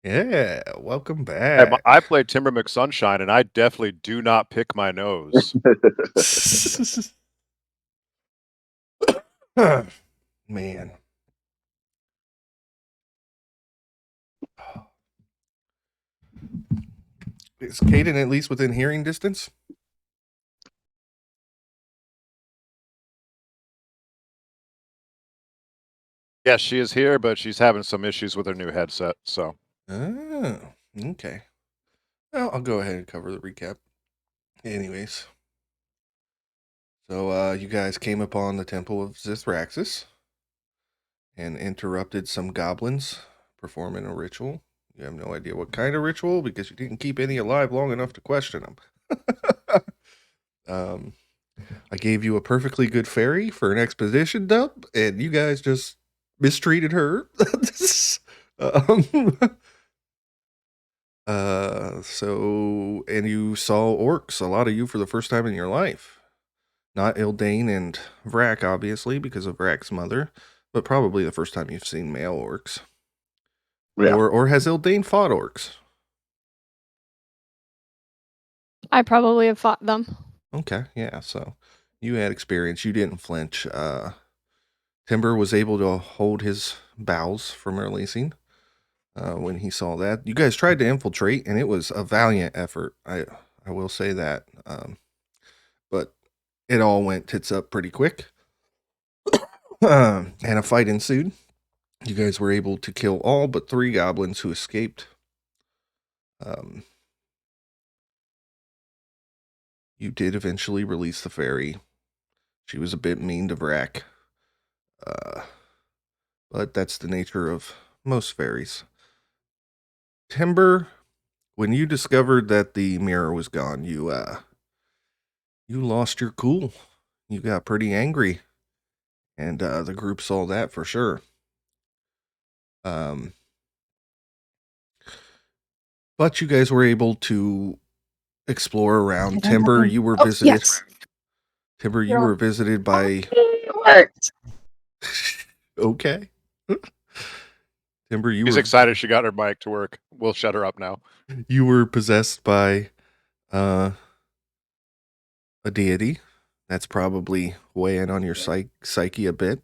Yeah, welcome Hey, back. I play Timber Mcsunshine, and I definitely do not pick my nose. Man. Is Caden at least within hearing distance? Yes, she is here, but she's having some issues with her new headset, so. Oh, okay. Well, I'll go ahead and cover the recap. Anyways. So, you guys came upon the Temple of Zithraxis and interrupted some goblins performing a ritual. You have no idea what kind of ritual because you didn't keep any alive long enough to question them. I gave you a perfectly good fairy for an exposition dump, and you guys just mistreated her. um, and you saw orcs, a lot of you for the first time in your life. Not Ildain and Vraak, obviously, because of Vraak's mother, but probably the first time you've seen male orcs. Yeah. Or has Ildain fought orcs? I probably have fought them. Okay, yeah, so you had experience. You didn't flinch. Timber was able to hold his bowels from releasing when he saw that. You guys tried to infiltrate, and it was a valiant effort. I will say that. But it all went tits up pretty quick. And a fight ensued. You guys were able to kill all but 3 goblins who escaped. You did eventually release the fairy. She was a bit mean to Vraak. But that's the nature of most fairies. Timber, when you discovered that the mirror was gone, you lost your cool. You got pretty angry. And the group saw that for sure. But you guys were able to explore around. Timber, you were visited. Yes. Timber, you were visited by. Okay. Timber, you She's were excited she got her mic to work. We'll shut her up now. you were possessed by a deity. That's probably weighing on your psyche a bit.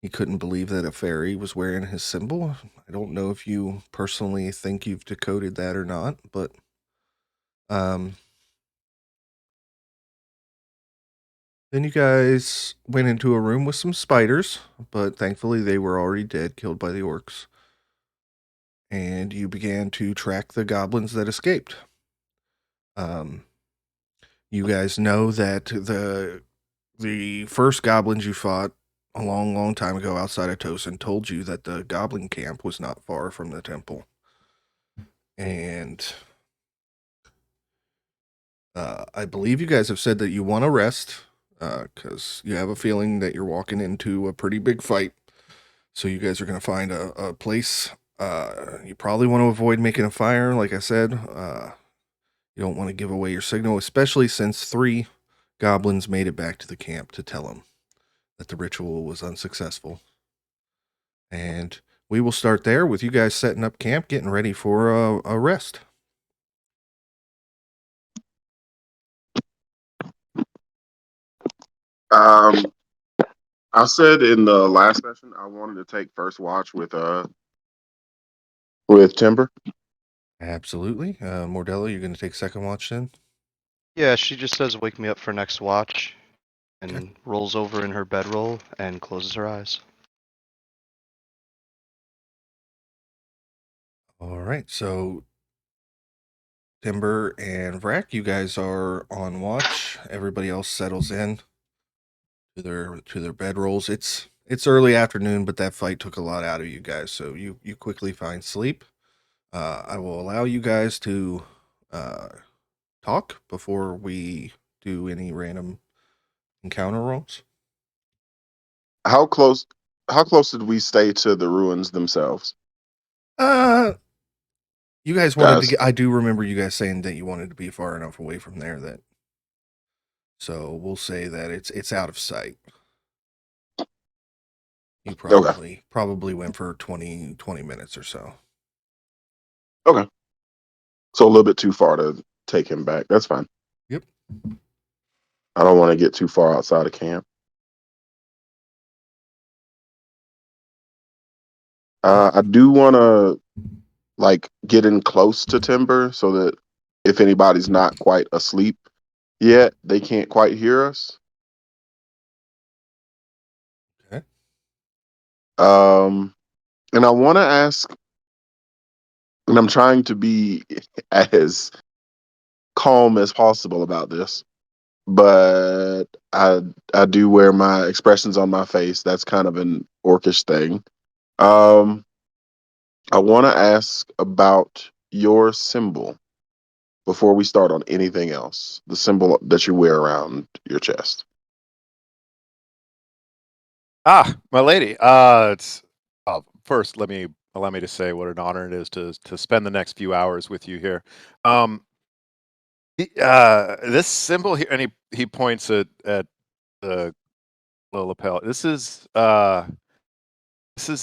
He couldn't believe that a fairy was wearing his symbol. I don't know if you personally think you've decoded that or not, but then you guys went into a room with some spiders, but thankfully they were already dead, killed by the orcs. And you began to track the goblins that escaped. You guys know that the first goblins you fought a long, long time ago outside of Tosin told you that the goblin camp was not far from the temple. And I believe you guys have said that you want to rest because you have a feeling that you're walking into a pretty big fight. So you guys are going to find a place. You probably want to avoid making a fire, like I said. You don't want to give away your signal, especially since 3 goblins made it back to the camp to tell them that the ritual was unsuccessful. And we will start there with you guys setting up camp, getting ready for a rest. I said in the last session I wanted to take first watch with Timber. Absolutely. Mordella, you're going to take second watch then? Yeah, she just says wake me up for next watch and Okay. rolls over in her bedroll and closes her eyes. All right. So Timber and Vraak, you guys are on watch. Everybody else settles in to their bedrolls. It's early afternoon, but that fight took a lot out of you guys, so you quickly find sleep. I will allow you guys to talk before we do any random encounter rolls. How close did we stay to the ruins themselves? You guys wanted to get, I do remember you guys saying that you wanted to be far enough away from there that, so we'll say that it's out of sight. You Okay. probably went for 20 minutes or so. Okay. So a little bit too far to take him back. That's fine. Yep. I don't want to get too far outside of camp. I do want to like get in close to Timber so that if anybody's not quite asleep yet, they can't quite hear us. Okay. And I want to ask, and I'm trying to be as calm as possible about this, but I do wear my expressions on my face. That's kind of an orcish thing. Um, I want to ask about your symbol before we start on anything else. The symbol that you wear around your chest. My lady. It's first. Allow me to say what an honor it is to spend the next few hours with you here. This symbol here, and he points at the lapel. This is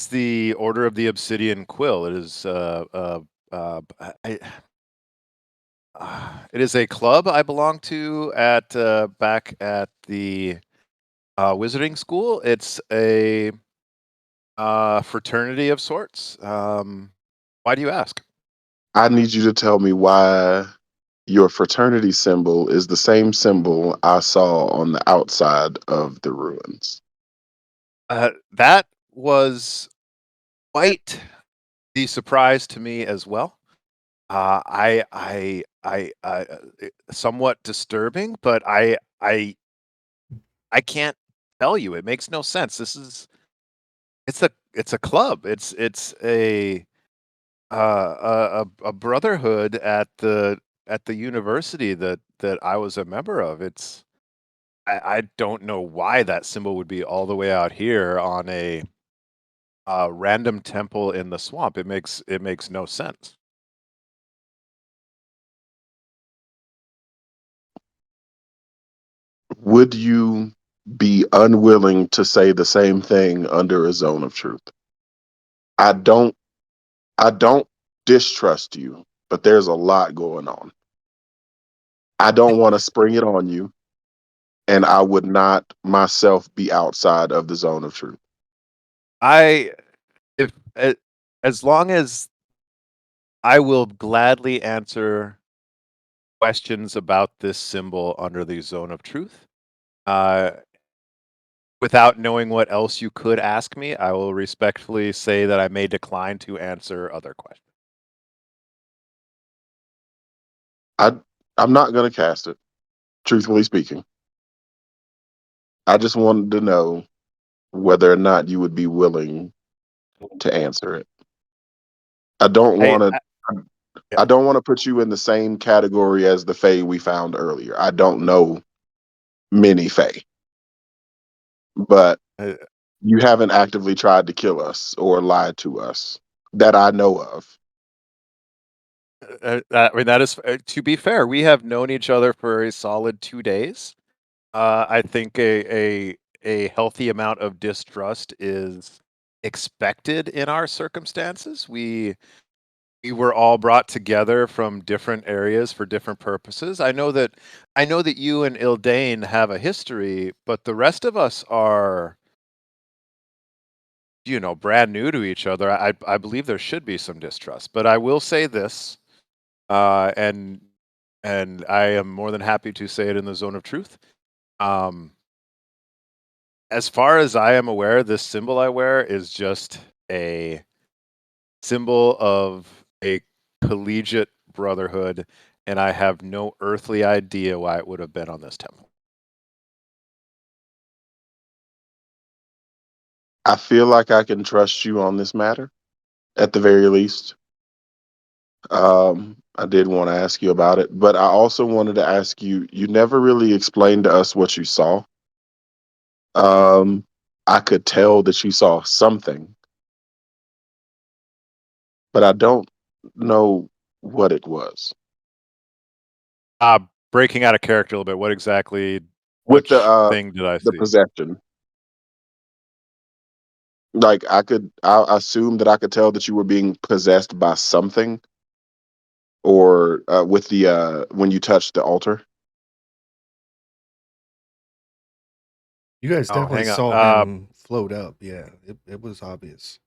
the Order of the Obsidian Quill. It is I, it is a club I belong to at back at the wizarding school. It's a fraternity of sorts. Why do you ask? I need you to tell me why your fraternity symbol is the same symbol I saw on the outside of the ruins. That was quite the surprise to me as well. Somewhat disturbing, but I can't tell you. It makes no sense. It's a club. It's a brotherhood at the university that I was a member of. I don't know why that symbol would be all the way out here on a random temple in the swamp. It makes no sense. Would you be unwilling to say the same thing under a zone of truth? I don't I don't distrust you, but there's a lot going on. I don't want to spring it on you, and I would not myself be outside of the zone of truth. I if as long as I will gladly answer questions about this symbol under the zone of truth. Uh, without knowing what else you could ask me, I will respectfully say that I may decline to answer other questions. I I'm not going to cast it, truthfully speaking. I just wanted to know whether or not you would be willing to answer it. I don't I, want to I yeah, I don't want to put you in the same category as the Fae we found earlier. I don't know many Fae, but uh, you haven't actively tried to kill us or lied to us that I know of. I mean that is to be fair. We have known each other for a solid 2 days. I think a healthy amount of distrust is expected in our circumstances. We were all brought together from different areas for different purposes. I know that you and Ildain have a history, but the rest of us are, brand new to each other. I believe there should be some distrust. But I will say this, and I am more than happy to say it in the zone of truth. As far as I am aware, this symbol I wear is just a symbol of a collegiate brotherhood, and I have no earthly idea why it would have been on this temple. I feel like I can trust you on this matter, at the very least. I did want to ask you about it, but I also wanted to ask you, you never really explained to us what you saw. I could tell that you saw something, but I don't know what it was. Breaking out of character a little bit, what exactly, With which thing did I the see? possession. Like I assume that I could tell that you were being possessed by something, or with the when you touched the altar. You guys Oh, definitely hang on. saw him float up. Yeah, it was obvious.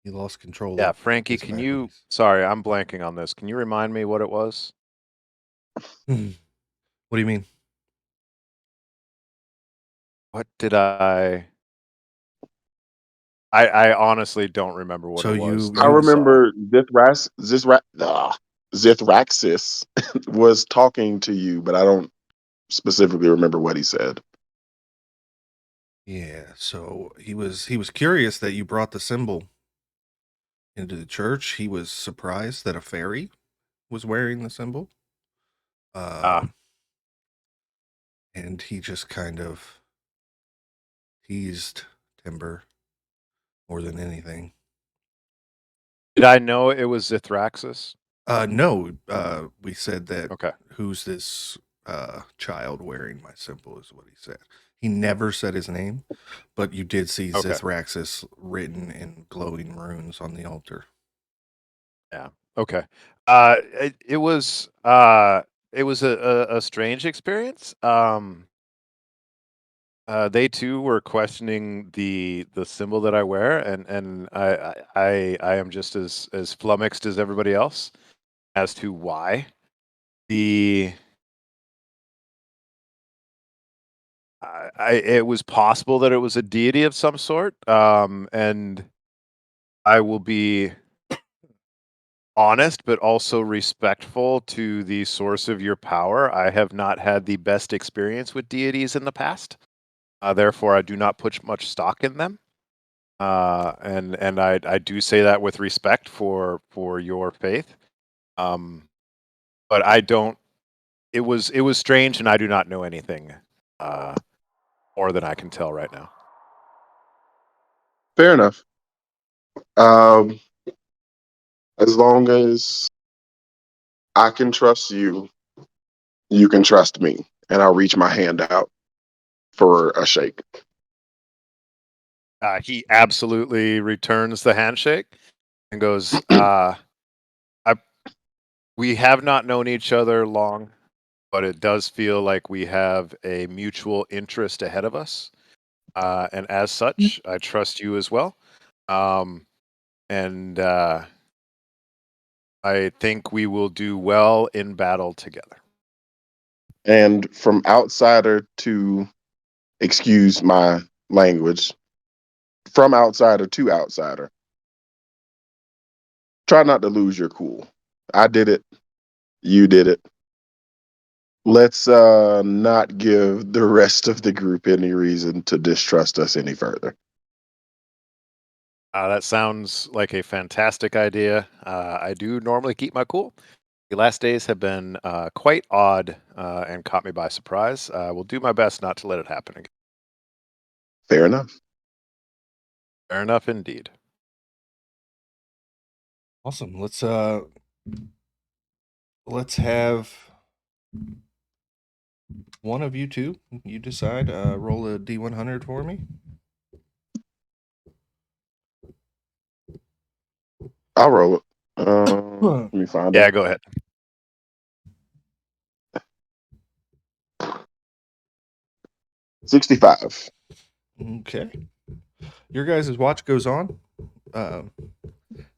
He lost control Yeah, of Frankie, his can you? faculties. Sorry, I'm blanking on this. Can you remind me what it was? What do you mean? What did I honestly don't remember what So it was. I you remember Zithraxis was talking to you, but I don't specifically remember what he said. Yeah, so he was curious that you brought the symbol into the church. He was surprised that a fairy was wearing the symbol. Ah. And he just kind of teased Timber more than anything. Did I know it was Zithraxis? No, we said that Okay. who's this child wearing my symbol is what he said. He never said his name, but you did see Okay. Zithraxis written in glowing runes on the altar. Yeah. Okay. It was a strange experience. They too were questioning the symbol that I wear, and I am just as flummoxed as everybody else as to why the it was possible that it was a deity of some sort, and I will be honest, but also respectful to the source of your power. I have not had the best experience with deities in the past. Therefore, I do not put much stock in them. And I do say that with respect for your faith. But I don't. It was strange, and I do not know anything more than I can tell right now. Fair enough. As long as I can trust you, you can trust me, and I'll reach my hand out for a shake. He absolutely returns the handshake and goes, we have not known each other long, but it does feel like we have a mutual interest ahead of us. And as such, I trust you as well. And I think we will do well in battle together. And from outsider to, excuse my language, from outsider to outsider, try not to lose your cool. I did it. You did it. Let's not give the rest of the group any reason to distrust us any further. That sounds like a fantastic idea. I do normally keep my cool. The last days have been quite odd and caught me by surprise. I will do my best not to let it happen again. Fair enough. Fair enough indeed. Awesome. Let's have one of you two. You decide. Roll a D100 for me. I'll roll it. Let me find Yeah, it. go ahead. 65. Okay. Your guys' watch goes on.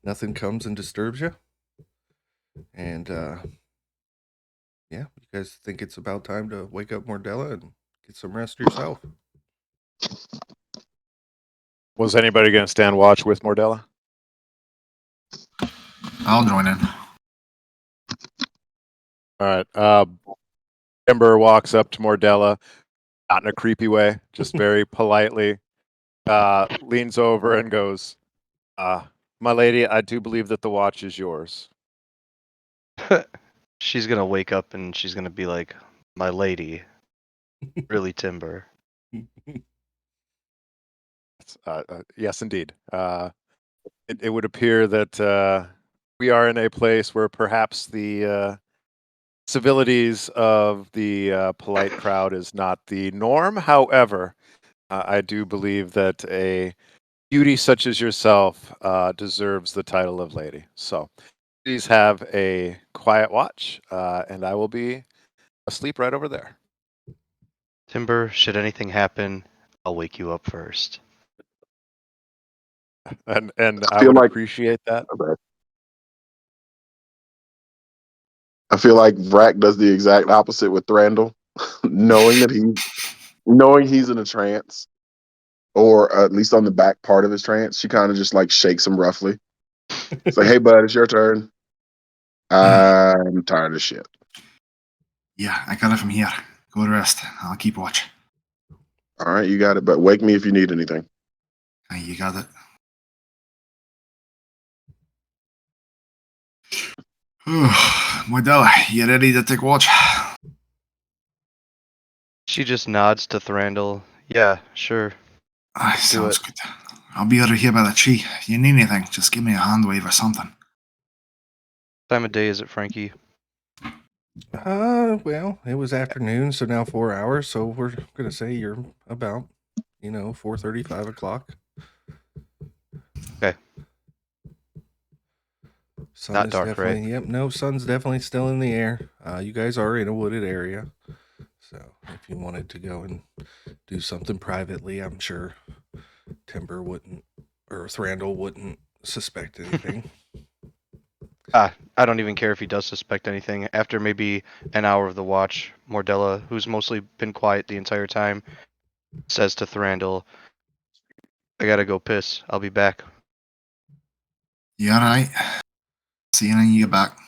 Nothing comes and disturbs you. And yeah, you guys think it's about time to wake up Mordella and get some rest yourself. Was anybody going to stand watch with Mordella? I'll join in. All right. Ember walks up to Mordella, not in a creepy way, just very politely, leans over and goes, my lady, I do believe that the watch is yours. She's gonna wake up and she's gonna be like, "My lady, really, Timber." Yes, indeed. It would appear that we are in a place where perhaps the civilities of the polite crowd is not the norm. However, I do believe that a beauty such as yourself deserves the title of lady. So please have a quiet watch, and I will be asleep right over there. Timber, should anything happen, I'll wake you up first. And I I feel would like appreciate that. I feel like Vraak does the exact opposite with Thrandil, knowing he's in a trance, or at least on the back part of his trance. She kind of just like shakes him roughly. It's like, "Hey, bud, it's your turn. I'm tired of shit." Yeah, I got it from here. Go to rest. I'll keep watch. All right, you got it. But wake me if you need anything. Hey, you got it. Mordella, you ready to take watch? She just nods to Thrandil. Yeah, sure. Sounds good. I'll be over here by the tree. If you need anything, just give me a hand wave or something. Time of day is it, Frankie? Well, it was afternoon, so now 4 hours. So we're gonna say you're about, 4:30, 5 o'clock. Okay. Sun Not is dark, definitely, right? Yep, no, sun's definitely still in the air. You guys are in a wooded area, so if you wanted to go and do something privately, I'm sure Timber wouldn't, or Thrandil wouldn't suspect anything. I don't even care if he does suspect anything. After maybe an hour of the watch, Mordella, who's mostly been quiet the entire time, says to Thrandil, I gotta go piss. I'll be back. You alright? See you when you get back.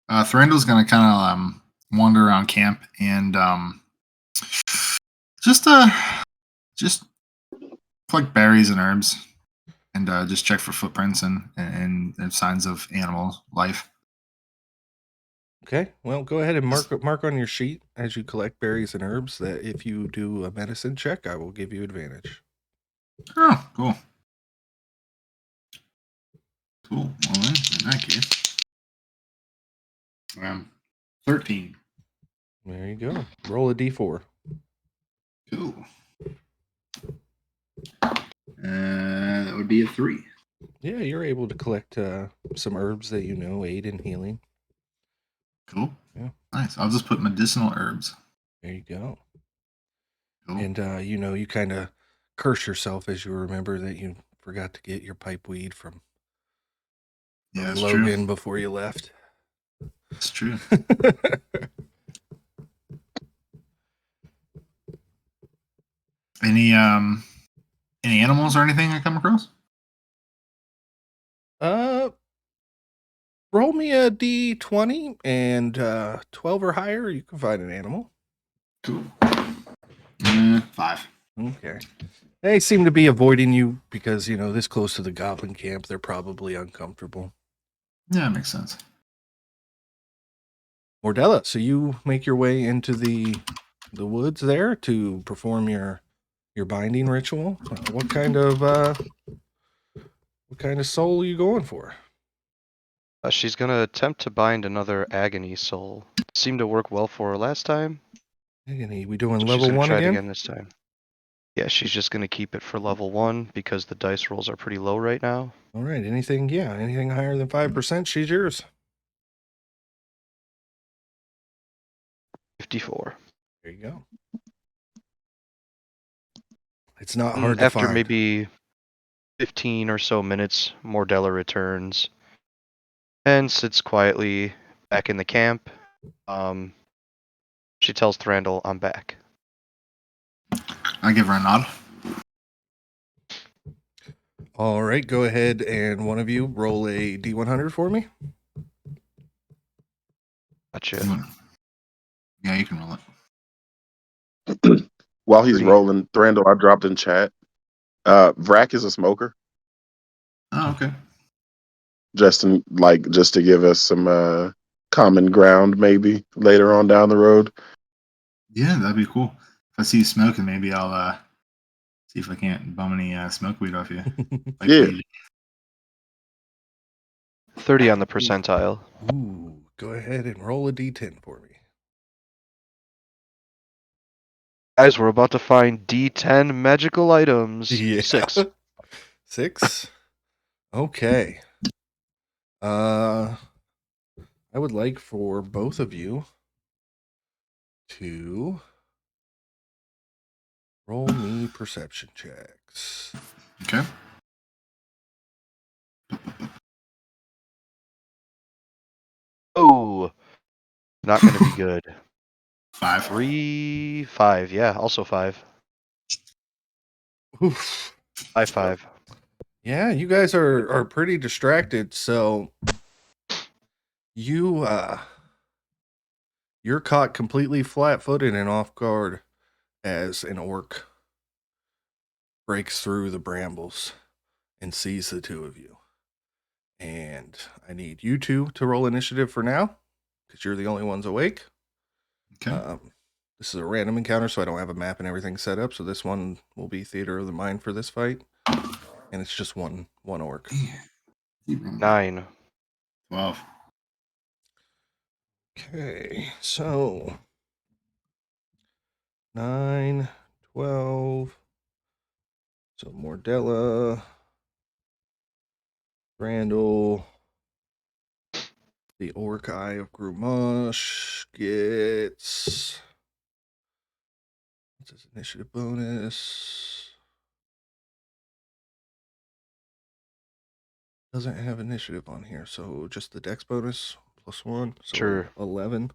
Thrandil's gonna kind of wander around camp and just collect berries and herbs and just check for footprints and signs of animal life. Okay, well, go ahead and mark on your sheet as you collect berries and herbs that if you do a medicine check, I will give you advantage. Oh, cool. Cool. Well, then, in that case, 13. There you go. Roll a d4. Cool. That would be a 3. Yeah, you're able to collect some herbs that aid in healing. Cool. Yeah. Nice. I'll just put medicinal herbs. There you go. Cool. And you kind of curse yourself as you remember that you forgot to get your pipe weed from Yeah, that's Logan true. before you left. That's true. Any animals or anything I come across? Roll me a d20 and 12 or higher, you can find an animal. Cool. 5. Okay. They seem to be avoiding you because, this close to the goblin camp, they're probably uncomfortable. Yeah, that makes sense. Mordella, so you make your way into the woods there to perform your binding ritual. What kind of soul are you going for? She's gonna attempt to bind another agony soul. Seemed to work well for her last time. Agony, we doing So she's level gonna 1 try it again? again this time. Yeah, she's just gonna keep it for level 1 because the dice rolls are pretty low right now. All right, anything higher than 5%, she's yours. 54. There you go. It's not hard to After find. maybe 15 or so minutes, Mordella returns and sits quietly back in the camp. She tells Thrandil, I'm back. I give her a nod. All right, go ahead and one of you roll a D100 for me. Gotcha. Yeah, you can roll it. While he's 3. rolling, Thrandil, I dropped in chat. Vrack is a smoker. Oh, okay. Just to give us some common ground, maybe later on down the road. Yeah, that'd be cool. If I see you smoking, maybe I'll see if I can't bum any smoke weed off you. Like Yeah. weed. 30 on the percentile. Ooh, go ahead and roll a D10 for me. Guys, we're about to find D10 magical items. Yeah. 6. 6. Okay. I would like for both of you to roll me perception checks. Okay. Oh, not going to be good. 5. 3, 5. Yeah, also 5. Oof. 5. Yeah, you guys are pretty distracted, so you're caught completely flat-footed and off guard as an orc breaks through the brambles and sees the two of you. And I need you two to roll initiative for now, because you're the only ones awake. Okay. This is a random encounter, so I don't have a map and everything set up. So this one will be theater of the mind for this fight, and it's just one orc. 9. 12. Okay, so 9, 12. So Mordella, Thrandil, the Orc Eye of Grumash gets. What's his initiative bonus? Doesn't have initiative on here, so just the dex bonus +1. So Sure. 11.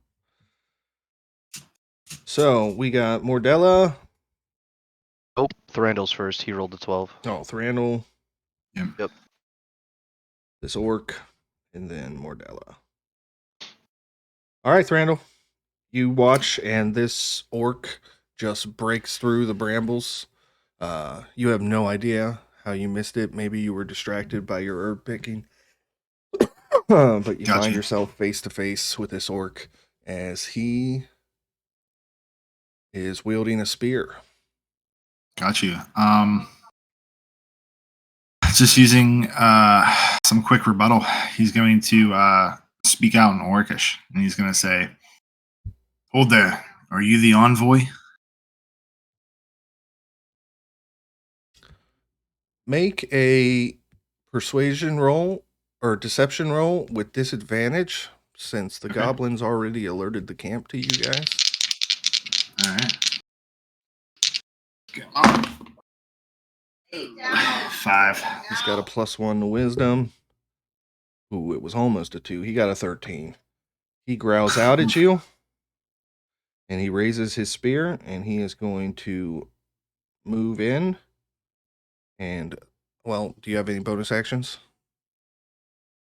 So we got Mordella. Oh, Thrandil's first. He rolled a 12. Oh, Thrandil. Yep. This orc, and then Mordella. All right, Thrandil. You watch, and this orc just breaks through the brambles. You have no idea how you missed it. Maybe you were distracted by your herb picking. But you Gotcha. find yourself face to face with this orc as he is wielding a spear. Got you. Just using some quick rebuttal. He's going to speak out in Orcish, and he's going to say, "Hold there. Are you the envoy?" Make a persuasion roll or deception roll with disadvantage, since the Okay. goblins already alerted the camp to you guys. All right. Come on. 5. He's got a +1 to wisdom. Ooh, it was almost a 2. He got a 13. He growls out at you, and he raises his spear, and he is going to move in. And, well, do you have any bonus actions?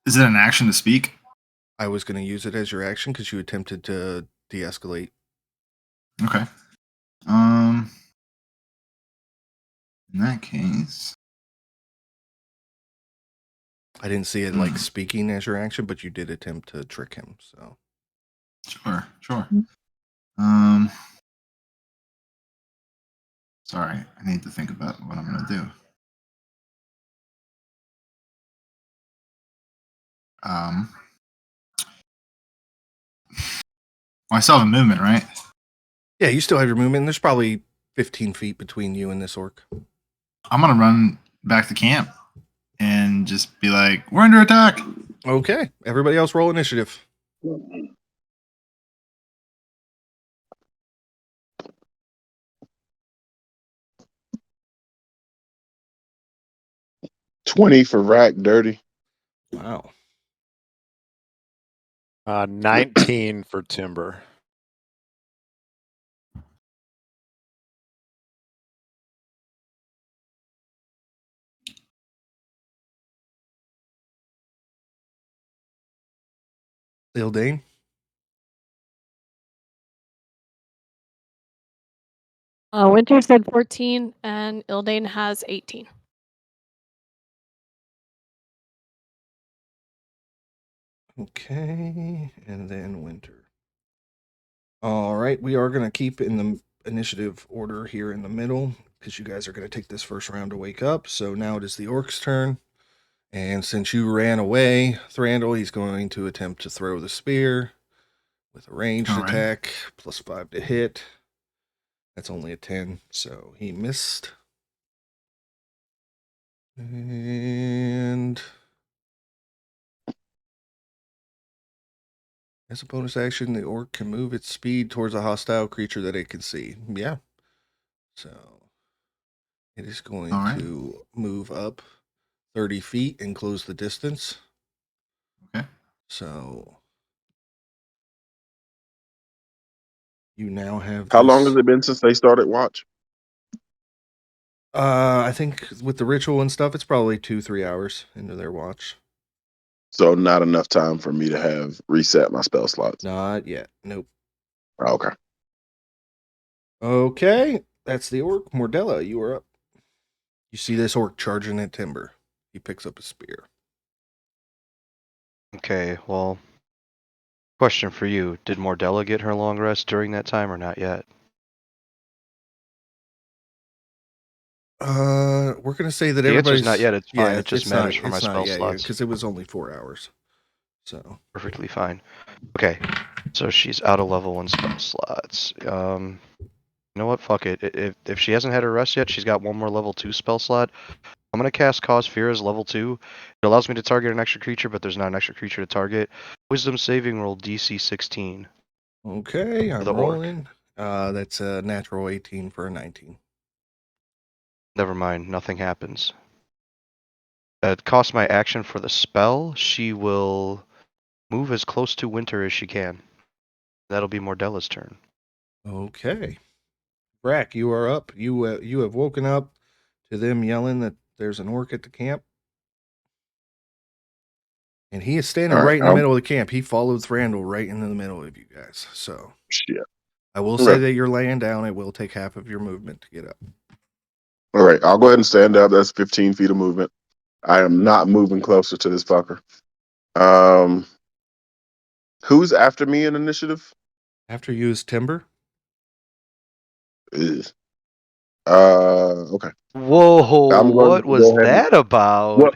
Is it an action to speak? I was going to use it as your action because you attempted to de-escalate. Okay. In that case, I didn't see it like speaking as your action, but you did attempt to trick him. So sure. Sorry, I need to think about what I'm going to do. I still have a movement, right? yeah, you still have your movement. There's probably 15 feet between you and this orc. I'm going to run back to camp and just be like, "We're under attack." Okay, everybody else roll initiative. $20 for Vraak dirty. Wow. 19 for Timber. Ildain? Winter said 14, and Ildain has 18. Okay, and then Winter. All right, we are going to keep in the initiative order here in the middle because you guys are going to take this first round to wake up. So now it is the orc's turn. And since you ran away, Thrandil, he's going to attempt to throw the spear with a ranged All right. attack, +5 to hit. That's only a 10, so he missed. And as a bonus action, the orc can move its speed towards a hostile creature that it can see. Yeah. So it is going All right. to move up 30 feet and close the distance. Okay. So you now have How long this- has it been since they started watch? I think with the ritual and stuff, it's probably 2-3 hours into their watch. So not enough time for me to have reset my spell slots. Not yet. Nope. Okay. Okay. That's the orc. Mordella, you are up. You see this orc charging at Timber. He picks up a spear. Okay, well, question for you. Did Mordella get her long rest during that time or not yet? We're gonna say that The answer's everybody's not yet, it's fine, Yeah, it just it's matters not, for my it's not spell yet, slots. because it was only 4 hours. So Perfectly fine. Okay, so she's out of level 1 spell slots. You know what? Fuck it. If she hasn't had her rest yet, she's got one more level 2 spell slot. I'm gonna cast Cause Fear as level 2. It allows me to target an extra creature, but there's not an extra creature to target. Wisdom saving roll DC 16. okay, I'm the orc. rolling. That's a natural 18 for a 19. Never mind, nothing happens. It costs my action for the spell. She will move as close to winter as she can. That'll be Mordella's turn. Okay, Vraak, you are up. You have woken up to them yelling that there's an orc at the camp, and he is standing All right, right in the middle of the camp. He followed Thrandil right into the middle of you guys. So Shit. I will Okay. say that you're laying down. It will take half of your movement to get up. All right, I'll go ahead and stand up. That's 15 feet of movement. I am not moving closer to this fucker. Who's after me in initiative? After you is Timber. Ugh. Okay. Whoa, I'm going what to was go ahead and, that about?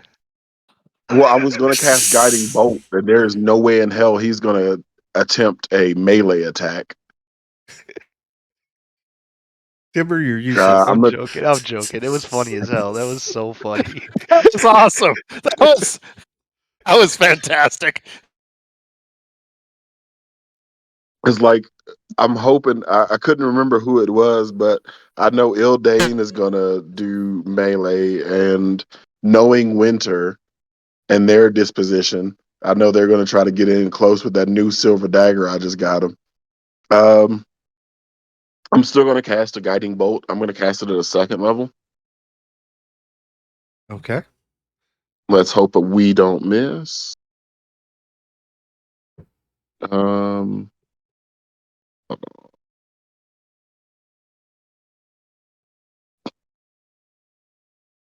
well, I was going to cast Guiding Bolt, and there is no way in hell he's going to attempt a melee attack. Timber, you're useless. I'm I'm gonna- joking. It was funny as hell. That was so funny. That was awesome. That was fantastic. It's like I'm hoping. I couldn't remember who it was, but I know Ildain is gonna do melee, and knowing Winter and their disposition, I know they're gonna try to get in close with that new silver dagger I just got him. I'm still gonna cast a guiding bolt. I'm gonna cast it at a 2nd level. Okay. Let's hope that we don't miss.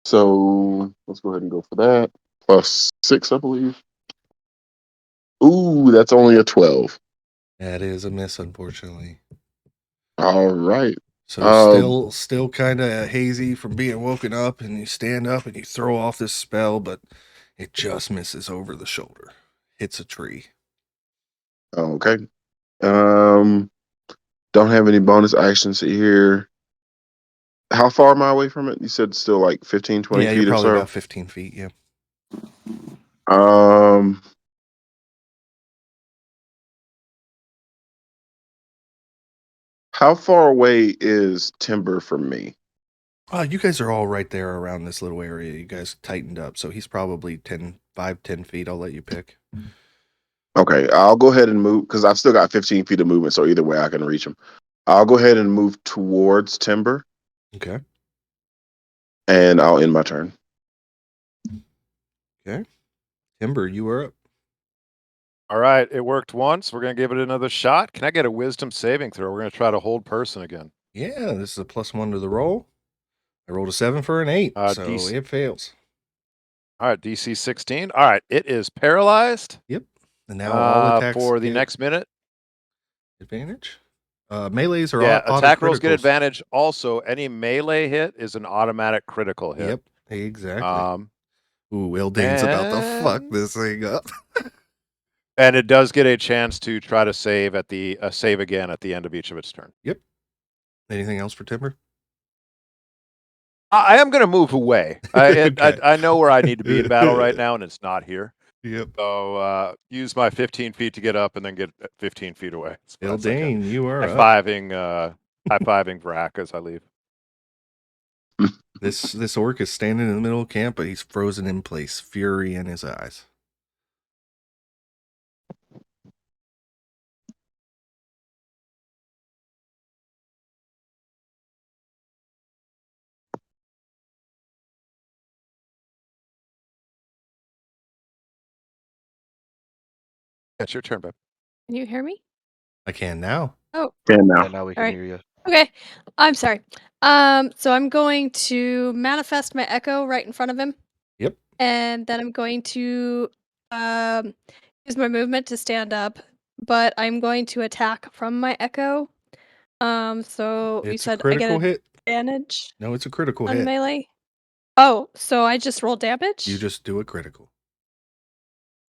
So let's go ahead and go for that. +6, I believe. Ooh, that's only a 12. That is a miss, unfortunately. All right. So still kind of hazy from being woken up, and you stand up and you throw off this spell, but it just misses over the shoulder. Hits a tree. Okay. Don't have any bonus actions here. How far am I away from it? You said still like 15, 20 Yeah, feet you're or probably so. about 15 feet. Yeah. How far away is Timber from me? You guys are all right there around this little area. You guys tightened up, so he's probably 10 feet. I'll let you pick. Okay, I'll go ahead and move because I've still got 15 feet of movement, so either way I can reach him. I'll go ahead and move towards Timber, Okay. and I'll end my turn. Okay. Timber, you are up. All right, it worked once. We're gonna give it another shot. Can I get a wisdom saving throw? We're gonna try to hold person again. Yeah, this is a +1 to the roll. I rolled a 7 for an 8, so DC it fails. All right, DC 16. All right, it is paralyzed. Yep. And now all attacks for the get next minute. advantage. Melees are Yeah, auto attack rolls get criticals. advantage. Also, any melee hit is an automatic critical hit. Yep, exactly. Ooh, Ildain's about to fuck this thing up. And it does get a chance to try to save at the save again at the end of each of its turn. Yep. Anything else for Timber? I am going to move away. Okay. I know where I need to be in battle right now, and it's not here. Yep. So use my 15 feet to get up, and then get 15 feet away. As fast as I can. Ildain, you are up. High-fiving Vraak as I leave. This orc is standing in the middle of camp, but he's frozen in place, fury in his eyes. It's your turn, babe. Can you hear me? I can now. Oh, And now. Yeah, now we can Alright. hear you. okay. I'm sorry. So I'm going to manifest my echo right in front of him. Yep. And then I'm going to use my movement to stand up, but I'm going to attack from my echo. So you It's a said I get critical hit. advantage No, it's a critical on hit. melee. Oh, so I just roll damage? You just do a critical.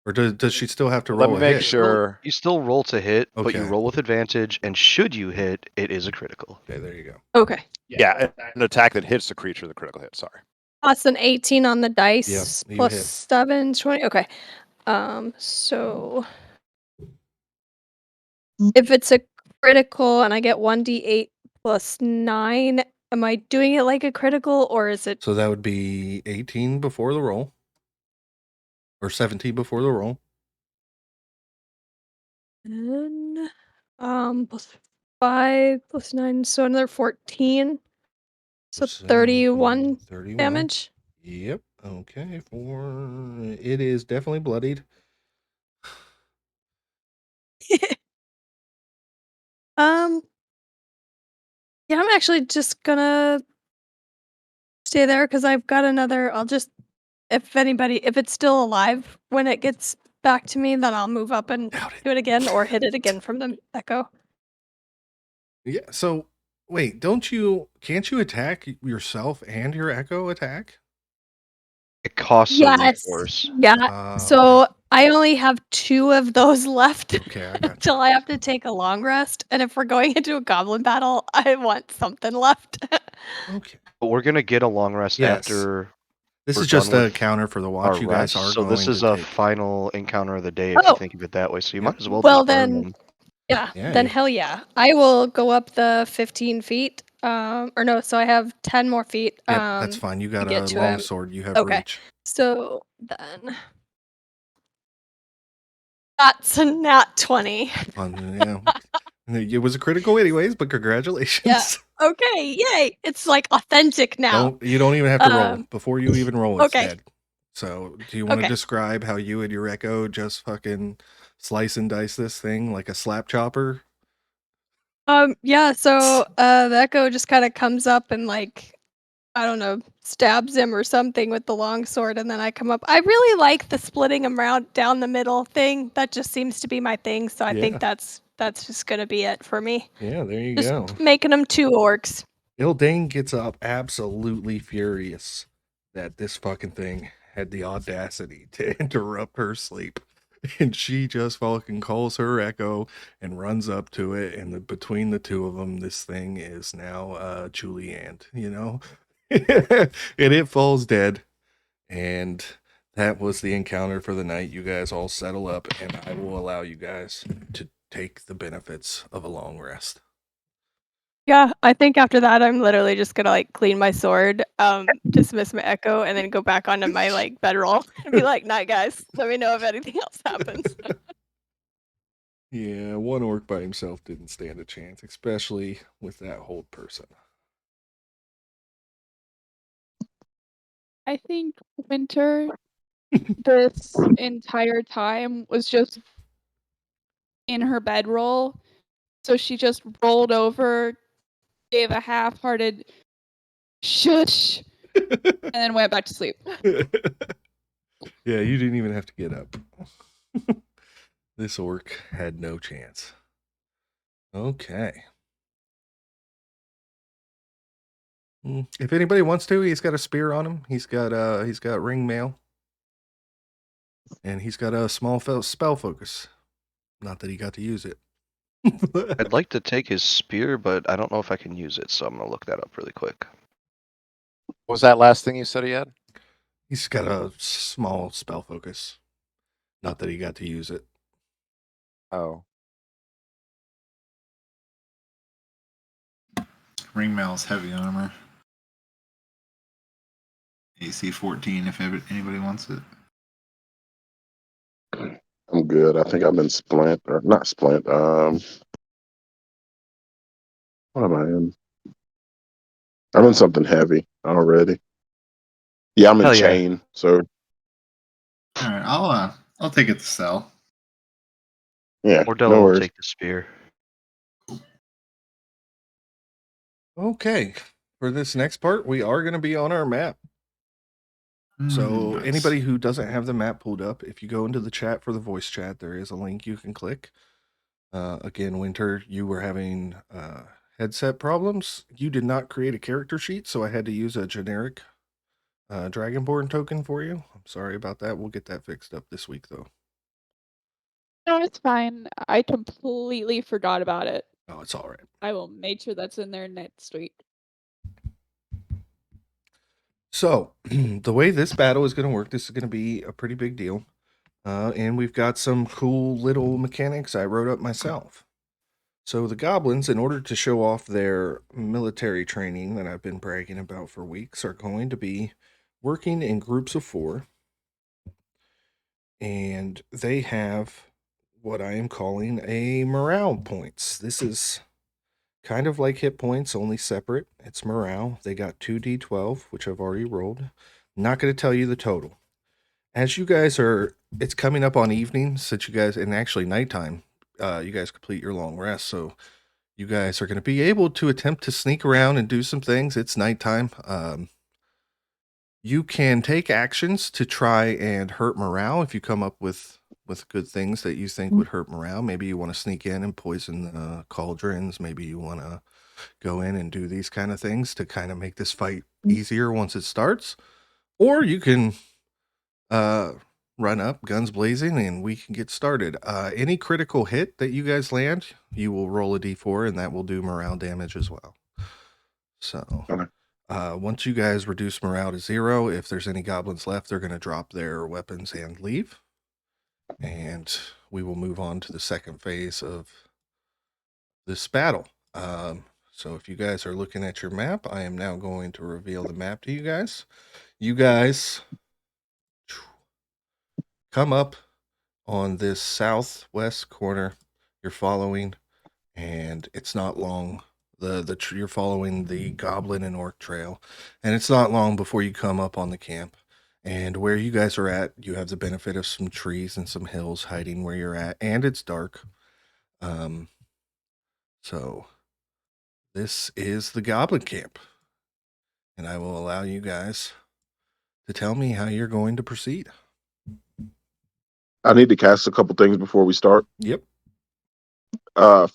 Or does she still have to Let roll me a make hit? sure. You still roll to hit, but you Okay. roll with advantage, and should you hit, it is a critical. Okay, there you go. Okay. Yeah, an attack that hits the creature, the critical hit. Sorry. Plus an 18 on the dice. Yep, you Plus hit. 7, 20. Okay. So if it's a critical and I get 1d8 plus 9, am I doing it like a critical or is it So that would be 18 before the roll. Or 17 before the roll. 10, plus 5 plus 9, so another 14. So 31 31. damage. Yep. Okay. It is definitely bloodied. Yeah, I'm actually just gonna stay there because I've got another. I'll just, if it's still alive when it gets back to me, then I'll move up and Doubt it. do it again or hit it again from the echo. Yeah. So wait, can't you attack yourself and your echo attack? It costs a Yes. resource. Yeah. So Okay. I only have 2 of those left Okay, I got until I have to take a long rest. And if we're going into a goblin battle, I want something left. Okay. But we're gonna get a long rest Yes. after This we're is just done a with counter for the our watch you guys rest. are So going this is to a take. final encounter of the day, if Oh. you think of it that way. So you Yep. might as well Well, just burn then- them. Yeah, Yeah, then you- hell yeah. I will go up the 15 feet. Or no, so I have 10 more feet. Yep, that's fine. You got get a to long him. sword. You have Okay. reach. So then that's a nat 20. Yeah. It was a critical anyways, but congratulations. Yeah. Okay, yay. It's like authentic now. You don't even have to roll. Before you even roll, it's okay. dead. So do you want to Okay. describe how you and your echo just fucking slice and dice this thing like a slap chopper? Yeah, so the echo just kind of comes up and like, I don't know, stabs him or something with the long sword, and then I come up. I really like the splitting him around down the middle thing. That just seems to be my thing, so I Yeah. think that's just gonna be it for me. Yeah, there you Just go. making them 2 orcs. Ildain gets up absolutely furious that this fucking thing had the audacity to interrupt her sleep. And she just fucking calls her echo and runs up to it. And between the two of them, this thing is now Julianne, you know? And it falls dead. And that was the encounter for the night. You guys all settle up, and I will allow you guys to take the benefits of a long rest. Yeah, I think after that, I'm literally just gonna like clean my sword, dismiss my echo, and then go back onto my like bedroll and be like, "Night, guys. Let me know if anything else happens." Yeah, one orc by himself didn't stand a chance, especially with that hold person. I think Winter this entire time was just in her bedroll. So she just rolled over, gave a half-hearted shush, and then went back to sleep. Yeah, you didn't even have to get up. This orc had no chance. Okay. If anybody wants to, he's got a spear on him. He's got ring mail. And he's got a small spell focus. Not that he got to use it. I'd like to take his spear, but I don't know if I can use it, so I'm gonna look that up really quick. What was that last thing you said he had? He's got a small spell focus. Not that he got to use it. Oh. Ringmail's heavy armor. AC 14 if anybody wants it. I'm good. I think I've been splint or not splint. What am I in? I'm in something heavy already. Yeah, I'm in Hell yeah. chain. So All right, I'll take it to sell. yeah, Mordella no will worries. take the spear. Okay. For this next part, we are going to be on our map. So Nice. anybody who doesn't have the map pulled up, if you go into the chat for the voice chat, there is a link you can click. Again, Winter, you were having headset problems. You did not create a character sheet, so I had to use a generic Dragonborn token for you. I'm sorry about that. We'll get that fixed up this week, though. No, it's fine. I completely forgot about it. Oh, it's all right. I will make sure that's in there next week. So the way this battle is going to work, this is going to be a pretty big deal. And we've got some cool little mechanics I wrote up myself. So the goblins, in order to show off their military training that I've been bragging about for weeks, are going to be working in groups of 4. And they have what I am calling a morale points. This is kind of like hit points, only separate. It's morale. They got 2d12, which I've already rolled. Not going to tell you the total. As you guys it's coming up on evening, since you guys, and actually nighttime, you guys complete your long rest. So you guys are going to be able to attempt to sneak around and do some things. It's nighttime. You can take actions to try and hurt morale if you come up with good things that you think would hurt morale. Maybe you want to sneak in and poison cauldrons. Maybe you want to go in and do these kind of things to kind of make this fight easier once it starts. Or you can run up, guns blazing, and we can get started. Any critical hit that you guys land, you will roll a d4, and that will do morale damage as well. So, Okay. once you guys reduce morale to 0, if there's any goblins left, they're going to drop their weapons and leave. And we will move on to the second phase of this battle. So if you guys are looking at your map, I am now going to reveal the map to you guys. You guys come up on this southwest corner. You're following, and it's not long. You're following the goblin and orc trail, and it's not long before you come up on the camp. And where you guys are at, you have the benefit of some trees and some hills hiding where you're at, and it's dark. So this is the goblin camp, and I will allow you guys to tell me how you're going to proceed. I need to cast a couple things before we start. Yep.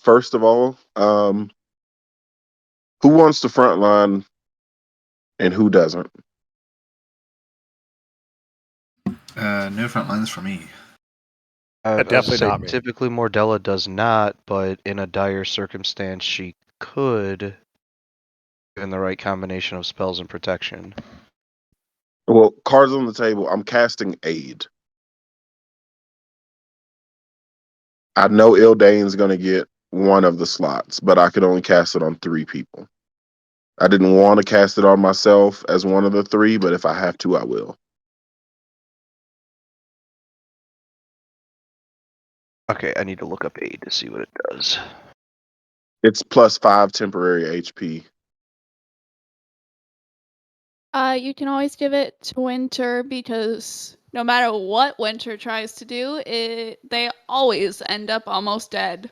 First of all, who wants the front line and who doesn't? No front lines for me. I was Definitely gonna say, not me. typically Mordella does not, but in a dire circumstance, she could, given the right combination of spells and protection. Well, cards on the table. I'm casting aid. I know Ildain's going to get one of the slots, but I could only cast it on 3 people. I didn't want to cast it on myself as one of the 3, but if I have to, I will. Okay, I need to look up aid to see what it does. It's +5 temporary HP. You can always give it to Winter because no matter what Winter tries to do, they always end up almost dead.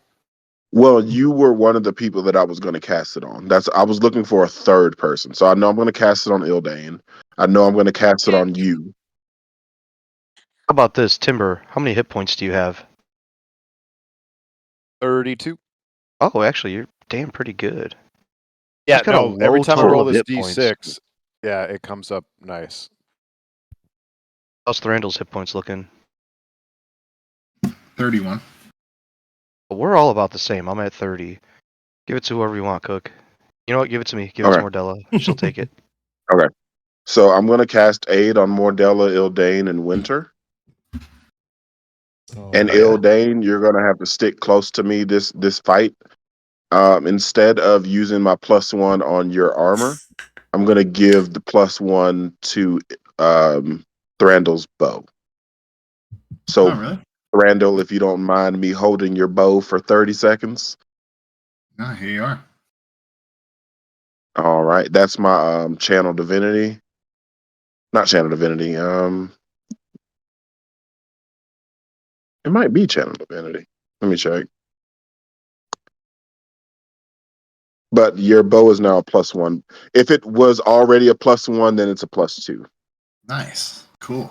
Well, you were one of the people that I was going to cast it on. I was looking for a third person. So I know I'm going to cast it on Ildain. I know I'm going to cast it on you. How about this, Timber? How many hit points do you have? 32. Oh, actually, you're damn pretty good. Yeah, He's got a no, every low time I total roll of this hit points. d6, yeah, it comes up nice. How's Thrandil's hit points looking? 31. We're all about the same. I'm at 30. Give it to whoever you want, Cook. You know what? Give it to me. Give it to Okay. Mordella. She'll take it. Okay. So I'm going to cast Aid on Mordella, Ildain, and Winter. And Ildain, you're going to have to stick close to me this fight. Instead of using my +1 on your armor, I'm going to give the +1 to Thrandil's bow. So, Oh, really? Thrandil, if you don't mind me holding your bow for 30 seconds. No, here you are. All right. That's my channel divinity. Not channel divinity. It might be channel divinity. Let me check. But your bow is now a +1. If it was already a +1, then it's a +2. Nice. Cool.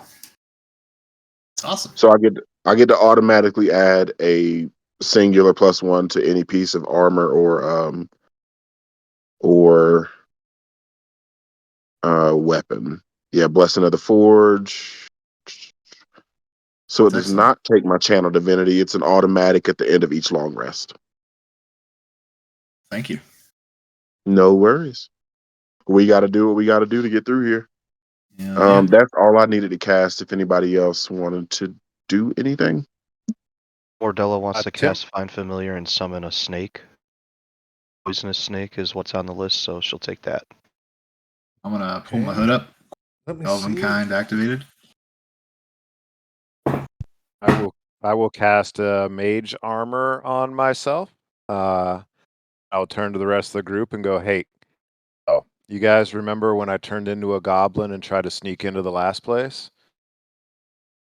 It's awesome. So I get to automatically add a singular +1 to any piece of armor or weapon. Yeah, Blessing of the Forge. So it That's does excellent. not take my channel divinity. It's an automatic at the end of each long rest. Thank you. No worries. We got to do what we got to do to get through here. Yeah. That's all I needed to cast. If anybody else wanted to do anything, Mordella wants to Tim? cast Find Familiar and summon a snake. Poisonous snake is what's on the list, so she'll take that. I'm gonna pull my Okay. hood up. Let me Elven see. kind activated. I will cast mage armor on myself. I'll turn to the rest of the group and go, hey, you guys remember when I turned into a goblin and tried to sneak into the last place?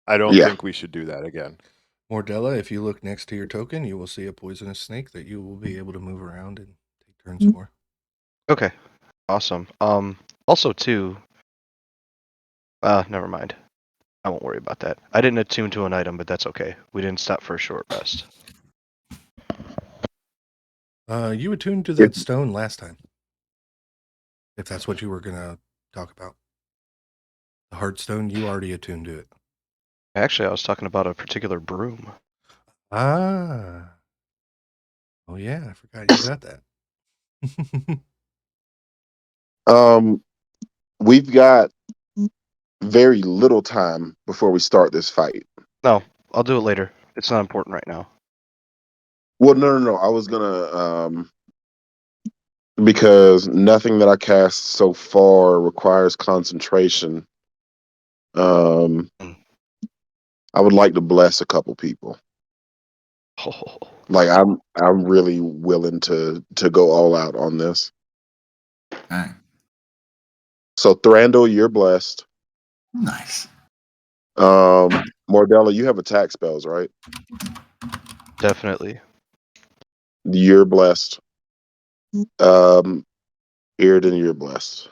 I don't Yeah. think we should do that again. Mordella, if you look next to your token, you will see a poisonous snake that you will be able to move around and take turns for. Okay. Awesome. Also too, never mind. I won't worry about that. I didn't attune to an item, but that's okay. We didn't stop for a short rest. You attuned to that stone last time. If that's what you were gonna talk about. The heartstone, you already attuned to it. Actually, I was talking about a particular broom. Ah. Oh yeah, I forgot you got that. We've got very little time before we start this fight. No, I'll do it later. It's not important right now. Well, no. I was gonna because nothing that I cast so far requires concentration. I would like to bless a couple people. Oh, Like I'm really willing to go all out on this. Okay. So Thrandil, you're blessed. Nice. Mordella, you have attack spells, right? definitely. You're blessed. Irden, you're blessed.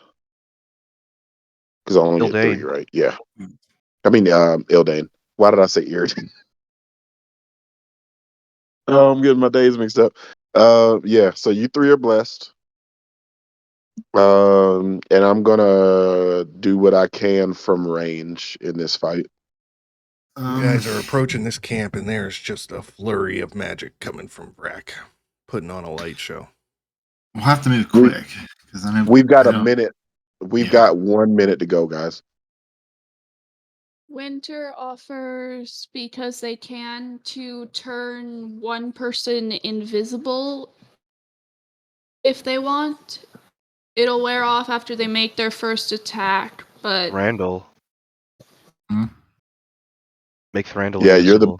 Because I only get 3, Ildain. right? Yeah. I mean, Ildain. Why did I say Irden? Oh, I'm getting my days mixed up. Yeah. So you 3 are blessed. And I'm gonna do what I can from range in this fight. You guys are approaching this camp, and there's just a flurry of magic coming from Vraak, putting on a light show. We'll have to move quick because I know We've got I a don't- minute. We've Yeah. got 1 minute to go, guys. Winter offers, because they can, to turn one person invisible if they want. It'll wear off after they make their first attack, but Thrandil. Hmm? Make Thrandil Yeah, invisible.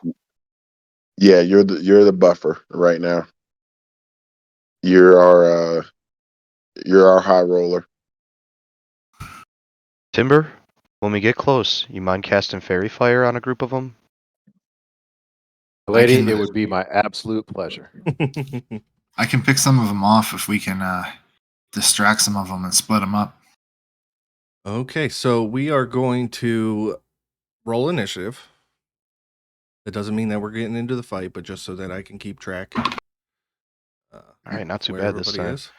you're the buffer right now. You're our high roller. Timber, when we get close, you mind casting Fairy Fire on a group of them? Lady, can- it would be my absolute pleasure. I can pick some of them off if we can distract some of them and split them up. Okay, so we are going to roll initiative. That doesn't mean that we're getting into the fight, but just so that I can keep track. All right, not too where bad this everybody time. is.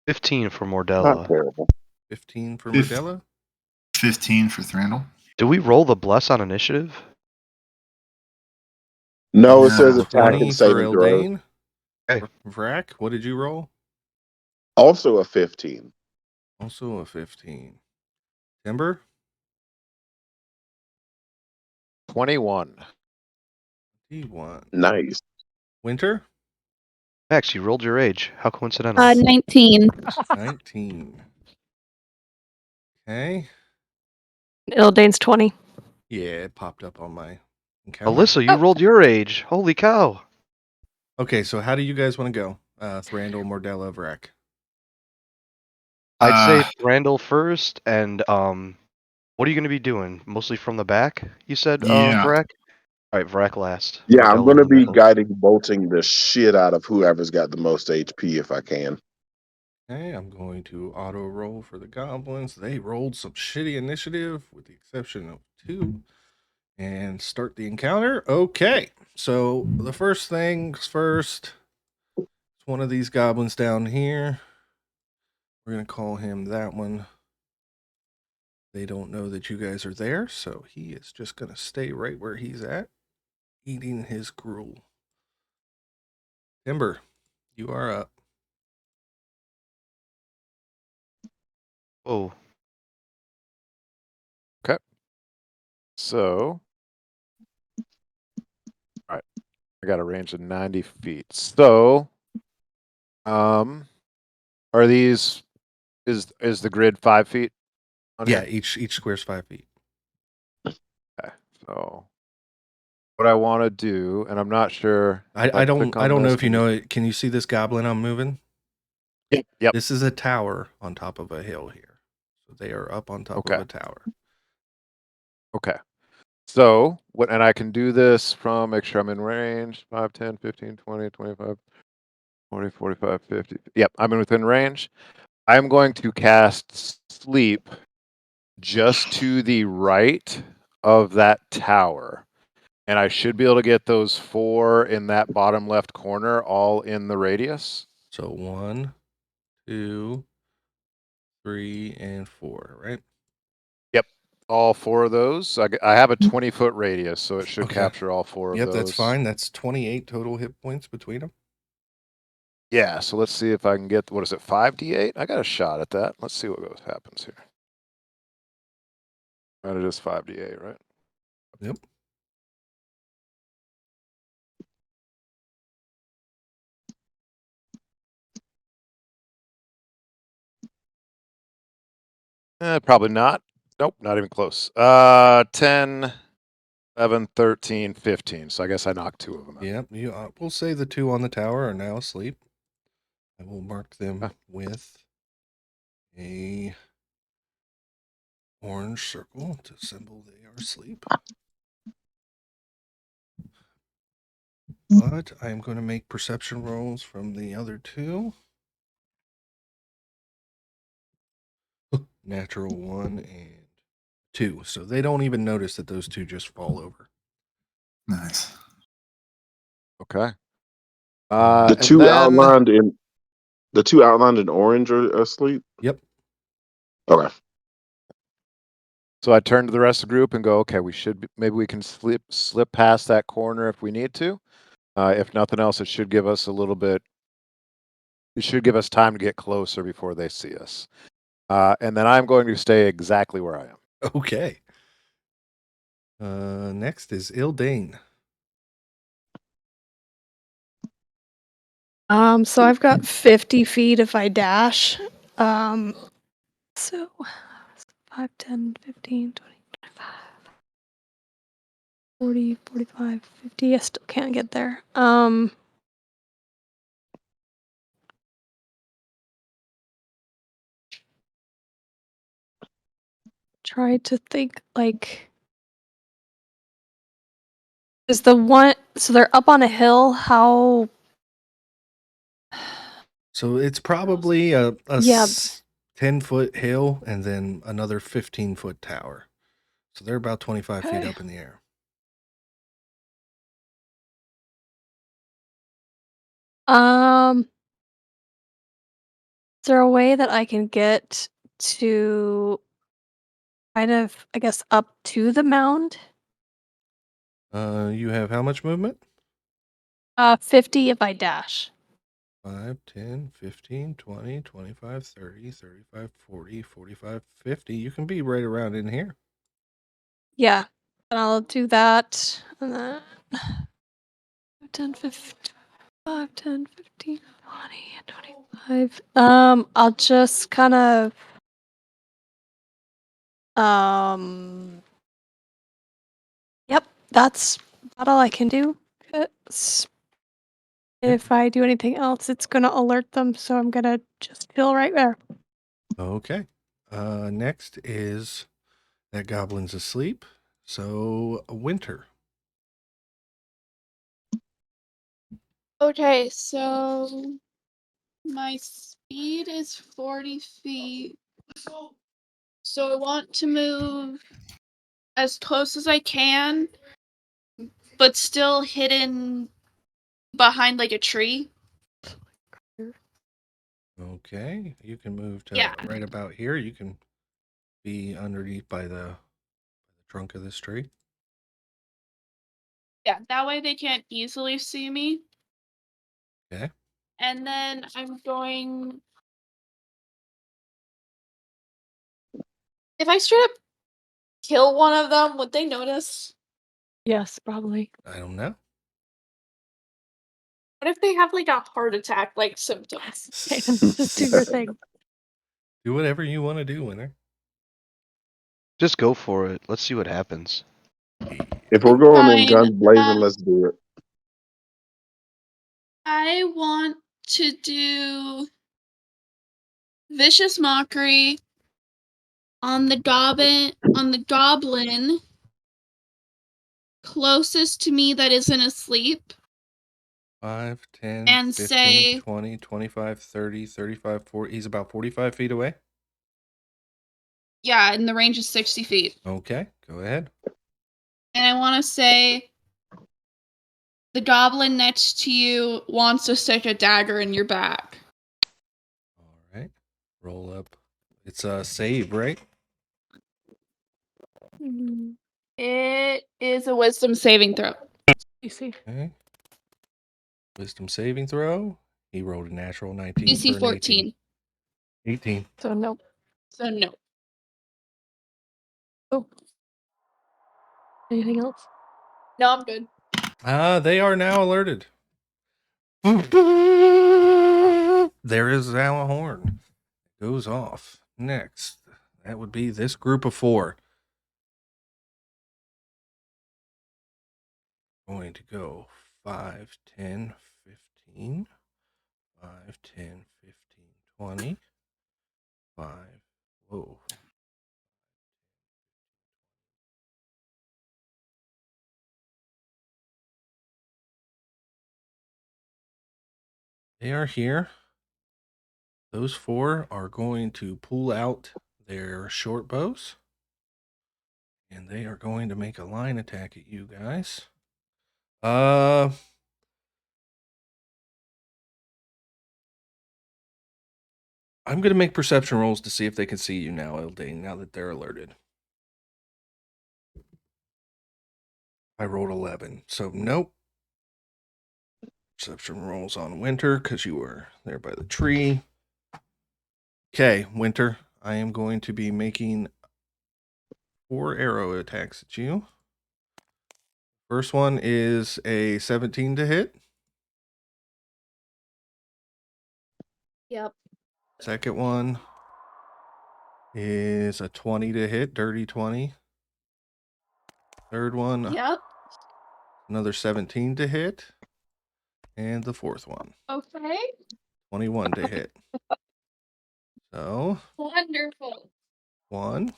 15 for Not Mordella. terrible. 15 for Fif- Mordella. 15 for Thrandil. Do we roll the bless on initiative? No, it No. says attack 20 and for saving throws. Ildain. Okay. Vraak, what did you roll? Also a 15. Also a 15. Timber, 21. D1. Nice. Winter, Max, you rolled your age. How coincidental. 19. 19. Okay. Ildain's 20. Yeah, it popped up on my encounter. Alyssa, you rolled your age. Holy cow. Okay, so how do you guys want to go? Thrandil, Mordella, Vraak. I'd say Thrandil first, and what are you going to be doing? Mostly from the back, you said, Yeah. Vraak? All right, Vraak last. Yeah, I'm Mordella gonna in the be middle. guiding bolting the shit out of whoever's got the most HP if I can. Okay, I'm going to auto roll for the goblins. They rolled some shitty initiative, with the exception of 2. And start the encounter. Okay, so the first things first. It's one of these goblins down here. We're going to call him that one. They don't know that you guys are there, so he is just going to stay right where he's at, eating his gruel. Timber, you are up. Oh, So, all right, I got a range of 90 feet. So, are these is the grid 5 feet? On Yeah, here? each square's 5 feet. Okay. So, what I want to do, and I'm not sure. if I don't click on know this, if you know it. Can you see this goblin I'm moving? Yep. This is a tower on top of a hill here. So they are up on top of a tower. Okay. So, what, and I can do this from, make sure I'm in range, 5, 10, 15, 20, 25, 40, 45, 50. Yep, I'm in within range. I'm going to cast Sleep just to the right of that tower. And I should be able to get those 4 in that bottom left corner all in the radius. So 1, 2, 3, and 4, right? Yep, all 4 of those. I have a 20-foot radius, so it should Okay. capture all 4 of Yep, those. that's fine. That's 28 total hit points between them. Yeah, so let's see if I can get, what is it, 5d8? I got a shot at that. Let's see what happens here. And it is 5d8, right? Yep. Probably not. Nope, not even close. 10, 11, 13, 15. So I guess I knocked 2 of them out. Yep. We'll say the 2 on the tower are now asleep. I will mark them with a orange circle to symbol they are asleep. But I am going to make perception rolls from the other 2. Natural 1 and 2. So they don't even notice that those 2 just fall over. Nice. Okay. The and two then- outlined in orange are asleep. Yep. Okay. So I turn to the rest of the group and go, okay, maybe we can slip past that corner if we need to. If nothing else, it should give us a little bit. It should give us time to get closer before they see us. And then I'm going to stay exactly where I am. Okay. Next is Ildain. So I've got 50 feet if I dash. So 5, 10, 15, 20, 25, 40, 45, 50. I still can't get there. Try to think like, is the one, so they're up on a hill, how? So it's probably a Yeah. 10-foot hill and then another 15-foot tower. So they're about 25 feet Okay. up in the air. Is there a way that I can get to kind of, I guess, up to the mound? You have how much movement? 50 if I dash. 5, 10, 15, 20, 25, 30, 35, 40, 45, 50. You can be right around in here. Yeah, and I'll do that. And then 10, 15, 5, 10, 15, 20, and 25. I'll just kind of yep, that's about all I can do. 'Cause if I do anything else, it's gonna alert them, so I'm gonna just chill right there. Okay. Next is that goblin's asleep. So Winter. Okay, so my speed is 40 feet. So I want to move as close as I can, but still hidden behind like a tree. Okay. You can move to Yeah. right about here. You can be underneath by the trunk of this tree. Yeah, that way they can't easily see me. Okay. And then I'm going. If I straight up kill one of them, would they notice? Yes, probably. I don't know. What if they have like a heart attack like symptoms? Just do your thing. Do whatever you want to do, Winter. Just go for it. Let's see what happens. If we're going in Fine. guns blazing, let's do it. I want to do vicious mockery on the goblin closest to me that isn't asleep. 5, 10, And 15, say 20, 25, 30, 35, 40. He's about 45 feet away. yeah, and the range is 60 feet. Okay, go ahead. And I want to say the goblin next to you wants to stick a dagger in your back. All right. Roll up. It's a save, right? It is a wisdom saving throw. You see. Okay. Wisdom saving throw. He rolled a natural 19 DC for an 14. 18. So no. So no. Oh. Anything else? No, I'm good. They are now alerted. There is now a horn. It goes off. Next, that would be this group of 4. Going to go 5, 10, 15. 5, 10, 15, 20. 5. Whoa. They are here. Those 4 are going to pull out their short bows. And they are going to make a line attack at you guys. I'm going to make perception rolls to see if they can see you now, Ildain, now that they're alerted. I rolled 11, so nope. Perception rolls on Winter because you were there by the tree. Okay, Winter, I am going to be making 4 arrow attacks at you. First one is a 17 to hit. Yep. Second one is a 20 to hit, dirty 20. Third one, Yep. another 17 to hit. And the fourth one, Okay. 21 to hit. So, Wonderful. 1.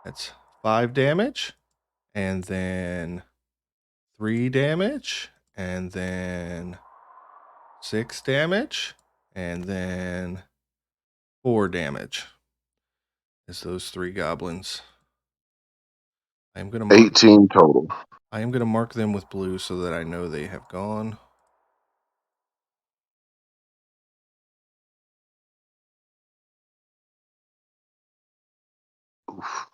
That's 5 damage. And then 3 damage. And then 6 damage. And then 4 damage. Is those 3 goblins. I am going to mark 18 total. I am going to mark them with blue so that I know they have gone. Oof.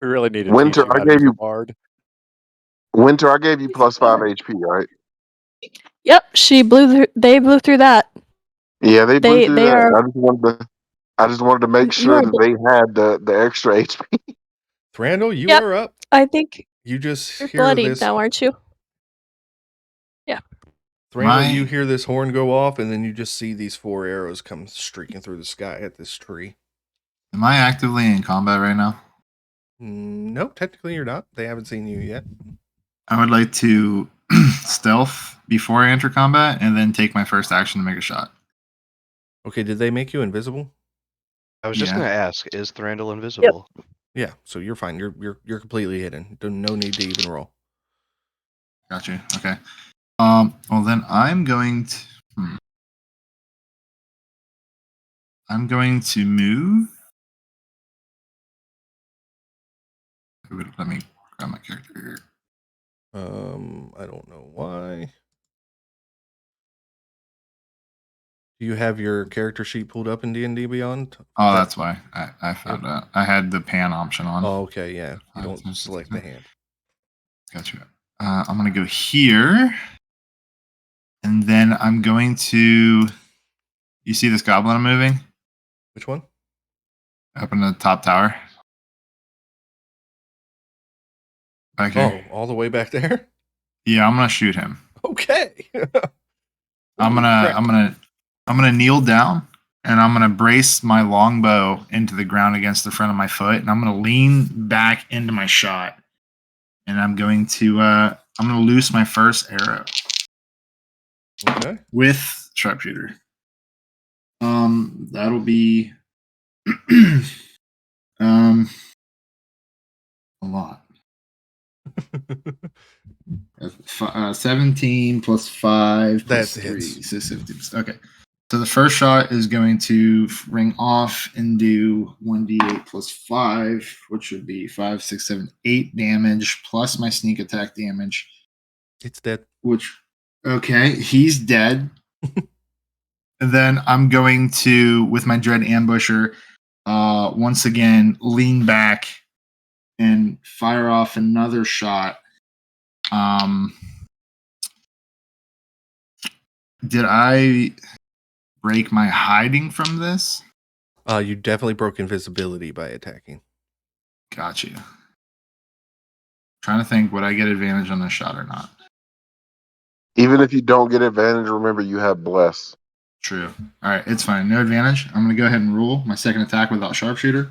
We really need to teach Winter, him I how to gave use a you bard. Winter, I gave you +5 HP, right? Yep, they blew through that. Yeah, they blew through They that. are. I just wanted to make You sure are. that they had the extra HP. Thrandil, you Yep. are up. I think You just you're hear bloodied this. now, aren't you? Yeah. Thrandil, you My- hear this horn go off, and then you just see these 4 arrows come streaking through the sky at this tree. Am I actively in combat right now? No, technically you're not. They haven't seen you yet. I would like to stealth before I enter combat, and then take my first action to make a shot. Okay, did they make you invisible? I was just Yeah. gonna ask, is Thrandil invisible? Yeah, so you're fine. You're completely hidden. No need to even roll. Got you. Okay. Well, then I'm going to. I'm going to move. Let me grab my character here. I don't know why. Do you have your character sheet pulled up in D&D Beyond? Oh, that's why I found out. I had the pan option on. Oh, okay, yeah. You don't select the hand. Got you. I'm gonna go here, and then I'm going to. You see this goblin I'm moving Which one? up in the top tower? Back here. Oh, all the way back there? Yeah, I'm gonna shoot him. Okay. I'm Holy crap. gonna kneel down, and I'm gonna brace my longbow into the ground against the front of my foot, and I'm gonna lean back into my shot, and I'm gonna loose my first arrow Okay. with sharpshooter. That'll be a lot. 17 plus 5 plus That 3. hits. So 50. Okay. So the first shot is going to ring off and do 1d8 plus 5, which would be 5, 6, 7, 8 damage plus my sneak attack damage. It's dead. Okay, he's dead. And then I'm going to, with my Dread Ambusher, once again, lean back and fire off another shot. Did I break my hiding from this? You definitely broke invisibility by attacking. Got you. Trying to think, would I get advantage on this shot or not? Even if you don't get advantage, remember you have bless. True. All right, it's fine. No advantage. I'm going to go ahead and roll my second attack without sharpshooter,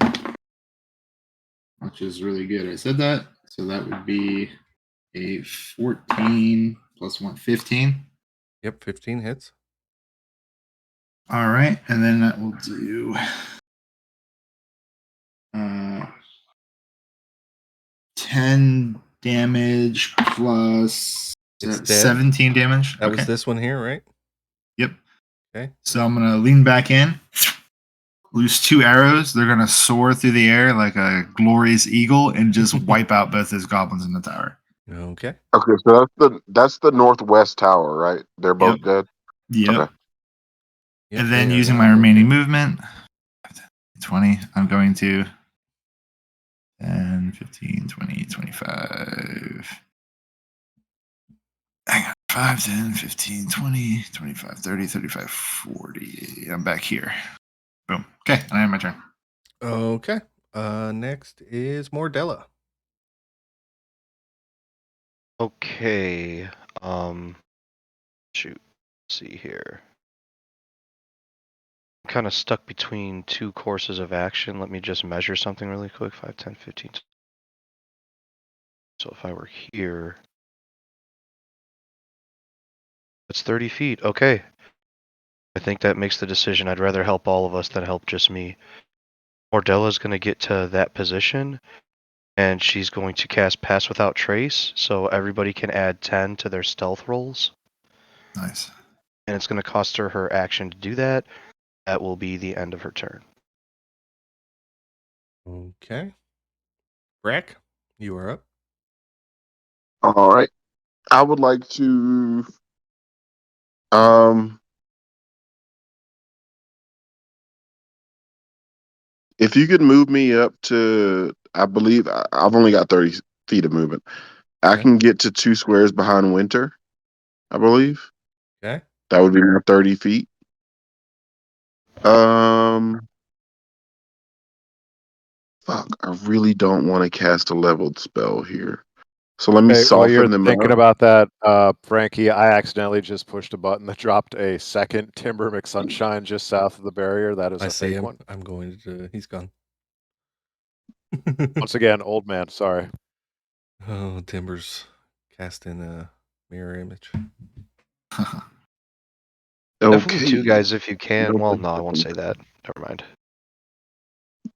which is really good. I said that. So that would be a 14 plus 1, 15. Yep, 15 hits. All right, and then that will do 10 damage plus It's dead. 17 damage. That was this one here, right? Yep. Okay. So I'm gonna lean back in, loose 2 arrows. They're gonna soar through the air like a glorious eagle and just wipe out both those goblins in the tower. Okay. Okay, so that's the northwest tower, right? They're both dead. Yep. Okay. Yep, And then they are using now my both remaining dead. movement, 20, I'm going to 10, 15, 20, 25. Hang on. 5, 10, 15, 20, 25, 30, 35, 40. I'm back here. Boom. Okay, and I have my turn. Okay. Next is Mordella. Okay. Shoot. Let's see here. I'm kind of stuck between 2 courses of action. Let me just measure something really quick. 5, 10, 15. So if I were here, it's 30 feet. Okay. I think that makes the decision. I'd rather help all of us than help just me. Mordella's going to get to that position, and she's going to cast Pass Without Trace, so everybody can add 10 to their stealth rolls. Nice. And it's going to cost her her action to do that. That will be the end of her turn. Okay. Vraak, you are up. All right. I would like to if you could move me up to, I believe I've only got 30 feet of movement. I Okay. can get to 2 squares behind Winter, I believe. Okay. That would be my 30 feet. Fuck, I really don't want to cast a leveled spell here. So let me Hey, while you're soften them thinking up. about that, Frankie, I accidentally just pushed a button that dropped a second Timber Mcsunshine just south of the barrier. That is I a see fake him. one. I'm going to. He's gone. Once again, old man. Sorry. Oh, Timber's casting a mirror image. Definitely Okay. 2 guys if you can. Nope. Well, no, I won't say that. Never mind.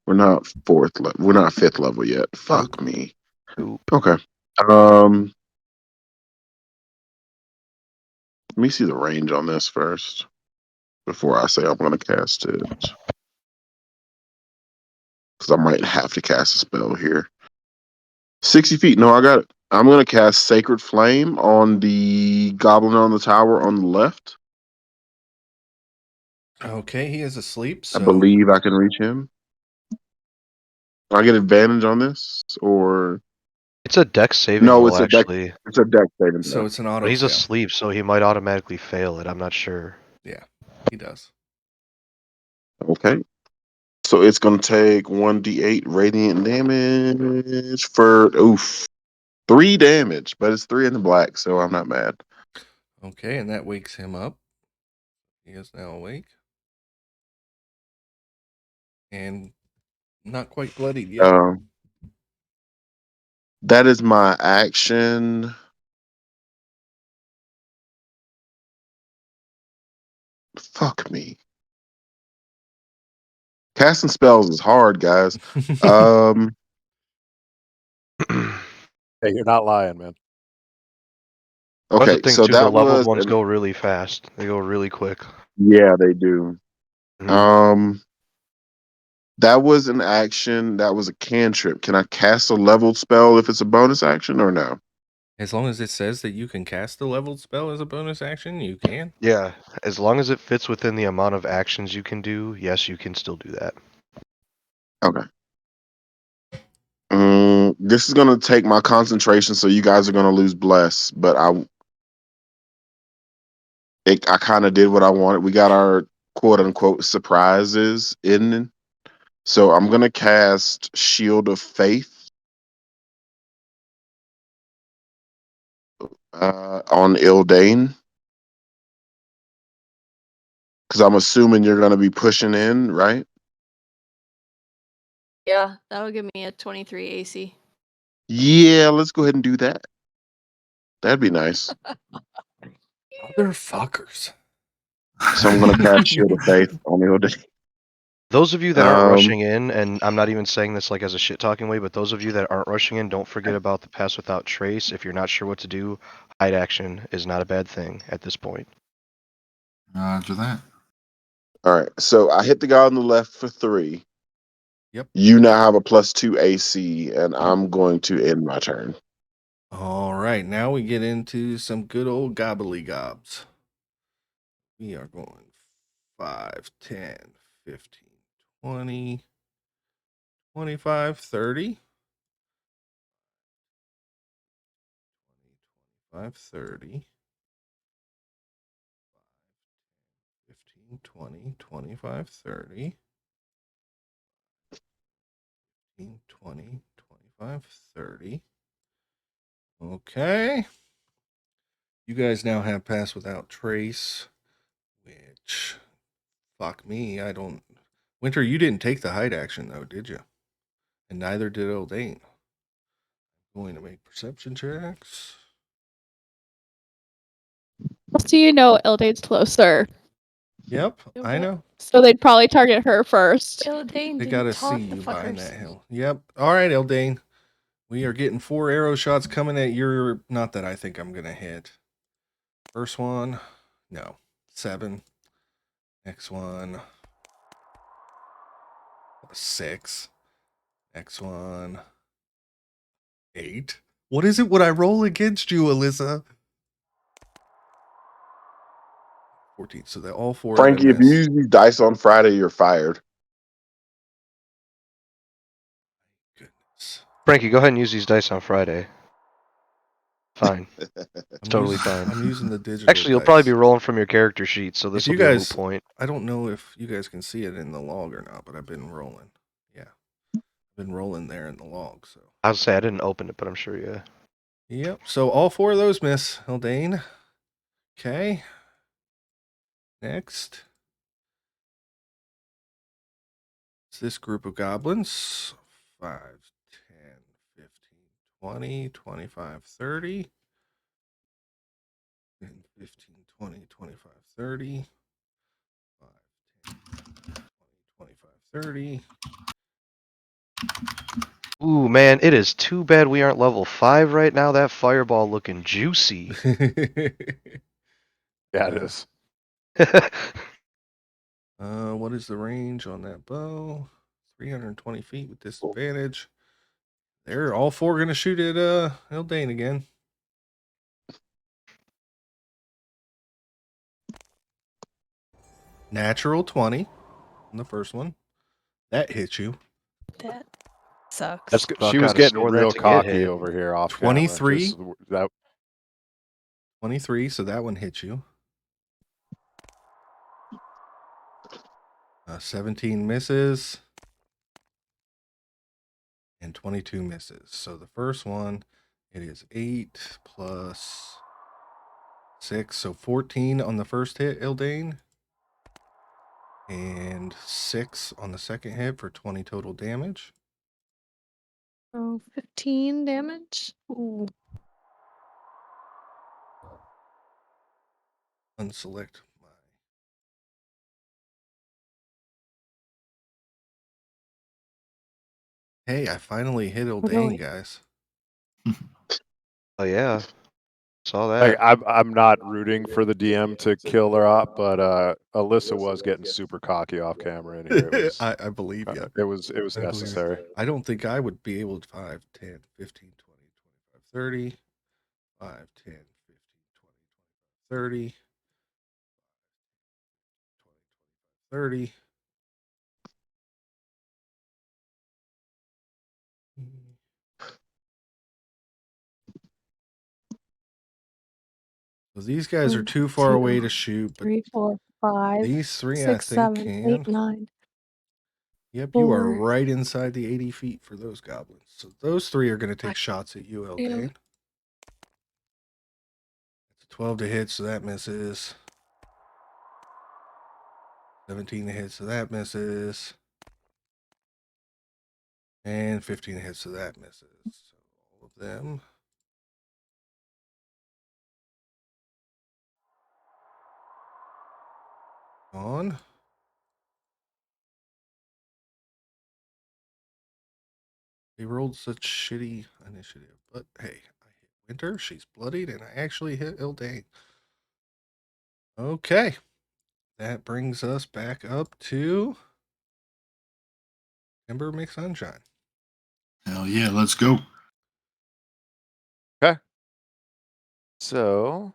We're not 4th level. We're not 5th level yet. Fuck Nope. me. Oop. Okay. Let me see the range on this first before I say I'm going to cast it. Because I might have to cast a spell here. 60 feet. No, I got it. I'm going to cast Sacred Flame on the goblin on the tower on the left. Okay, he is asleep. I So believe I can reach him. Do I get advantage on this? Or. It's a dex saving No, roll, actually. it's a deck saving so throw. it's an auto But he's fail. asleep, so he might automatically fail it. I'm not sure. Yeah, he does. Okay. So it's going to take 1d8 radiant damage for 3 damage, but it's 3 in the black, so I'm not mad. Okay, and that wakes him up. He is now awake. And not quite bloodied yet. That is my action. Fuck me. Casting spells is hard, guys. Hey, you're not lying, man. That's the Okay, thing so too. The that leveled was ones go really fast. They go really quick. yeah, they do. Mhm. That was an action. That was a cantrip. Can I cast a leveled spell if it's a bonus action or no? As long as it says that you can cast a leveled spell as a bonus action, you can. Yeah, as long as it fits within the amount of actions you can do, yes, you can still do that. Okay. This is gonna take my concentration, so you guys are gonna lose bless. But I kind of did what I wanted. We got our quote unquote surprises in, so I'm gonna cast Shield of Faith on Ildain because I'm assuming you're gonna be pushing in, right? Yeah, that'll give me a 23 AC. Yeah, let's go ahead and do that. That'd be nice. Motherfuckers. So I'm gonna cast Shield of Faith on Ildain. Those of you that aren't rushing in, and I'm not even saying this like as a shit talking way, but those of you that aren't rushing in, don't forget about the pass without trace. If you're not sure what to do, hide action is not a bad thing at this point. Roger that. All right, so I hit the guy on the left for 3. Yep. You now have a +2 AC, and I'm going to end my turn. All right, now we get into some good old gobbly-gobs. We are going 5, 10, 15, 20, 25, 30. 25, 30. 15, 20, 25, 30. 15, 20, 25, 30. Okay. You guys now have Pass Without Trace, which, fuck me, I don't... Winter, you didn't take the hide action, though, did you? And neither did Ildain. Going to make perception checks. So you know Ildain's closer. Yep, I know. So they'd probably target her first. Ildain They didn't gotta talk see the you behind fuckers. that hill. Yep. All right, Ildain. We are getting 4 arrow shots coming at your... Not that I think I'm going to hit. First one. No. 7. Next one. 6. Next one. 8. What is it when I roll against you, Alyssa? 14. So that all 4 of them Frankie, if you miss. use these dice on Friday, you're fired. Goodness. Frankie, go ahead and use these dice on Friday. Fine. I'm totally using, fine. I'm using the digital. Actually, you'll probably be dice. rolling from your character sheet, so this If will you be a moot guys, point. I don't know if you guys can see it in the log or not, but I've been rolling. Yeah, I've been rolling there in the log. So I was say I didn't open it, but I'm sure yeah. yep. So all 4 of those miss, Ildain. Okay. Next. It's this group of goblins. 5, 10, 15, 20, 25, 30. 10, 15, 20, 25, 30. 5, 10, 20, 25, 30. Ooh, man, it is too bad we aren't level 5 right now. That fireball looking juicy. Yeah, it is. What is the range on that bow? 320 feet with disadvantage. They're all 4 going to shoot at Ildain again. Natural 20 on the first one. That hits you. That sucks. That's Fuck she was outta getting score that real to get cocky hit. over here off 23? camera. That 23, so that one hits you. 17 misses. And 22 misses. So the first one, it is 8 plus 6. So 14 on the first hit, Ildain. And 6 on the second hit for 20 total damage. Oh, 15 damage. Ooh. Unselect my. Hey, I finally hit Ildain, guys. Oh yeah, saw like that. I'm not rooting for the DM to kill her up, but Alyssa was getting super cocky off camera in here. It was I believe you. it was I believe it. necessary. I don't think I would be able to 5, 10, 15, 20, 25, 30. 5, 10, 15, 20, 25, 30. 30. So these guys are 1, too far 2, away to shoot, but 3, 4, 5, these 3 I 6, think 7, can. 8, 9. Yep, you are 4. right inside the 80 feet for those goblins. So those 3 are going to take shots at you, Ildain. It's a 12 to hit, so that misses. 17 to hit, so that misses. And 15 to hit, so that misses. So all of them. On. They rolled such shitty initiative, but hey, I hit Winter, she's bloodied, and I actually hit Ildain. Okay. That brings us back up to Ember Mcsunshine. Hell yeah, let's go. So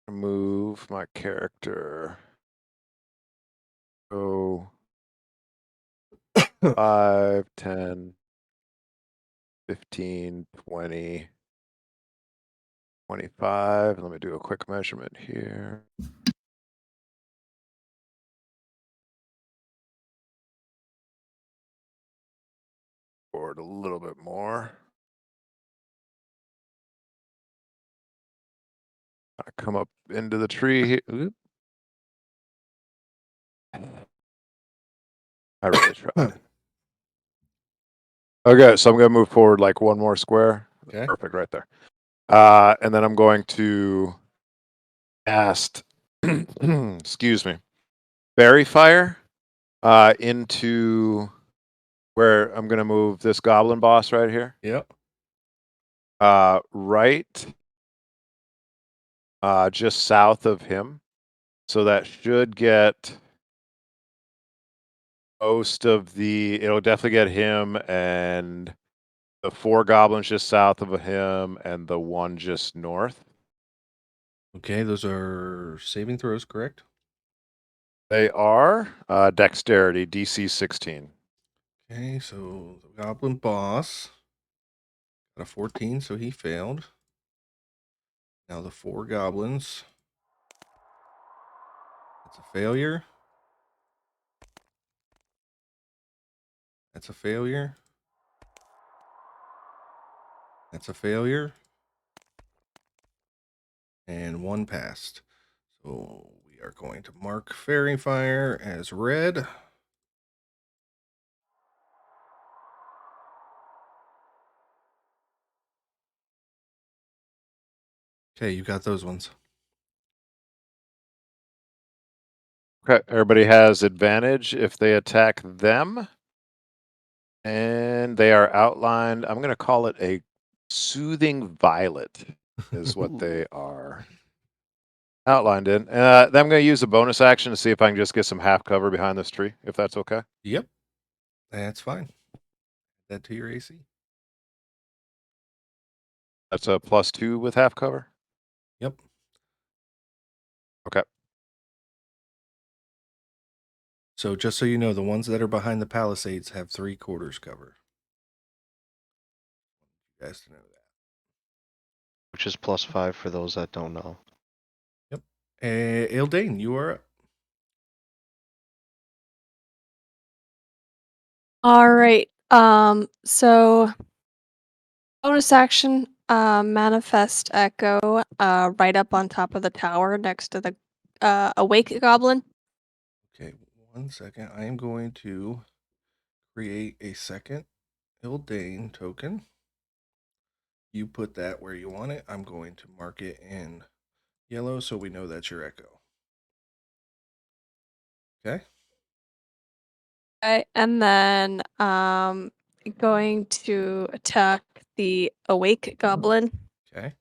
move my character. Go 5, 10, 15, 20, 25. Let me do a quick measurement here. Forward a little bit more. I come up into the tree here. Oop. I really tried. Okay, so I'm gonna move forward like 1 more square. Okay. Perfect, right there. And then I'm going to cast, excuse me, Fairy Fire into where I'm gonna move this goblin boss right here. Yep. Right, just south of him. So that should get most of the. It'll definitely get him and the 4 goblins just south of him and the 1 just north. Okay, those are saving throws, correct? They are dexterity, DC 16. Okay, so the goblin boss Got a 14, so he failed. Now the 4 goblins. That's a failure. That's a failure. That's a failure. And 1 passed. So we are going to mark Fairy Fire as red. Okay, you got those ones. Okay, everybody has advantage if they attack them. And they are outlined. I'm going to call it a soothing violet is what they are outlined in. Then I'm going to use a bonus action to see if I can just get some half cover behind this tree, if that's okay. Yep, that's fine. Add that to your AC. That's a +2 with half cover. Yep. Okay. So just so you know, the ones that are behind the palisades have 3/4 cover. You guys to know that. Which is +5 for those that don't know. Yep. Ildain, you are up. All right. So bonus action, manifest echo, right up on top of the tower next to the awake goblin. Okay, 1 second. I am going to create a second Ildain token. You put that where you want it. I'm going to mark it in yellow so we know that's your echo. Okay. Okay, and then going to attack the awake goblin. Okay.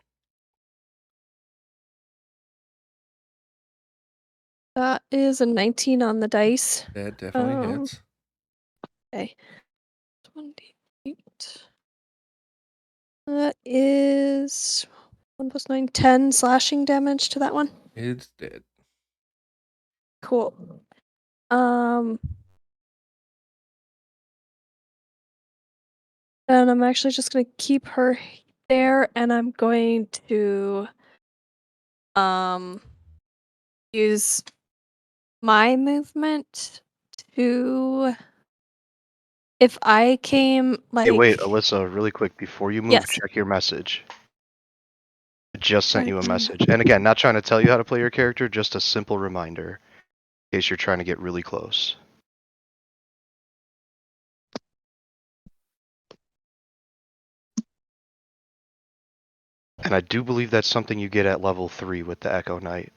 That is a 19 on the dice. That definitely hits. Okay. 28. That is 1 + 9, 10 slashing damage to that one. It's dead. Cool. And I'm actually just gonna keep her there, and I'm going to use my movement to, if I came like, Hey, wait, Alyssa, really quick, before you move, Yes. check your message. I just sent you a Okay. message. And again, not trying to tell you how to play your character, just a simple reminder in case you're trying to get really close. And I do believe that's something you get at level 3 with the Echo Knight.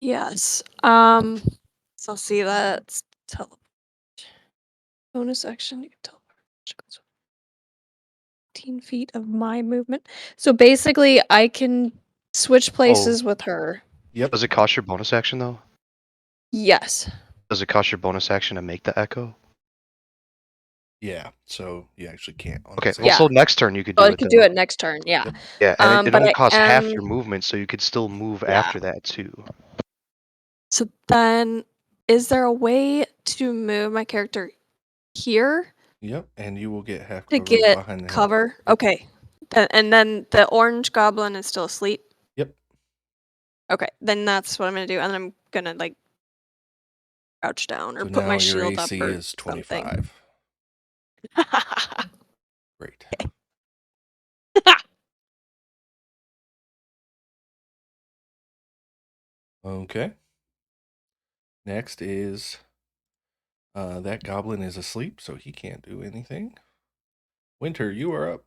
Yes. So see that's teleport. Bonus action, you can teleport. 15 feet of my movement. So basically I can switch places with her. Yep. Does it cost your bonus action, though? Yes. Does it cost your bonus action to make the Echo? Yeah. So you actually can't. Okay, honestly. well, Yeah. so next turn you could do Oh, I it, could though. do it next turn, yeah. Yep. Yeah, and it but only I costs half am- your movement, so you could still move Yeah. after that, too. So then, is there a way to move my character here Yep. And you will get half to cover get behind the hill. cover? Okay. And then the orange goblin is still asleep? Yep. Okay, then that's what I'm gonna do. And then I'm gonna like crouch down or So put now my your shield AC up or is 25. something. Great. Okay. Next is that goblin is asleep, so he can't do anything. Winter, you are up.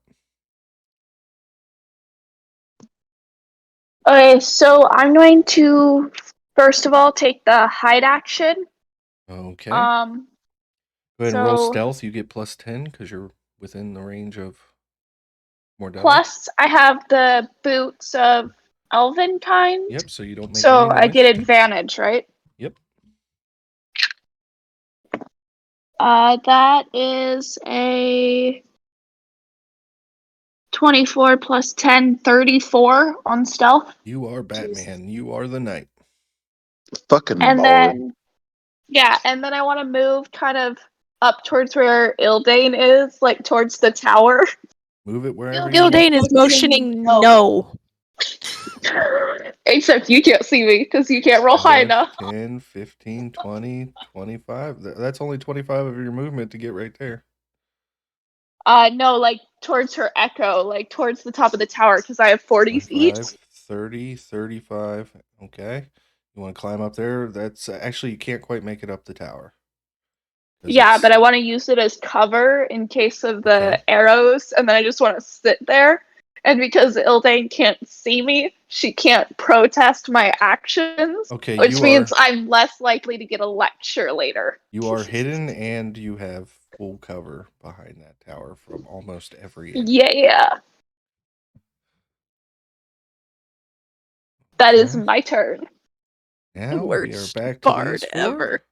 Okay, so I'm going to first of all take the hide action. Okay. Go ahead and roll so- stealth. You get +10 because you're within the range of Mordella. Plus, I have the boots of elven kind. Yep, so you don't make So any I noise. get advantage, right? Yep. That is a 24 plus 10, 34 on stealth. You are Batman. You are the knight. Fucking And baller. then, yeah, and then I want to move kind of up towards where Ildain is, like towards the tower. Move it wherever you want. Ildain is motioning no. Except you can't see me because you can't roll high 5, enough. 10, 15, 20, 25. That's only 25 of your movement to get right there. No, like towards her echo, like towards the top of the tower, because I have 40 feet. 25, 30, 35. Okay. You want to climb up there? That's actually, you can't quite make it up the tower. 'Cause Yeah, it's- but I want to use it as cover in case of the Okay. arrows, and then I just want to sit there. And because Ildain can't see me, she can't protest my actions, Okay, which means I'm less likely to get a lecture later. you are hidden and you have full cover behind that tower from almost every angle. Yeah. That is Okay. my turn. Now we are Worst back to bard these four. ever.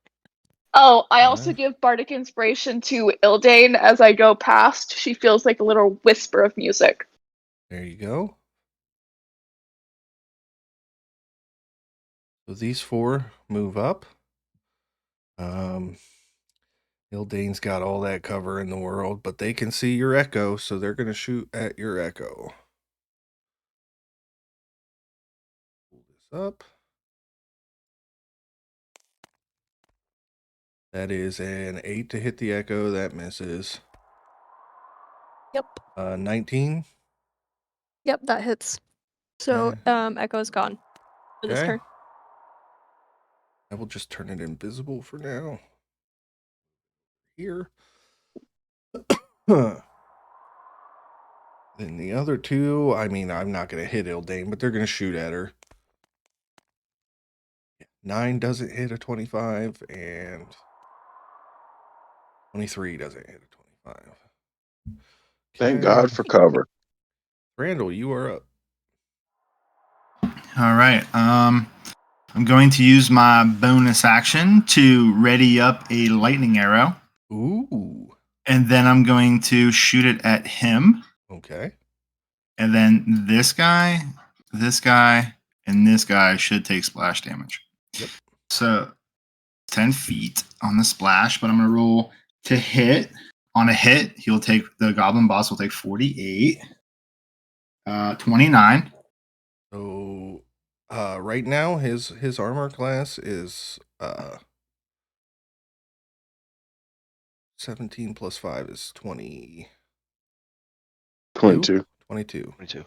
Oh, I also Alright. give bardic inspiration to Ildain as I go past. She feels like a little whisper of music. There you go. So these four move up. Ildain's got all that cover in the world, but they can see your echo, so they're going to shoot at your echo. Pull this up. That is an 8 to hit the echo. That misses. Yep. 19. Yep, that hits. So Okay. Echo's gone for this Okay. turn. I will just turn it invisible for now. Here. Then the other two, I mean, I'm not going to hit Ildain, but they're going to shoot at her. 9 doesn't hit a 25, and 23 doesn't hit a 25. Thank Okay. God for cover. Thrandil, you are up. All right. I'm going to use my bonus action to ready up a lightning arrow, Ooh. and then I'm going to shoot it at him, Okay. and then this guy, and this guy should take splash damage. Yep. So 10 feet on the splash, but I'm going to roll to hit. On a hit, the goblin boss will take 48. 29. So right now his armor class is 17 plus 5 is 20. 22. 22. 22.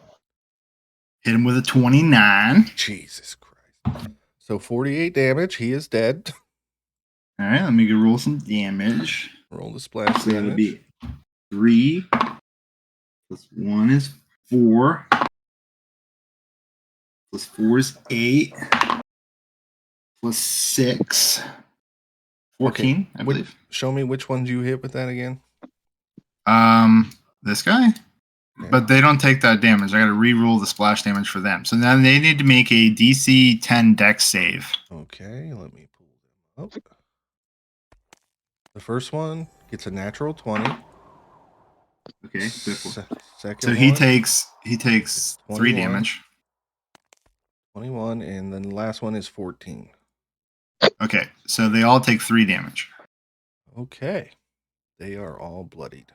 Hit him with a 29. Jesus Christ. So 48 damage. He is dead. All right, let me go roll some damage. Roll the splash So that'll damage. be 3 plus 1 is 4. Plus 4 is 8. Plus 6. 14, I believe. Show me which ones you hit with that again. This guy? Okay. But they don't take that damage. I got to re-roll the splash damage for them. So now they need to make a DC 10 dex save. Okay, let me pull them up. The first one gets a natural 20. Okay. Second So he one, takes 3 21. damage. 21, and then the last one is 14. Okay, so they all take 3 damage. Okay. They are all bloodied.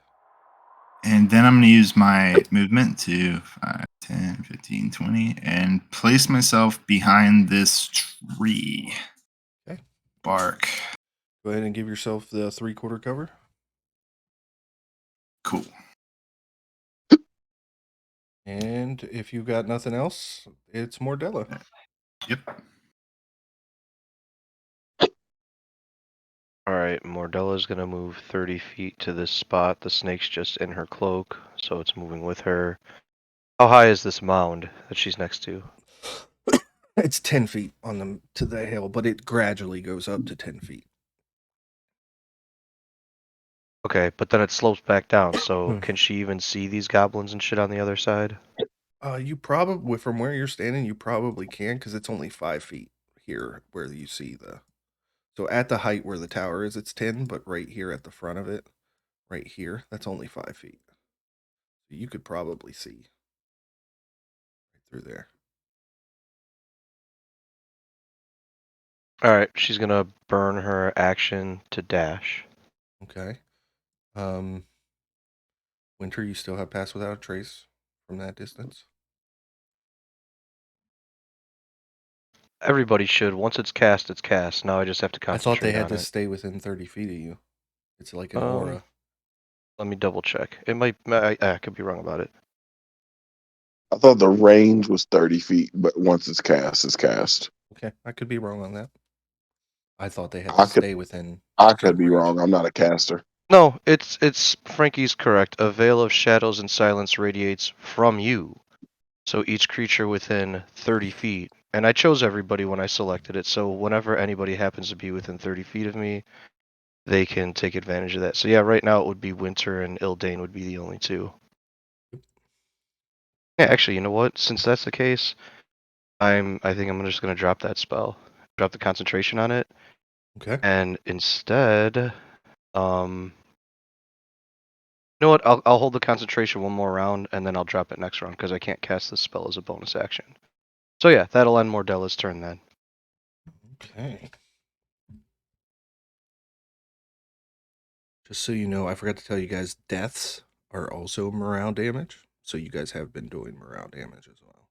And then I'm going to use my movement to 5, 10, 15, 20, and place myself behind this tree. Okay. Bark. Go ahead and give yourself the 3/4 cover. Cool. And if you've got nothing else, it's Mordella. Yep. Alright, Mordella's gonna move 30 feet to this spot. The snake's just in her cloak, so it's moving with her. How high is this mound that she's next to? It's 10 feet to the hill, but it gradually goes up to 10 feet. Okay, but then it slopes back down, so can she even see these goblins and shit on the other side? You probably, from where you're standing, you probably can, because it's only 5 feet here where you see so at the height where the tower is, it's 10, but right here at the front of it, right here, that's only 5 feet. You could probably see right through there. Alright, she's gonna burn her action to dash. Okay. Winter, you still have Pass Without a Trace from that distance? Everybody should. Once it's cast, it's cast. Now I just have to I thought they concentrate had on to it. stay within 30 feet of you. It's like an aura. Let me double check. It might. I could be wrong about it. I thought the range was 30 feet, but once it's cast, it's cast. Okay, I could be wrong on that. I thought they had I to could- stay within. I could certain be range. wrong. I'm not a caster. No, it's Frankie's correct. A veil of shadows and silence radiates from you. So each creature within 30 feet, and I chose everybody when I selected it, so whenever anybody happens to be within 30 feet of me, they can take advantage of that. So yeah, right now it would be Winter and Ildain would be the only two. Yeah, actually, you know what? Since that's the case, I think I'm just gonna drop that spell. Drop the concentration on it. Okay. And instead, you know what? I'll hold the concentration one more round, and then I'll drop it next round because I can't cast this spell as a bonus action. So yeah, that'll end Mordella's turn then. Okay. Just so you know, I forgot to tell you guys, deaths are also morale damage. So you guys have been doing morale damage as well.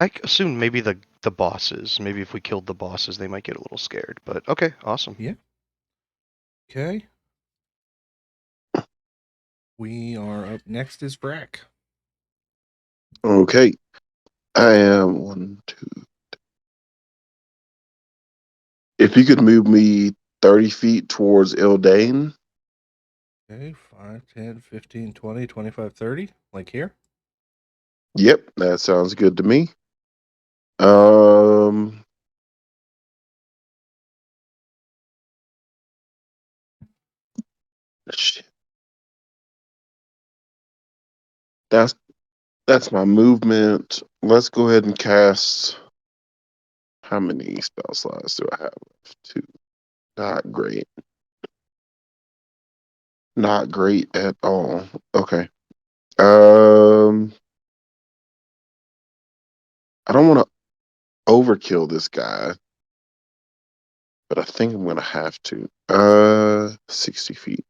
I assume maybe the bosses. Maybe if we killed the bosses, they might get a little scared. But okay, awesome. Yeah. Okay. We are up next is Vraak. Okay. I am 1, 2. If you could move me 30 feet towards Ildain. Okay, 5, 10, 15, 20, 25, 30. Like here? Yep, that sounds good to me. Um, shit. That's my movement. Let's go ahead and cast. How many spell slots do I have left? 2. Not great. Not great at all. Okay. I don't want to overkill this guy, but I think I'm gonna have to. 60 feet.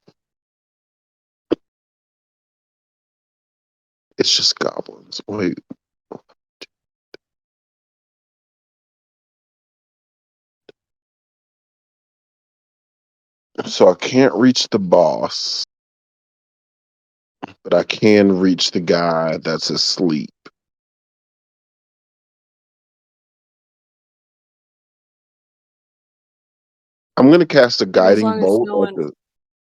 It's just goblins. Wait. So I can't reach the boss, but I can reach the guy that's asleep. I'm gonna cast a As guiding long as bolt no at one. the.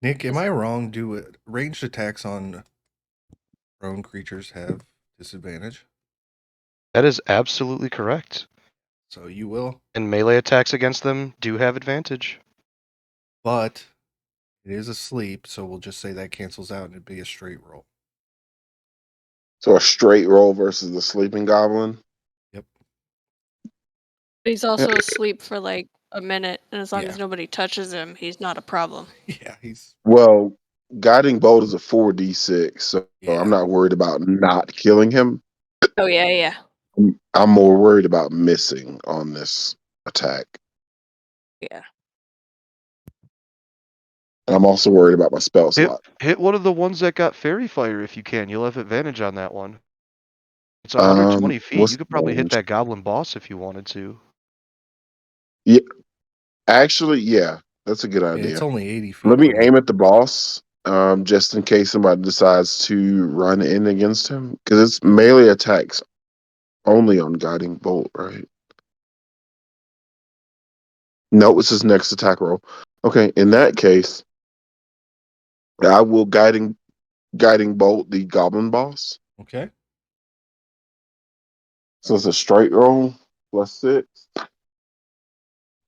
Nick, am I wrong? Do ranged attacks on prone creatures have disadvantage? That is absolutely correct. So you will, And melee attacks against them do have advantage. but it is asleep, so we'll just say that cancels out and it'd be a straight roll. So a straight roll versus the sleeping goblin. Yep. He's also asleep for like a minute, and as long Yeah. as nobody touches him, he's not a problem. Yeah, he's Well, guiding bolt is a 4d6, so Yeah. I'm not worried about not killing him. Oh yeah, yeah. I'm more worried about missing on this attack. Yeah. And I'm also worried about my spell slot. Hit one of the ones that got fairy fire if you can. You'll have advantage on that one. It's 120 feet. What's You could the probably hit range? that goblin boss if you wanted to. Yeah, actually, yeah, that's a good yeah, idea. it's only 80 feet. Let me from aim at the boss, just in case somebody decides to run in against him, because it's melee attacks only on guiding bolt, right? No, it's his next attack roll. Okay, in that case, I will guiding bolt the goblin boss. Okay. So it's a straight roll +6.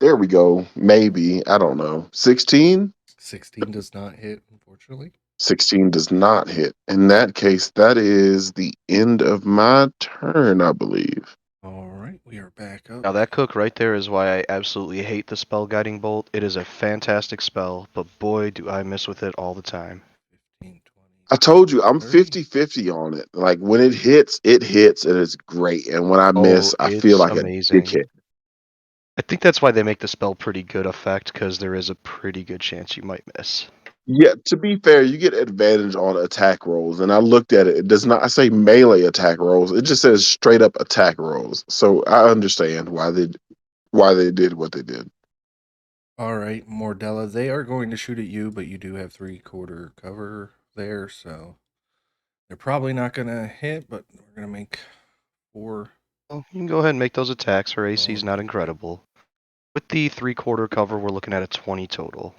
There we go. Maybe, I don't know. 16? 16 does not hit, unfortunately. 16 does not hit. In that case, that is the end of my turn, I believe. All right, we are back up. Now that cook right there is why I absolutely hate the spell guiding bolt. It is a fantastic spell, but boy do I miss with it all the time. 15, 20. I told you, I'm 30. 50-50 on it. Like, when it hits, and it's great. And when I miss, I feel it's like amazing. a dickhead. I think that's why they make the spell pretty good effect, because there is a pretty good chance you might miss. Yeah, to be fair, you get advantage on attack rolls, and I looked at it. It does not say melee attack rolls. It just says straight up attack rolls. So I understand why they did what they did. All right, Mordella, they are going to shoot at you, but you do have 3/4 cover there, so they're probably not going to hit, but we're going to make 4. Well, you can go ahead and make those attacks. Her AC is not Alright. incredible. With the 3/4 cover, we're looking at a 20 total.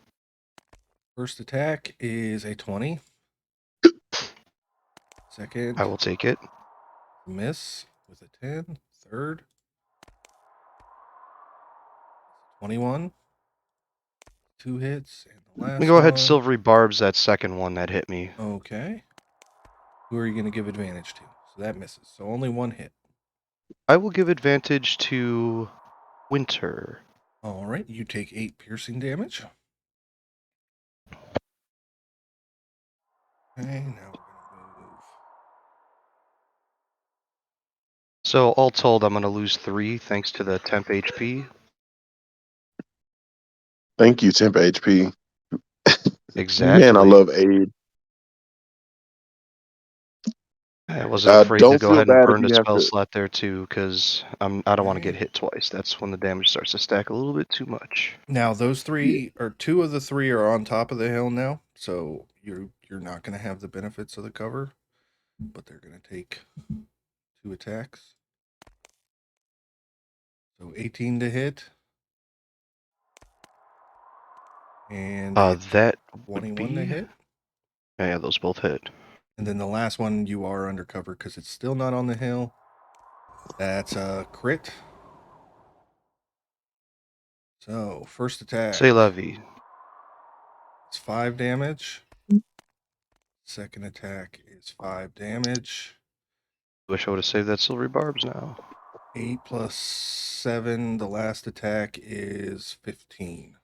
First attack is a 20. Second, I will take it. miss with a 10. Third, 21. 2 hits, and the Let last me go ahead, one. Silvery Barbs, that second one that hit me. Okay. Who are you going to give advantage to? So that misses. So only 1 hit. I will give advantage to Winter. All right, you take 8 piercing damage. Okay, now we're going to move. So all told, I'm going to lose 3 thanks to the temp HP. Thank you, Temp HP. Exactly. Man, I love aid. I wasn't afraid to Don't go feel ahead and bad if burn you the have spell to. slot there too, because I don't want to get Okay. hit twice. That's when the damage starts to stack a little bit too much. Now those 3 or 2 of the 3 are on top of the hill now, so you're not going to have the benefits of the cover, but they're going to take 2 attacks. So 18 to hit. And That would 21 to be. hit. Yeah, those both hit. And then the last one you are undercover because it's still not on the hill. That's a crit. So first attack. Say la vie. It's 5 damage. Second attack is 5 damage. Wish I would have saved that Silvery Barbs now. 8 plus 7. The last attack is 15.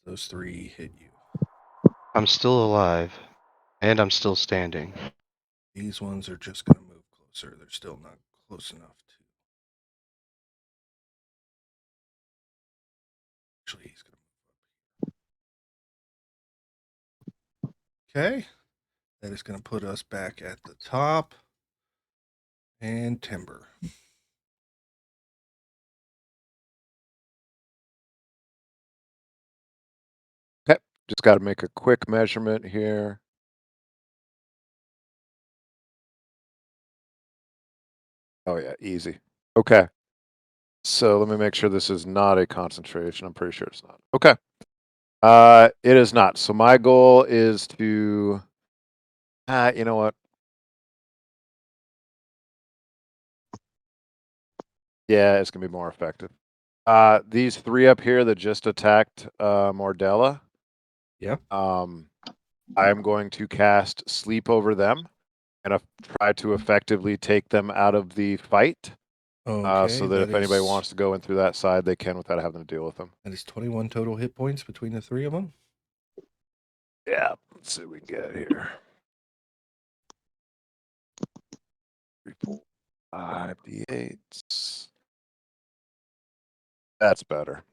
Those 3 hit you. I'm still alive, and I'm still standing. These ones are just going to move closer. They're still not close enough to. Actually, he's going to move up. Okay. That is going to put us back at the top. And Timber. Just got to make a quick measurement here. Oh yeah, easy. Okay. So let me make sure this is not a concentration. I'm pretty sure it's not. Okay. It is not. So my goal is to, you know what? Yeah, it's gonna be more effective. These 3 up here that just attacked Mordella. Yeah. I am going to cast Sleep over them and try to effectively take them out of the fight. Okay. So that if anybody wants to go in through that side, they can without having to deal with them. That is 21 total hit points between the 3 of them. Yeah. Let's see what we can get here. 3, 4, 5 D8s. That's better.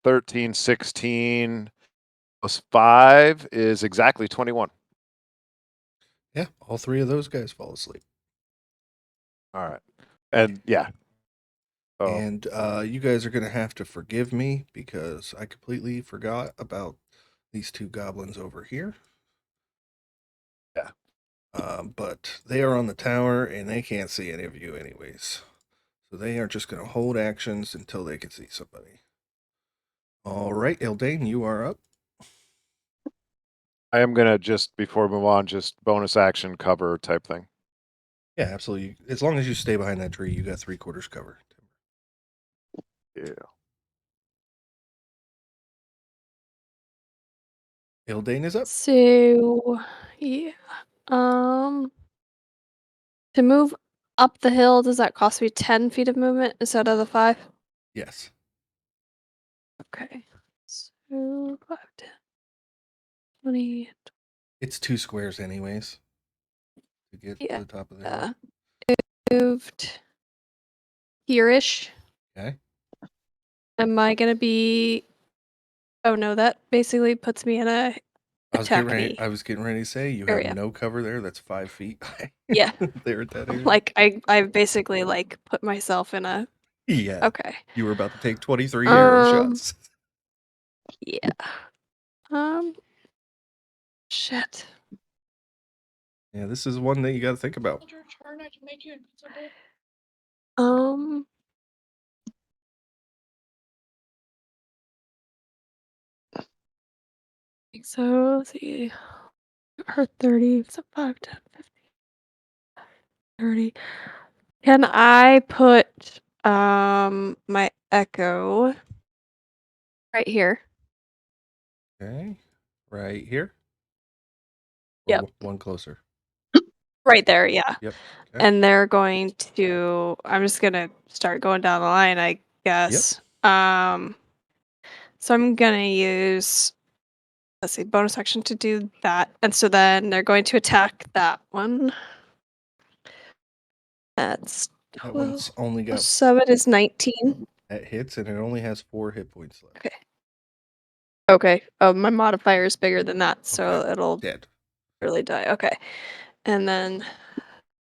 13, 16 plus 5 is exactly 21. Yeah, all 3 of those guys fall asleep. All right. And yeah. Oh. And you guys are going to have to forgive me because I completely forgot about these 2 goblins over here. Yeah. But they are on the tower and they can't see any of you anyways. So they are just going to hold actions until they can see somebody. All right, Ildain, you are up. I am going to just, before we move on, just bonus action cover type thing. Yeah, absolutely. As long as you stay behind that tree, you got 3/4 cover. Yeah. Ildain is up. So, yeah. To move up the hill, does that cost me 10 feet of movement instead of the 5? Yes. Okay. So 5, 10, 20. It's 2 squares anyways to get Yeah. to the top of the hill. Moved here-ish. Okay. Am I gonna be Oh no, that basically puts me in a attack me. I was getting ready to say you area. have no cover there. That's 5 feet high. Yeah. There at that area. Like I basically like put myself in a yeah. okay. You were about to take 23 arrow shots. Yeah. Shit. Yeah, this is one that you got to think about. So let's see. Her 30, so 5, 10, 15, 30. Can I put my echo right here? Okay. Right here. Or Yep. One closer. Right there, yeah. Yep. Okay. And they're going to I'm just gonna start going down the line, I guess. So I'm gonna use let's see, bonus action to do that. And so then they're going to attack that one. That's That 12. one's only got 7 is 19. that hits, and it only has 4 hit points left. Okay. Okay. Oh, my modifier is bigger than that, so Okay. it'll Dead. really die. Okay. And then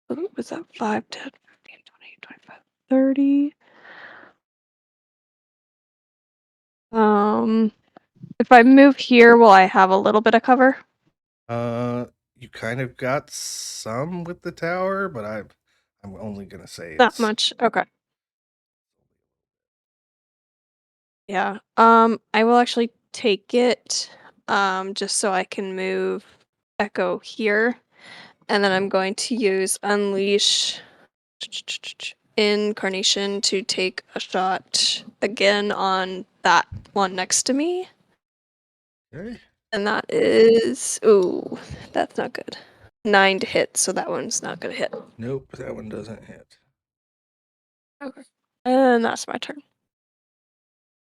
what was that? 5, 10, 15, 20, 25, 30. If I move here, will I have a little bit of cover? You kind of got some with the tower, but I'm only gonna say Not it's much. Okay. Yeah. I will actually take it just so I can move Echo here. And then I'm going to use Unleash Incarnation to take a shot again on that one next to me. okay. And that is ooh, that's not good. 9 to hit, so that one's not gonna hit. Nope, that one doesn't hit. Okay. And that's my turn.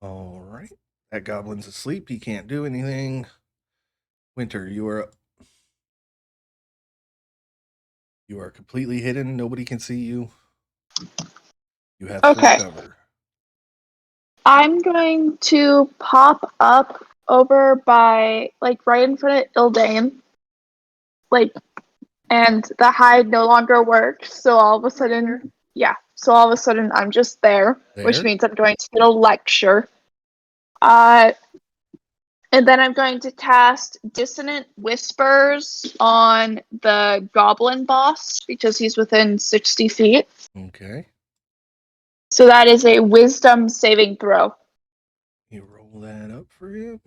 All right. That goblin's asleep. He can't do anything. Winter, you are up. You are completely hidden. Nobody can see you. You have full Okay. cover. I'm going to pop up over by, like, right in front of Ildain. Like, and the hide no longer works, so all of a sudden, I'm just there, which There. means I'm going to get a lecture. And then I'm going to cast Dissonant Whispers on the goblin boss because he's within 60 feet. Okay. So that is a wisdom saving throw. You roll that up for him.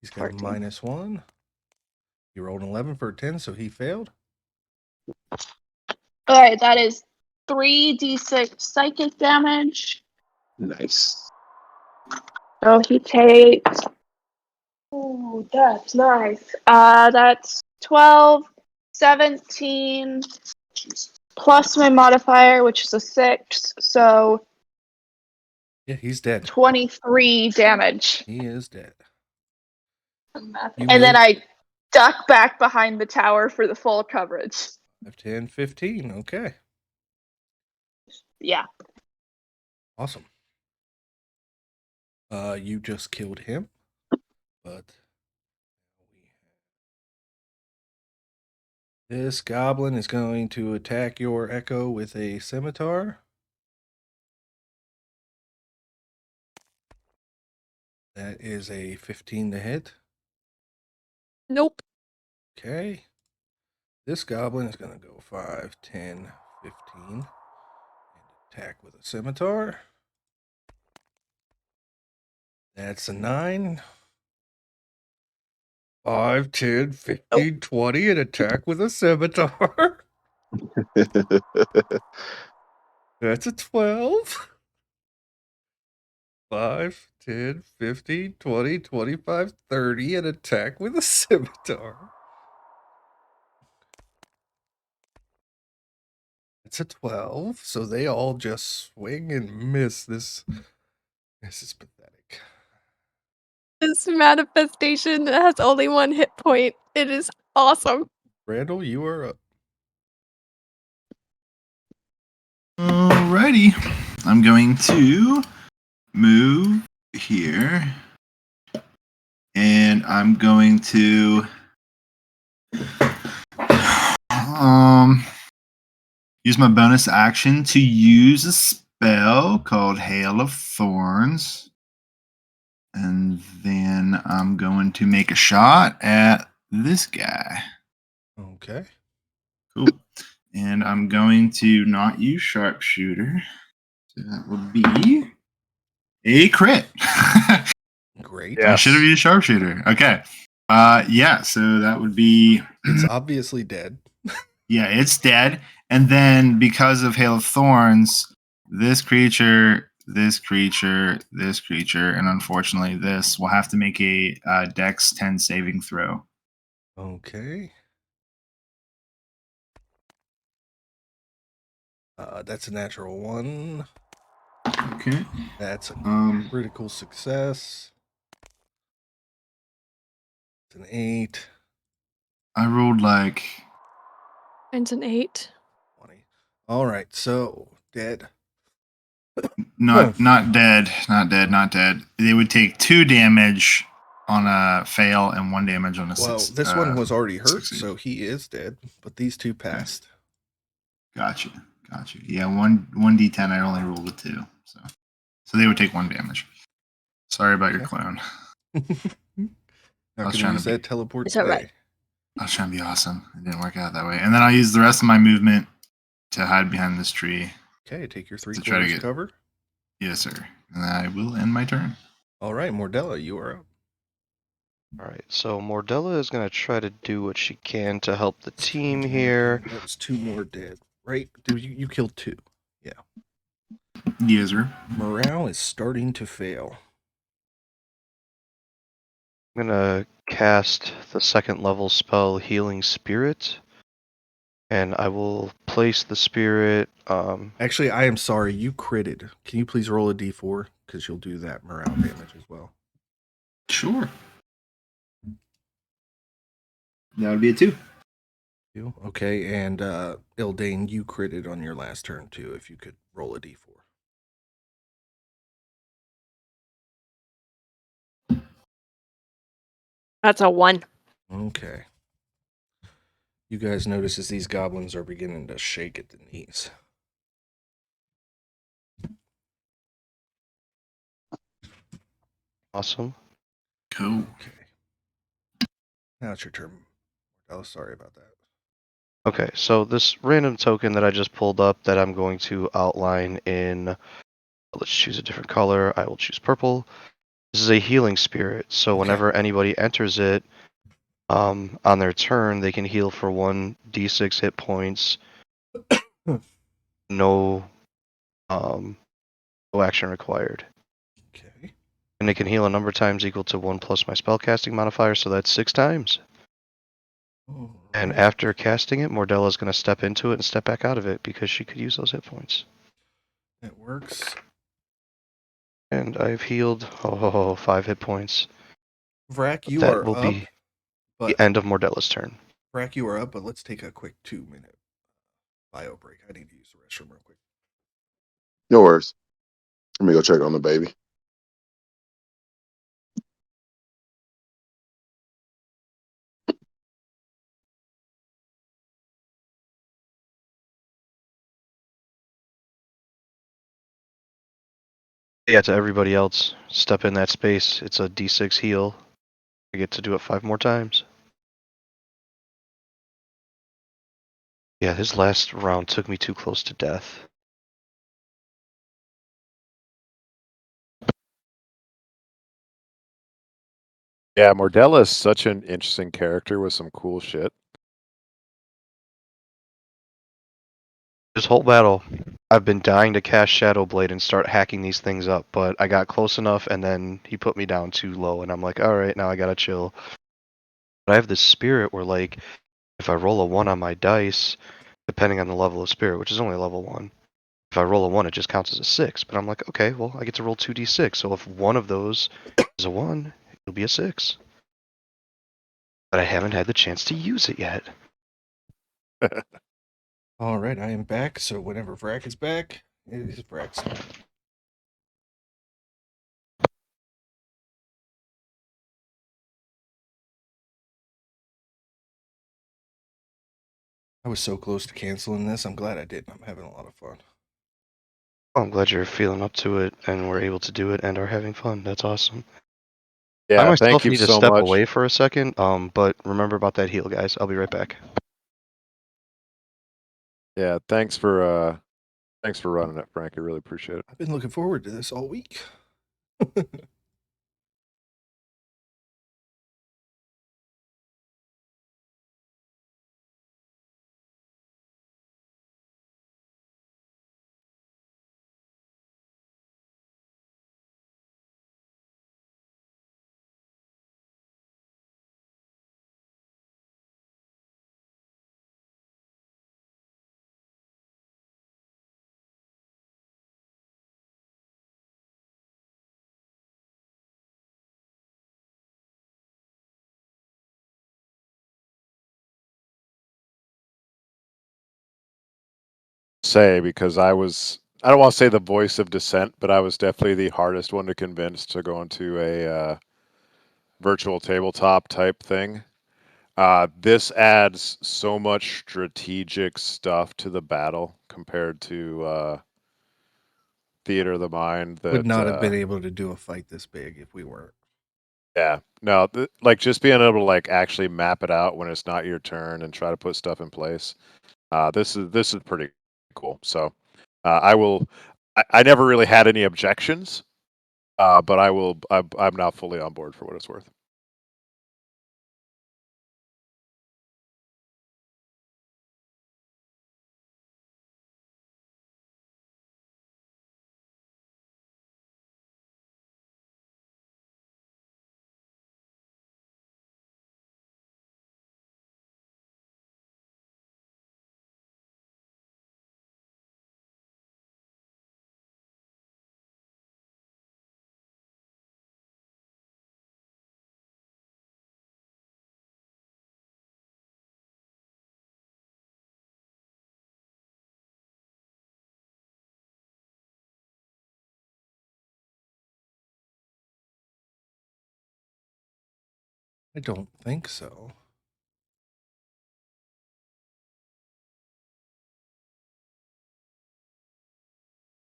He's got 14. a -1. You rolled an 11 for a 10, so he failed. Alright, that is 3d6 psychic damage. Nice. So he takes. Oh, that's nice. That's 12, 17, plus my modifier, which is a 6, so Yeah, he's dead. 23 damage. He is dead. And then I duck back behind the tower for the full coverage. 5, 10, 15. Okay. Yeah. Awesome. You just killed him, but this goblin is going to attack your echo with a scimitar. That is a 15 to hit. Nope. Okay. This goblin is going to go 5, 10, 15 and attack with a scimitar. That's a 9. 5, 10, 15, 20 and attack with a scimitar. That's a 12. 5, 10, 15, 20, 25, 30 and attack with a scimitar. It's a 12, so they all just swing and miss. This is pathetic. This manifestation has only 1 hit point. It is awesome. Randall, you are up. Alrighty. I'm going to move here. And I'm going to use my bonus action to use a spell called Hail of Thorns. And then I'm going to make a shot at this guy. Okay. Cool. And I'm going to not use sharpshooter. So that would be a crit. Great. I should have used sharpshooter. Okay. Yeah, so that would be It's obviously dead. yeah, it's dead. And then because of Hail of Thorns, this creature, this creature, this creature, and unfortunately this will have to make a Dex 10 saving throw. Okay. That's a natural 1. Okay. That's a Um critical success. It's an 8. I rolled like Mine's an 8. 20. All right, so dead. not dead, not dead. They would take 2 damage on a fail and 1 damage on a Well, six. this one was already hurt, succeed. so he is dead. But these 2 passed. Gotcha. Yeah, 1d10. I only rolled a 2, so they would take 1 damage. Sorry about your Okay. clone. Now was can trying use to that teleport It's all today. right. I was trying to be awesome. It didn't work out that way. And then I'll use the rest of my movement to hide behind this tree. Okay, take your 3 To try to quarters get- cover. Yes, sir. And then I will end my turn. All right, Mordella, you are up. Alright, so Mordella is going to try to do what she can to help the team Okay, here. That was 2 more dead, right? Dude, you killed 2. Yes, sir. Morale is starting to fail. I'm going to cast the 2nd level spell Healing Spirit. And I will place the spirit. Actually, I am sorry, you critted. Can you please roll a d4? Because you'll do that morale damage as well. Sure. That would be a 2. Okay, and Ildain, you critted on your last turn too, if you could roll a d4. That's a 1. Okay. You guys notice as these goblins are beginning to shake at the knees. Awesome. Cool. Okay. Now it's your turn. Oh, sorry about that. Okay, so this random token that I just pulled up that I'm going to outline in, let's choose a different color. I will choose purple. This is a healing spirit, so Okay. whenever anybody enters it, on their turn, they can heal for 1d6 hit points. No action required. Okay. And it can heal a number of times equal to 1 plus my spellcasting modifier, so that's 6 times. And Alright. after casting it, Mordella's going to step into it and step back out of it because she could use those hit points. That works. And I've healed 5 hit points. Vraak, you That are will up. be But the end of Mordella's turn. Vraak, you are up, but let's take a quick 2-minute bio break. I need to use the restroom real quick. No worries. Let me go check on the baby. Yeah, to everybody else, step in that space. It's a d6 heal. I get to do it 5 more times. Yeah, his last round took me too close to death. Yeah, Mordella is such an interesting character with some cool shit. This whole battle, I've been dying to cast Shadow Blade and start hacking these things up, but I got close enough and then he put me down too low and I'm like, alright, now I gotta chill. But I have this spirit where, like, if I roll a 1 on my dice, depending on the level of spirit, which is only level 1, if I roll a 1, it just counts as a 6. But I'm like, okay, well, I get to roll 2d6, so if one of those is a 1, it'll be a 6. But I haven't had the chance to use it yet. All right, I am back. So whenever Vraak is back, it is Vraak's turn. I was so close to canceling this. I'm glad I didn't. I'm having a lot of fun. Well, I'm glad you're feeling up to it and we're able to do it and are having fun. That's awesome. Yeah, I thank myself you need to so step much. away for a second, but remember about that heal, guys. I'll be right back. Yeah, thanks for running it, Frank. I really appreciate it. I've been looking forward to this all week. Say because I don't want to say the voice of dissent, but I was definitely the hardest one to convince to go into a virtual tabletop type thing. This adds so much strategic stuff to the battle compared to Theater of the Mind that Would not have been able to do a fight this big if we weren't. Yeah, no, like just being able to like actually map it out when it's not your turn and try to put stuff in place. This is pretty cool. So I will. I never really had any objections, but I will. I'm now fully on board for what it's worth. I don't think so.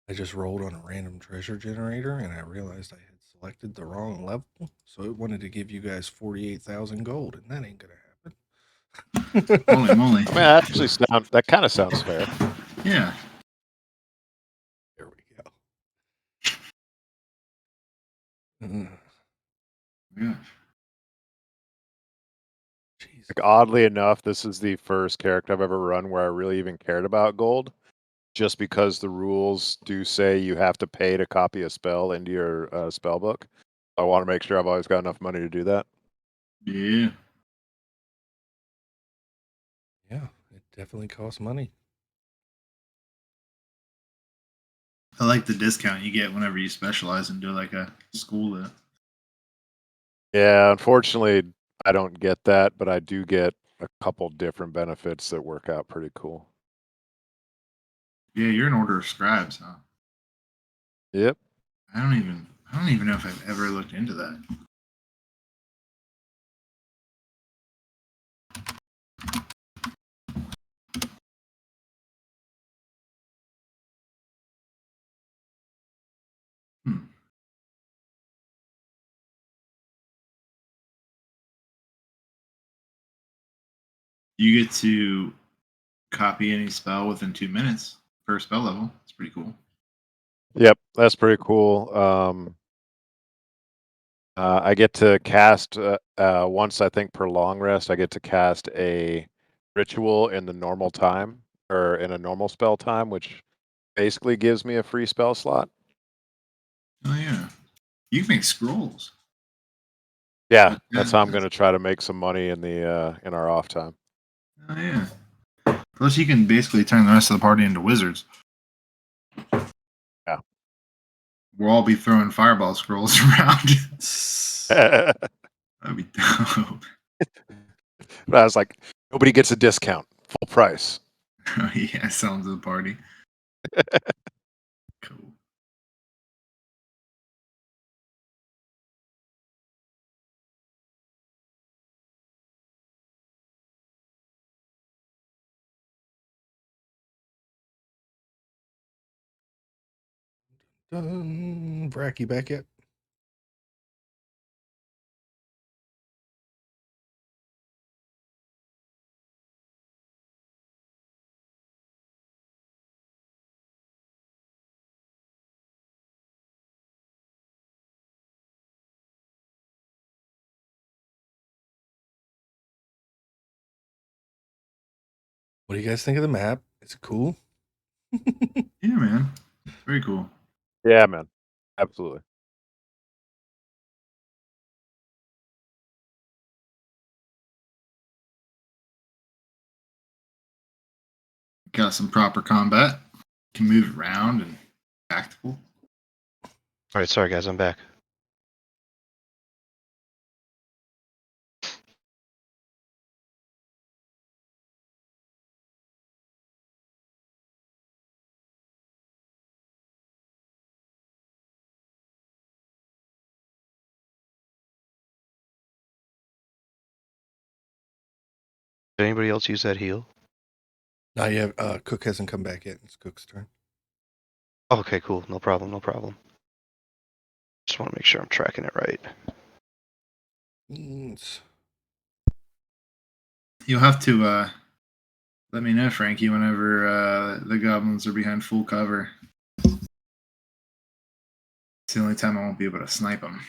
I just rolled on a random treasure generator and I realized I had selected the wrong level. So it wanted to give you guys 48,000 gold, and that ain't gonna happen. Holy moly. I mean, that kind of sounds fair. Yeah. There we go. Mm. Yeah. Jeez. Like oddly enough, this is the first character I've ever run where I really even cared about gold, just because the rules do say you have to pay to copy a spell into your spell book. I want to make sure I've always got enough money to do that. Yeah. Yeah, it definitely costs money. I like the discount you get whenever you specialize and do like a school. Yeah, unfortunately, I don't get that, but I do get a couple different benefits that work out pretty cool. Yeah, you're an order of scribes, huh? Yep. I don't even know if I've ever looked into that. Hmm. You get to copy any spell within 2 minutes per spell level. It's pretty cool. Yep, that's pretty cool. I get to cast once, I think, per long rest. I get to cast a ritual in the normal time or in a normal spell time, which basically gives me a free spell slot. Oh yeah, you can make scrolls. Yeah, that's how I'm going to try to make some money in the in our off time. Oh yeah. Plus, you can basically turn the rest of the party into wizards. Yeah. We'll all be throwing fireball scrolls around. That'd be dope. But I was like, nobody gets a discount, full price. Oh yeah, sounds of the party. Cool. Vraak, you back yet? What do you guys think of the map? Is it cool? Yeah, man. Very cool. Yeah, man. Absolutely. Got some proper combat. Can move around and tactical. All right, sorry guys, I'm back. Did anybody else use that heal? Not yet. Cook hasn't come back yet. It's Cook's turn. Okay, cool. No problem. No problem. Just want to make sure I'm tracking it right. It's- You'll have to let me know, Frankie, whenever the goblins are behind full cover. It's the only time I won't be able to snipe them.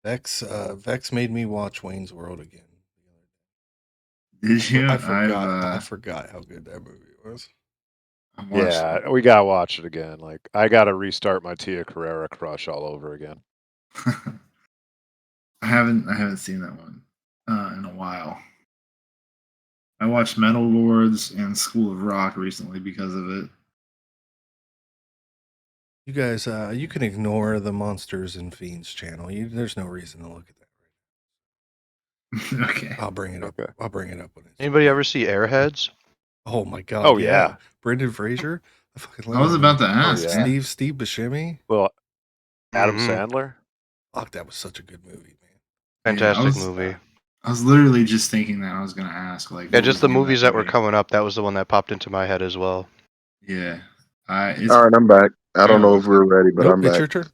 Vex made me watch Wayne's World again. Did you? I forgot. I I've forgot how good that movie was. watched Yeah, we gotta watch it again. Like, I gotta restart my Tia Carrera crush all over again. I haven't seen that one in a while. I watched Metal Lords and School of Rock recently because of it. You guys, you can ignore the Monsters and Fiends channel. There's no reason to look at that right Okay. now. I'll bring it up. Okay. I'll bring it up when it's. Anybody ever see Airheads? Oh my god! Oh, yeah. Brendan Fraser. I fucking love I was that about to movie. ask. yeah. man. Steve Buscemi. Well, Adam Mhm. Sandler. Oh, that was such a good movie, man. Fantastic Yeah, movie. I was literally just thinking that I was gonna ask. Like, Yeah, what just was the name of movies that were movie? coming up. That was the one that popped into my head as well. Yeah. All right, I'm back. I don't know if we're ready, but Nope, I'm it's back. your turn.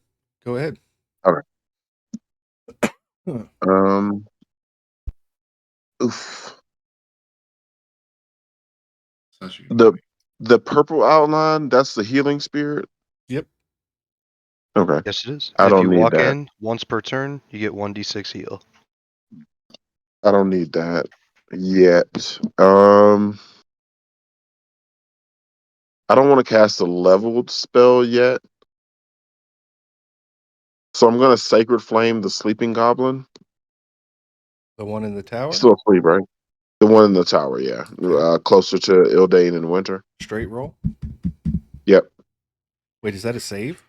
Go ahead. All right. Oof. Such a good movie. The purple outline, that's the healing spirit. Yep. Okay. Yes, it is. I And if don't you need walk that. in once per turn, you get 1d6 heal. I don't need that yet. I don't want to cast a leveled spell yet. So I'm gonna Sacred Flame the Sleeping Goblin. The one in the tower. He's still asleep, right? The one in the tower, yeah. Okay. Closer to Ildain in winter. Straight roll. Yep. Wait, is that a save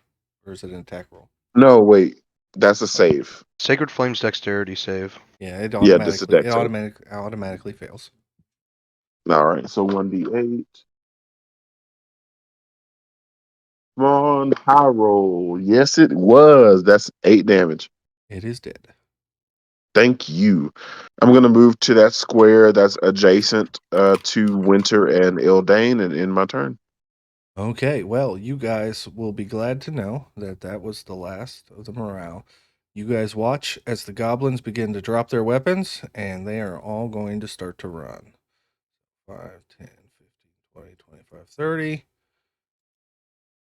or is it an attack roll? No, wait. That's a save. Sacred Flame's dexterity save. Yeah, it Yeah, just a automatically fails. All right, so 1d8. Come on, high roll. Yes, it was. That's 8 damage. It is dead. Thank you. I'm going to move to that square that's adjacent to Winter and Ildain and end my turn. Okay, well, you guys will be glad to know that that was the last of the morale. You guys watch as the goblins begin to drop their weapons, and they are all going to start to run. 5, 10, 15, 20, 25, 30.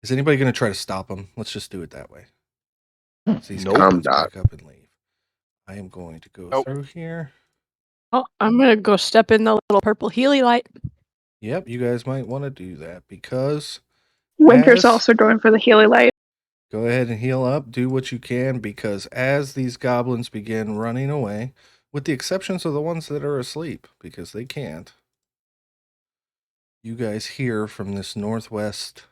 Is anybody going to try to stop them? Let's just do it that way. These Nope. goblins I'm not. back up and leave. I am going to go through here. Oh, I'm gonna go step in the little purple Healy light. Yep, you guys might want to do that because Winter's As- also going for the Healy light. go ahead and heal up. Do what you can because as these goblins begin running away, with the exceptions of the ones that are asleep because they can't, you guys hear from this northwest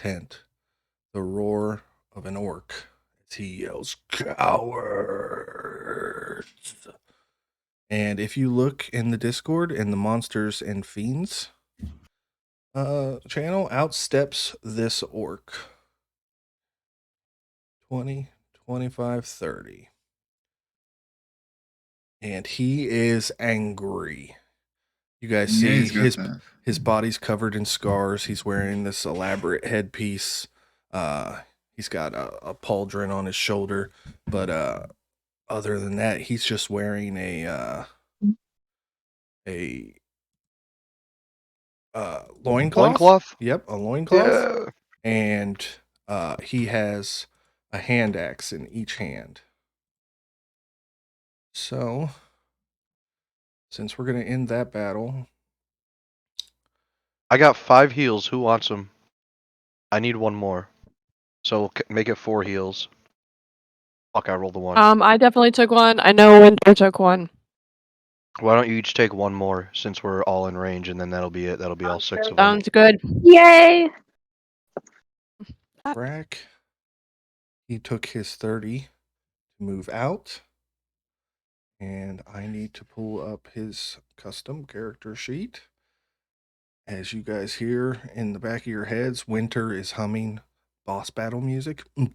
tent the roar of an orc as he yells, "Cowards!" And if you look in the Discord in the Monsters and Fiends channel, outsteps this orc. 20, 25, 30. And he is angry. You guys Yeah, see he's got that. his body's covered in scars. He's wearing this elaborate headpiece. He's got a pauldron on his shoulder, but other than that, he's just wearing a loincloth. Loincloth? Yep, a loincloth. Yeah. And he has a hand axe in each hand. So, since we're gonna end that battle, I got 5 heals. Who wants them? I need 1 more. So make it 4 heals. Fuck, I rolled a 1. I definitely took one. I know Winter took one. Why don't you each take 1 more since we're all in range, and then that'll be it. That'll be all 6 of them. Sounds good. Yay! Vraak, he took his 30 to move out. And I need to pull up his custom character sheet. As you guys hear in the back of your heads, Winter is humming boss battle music. Do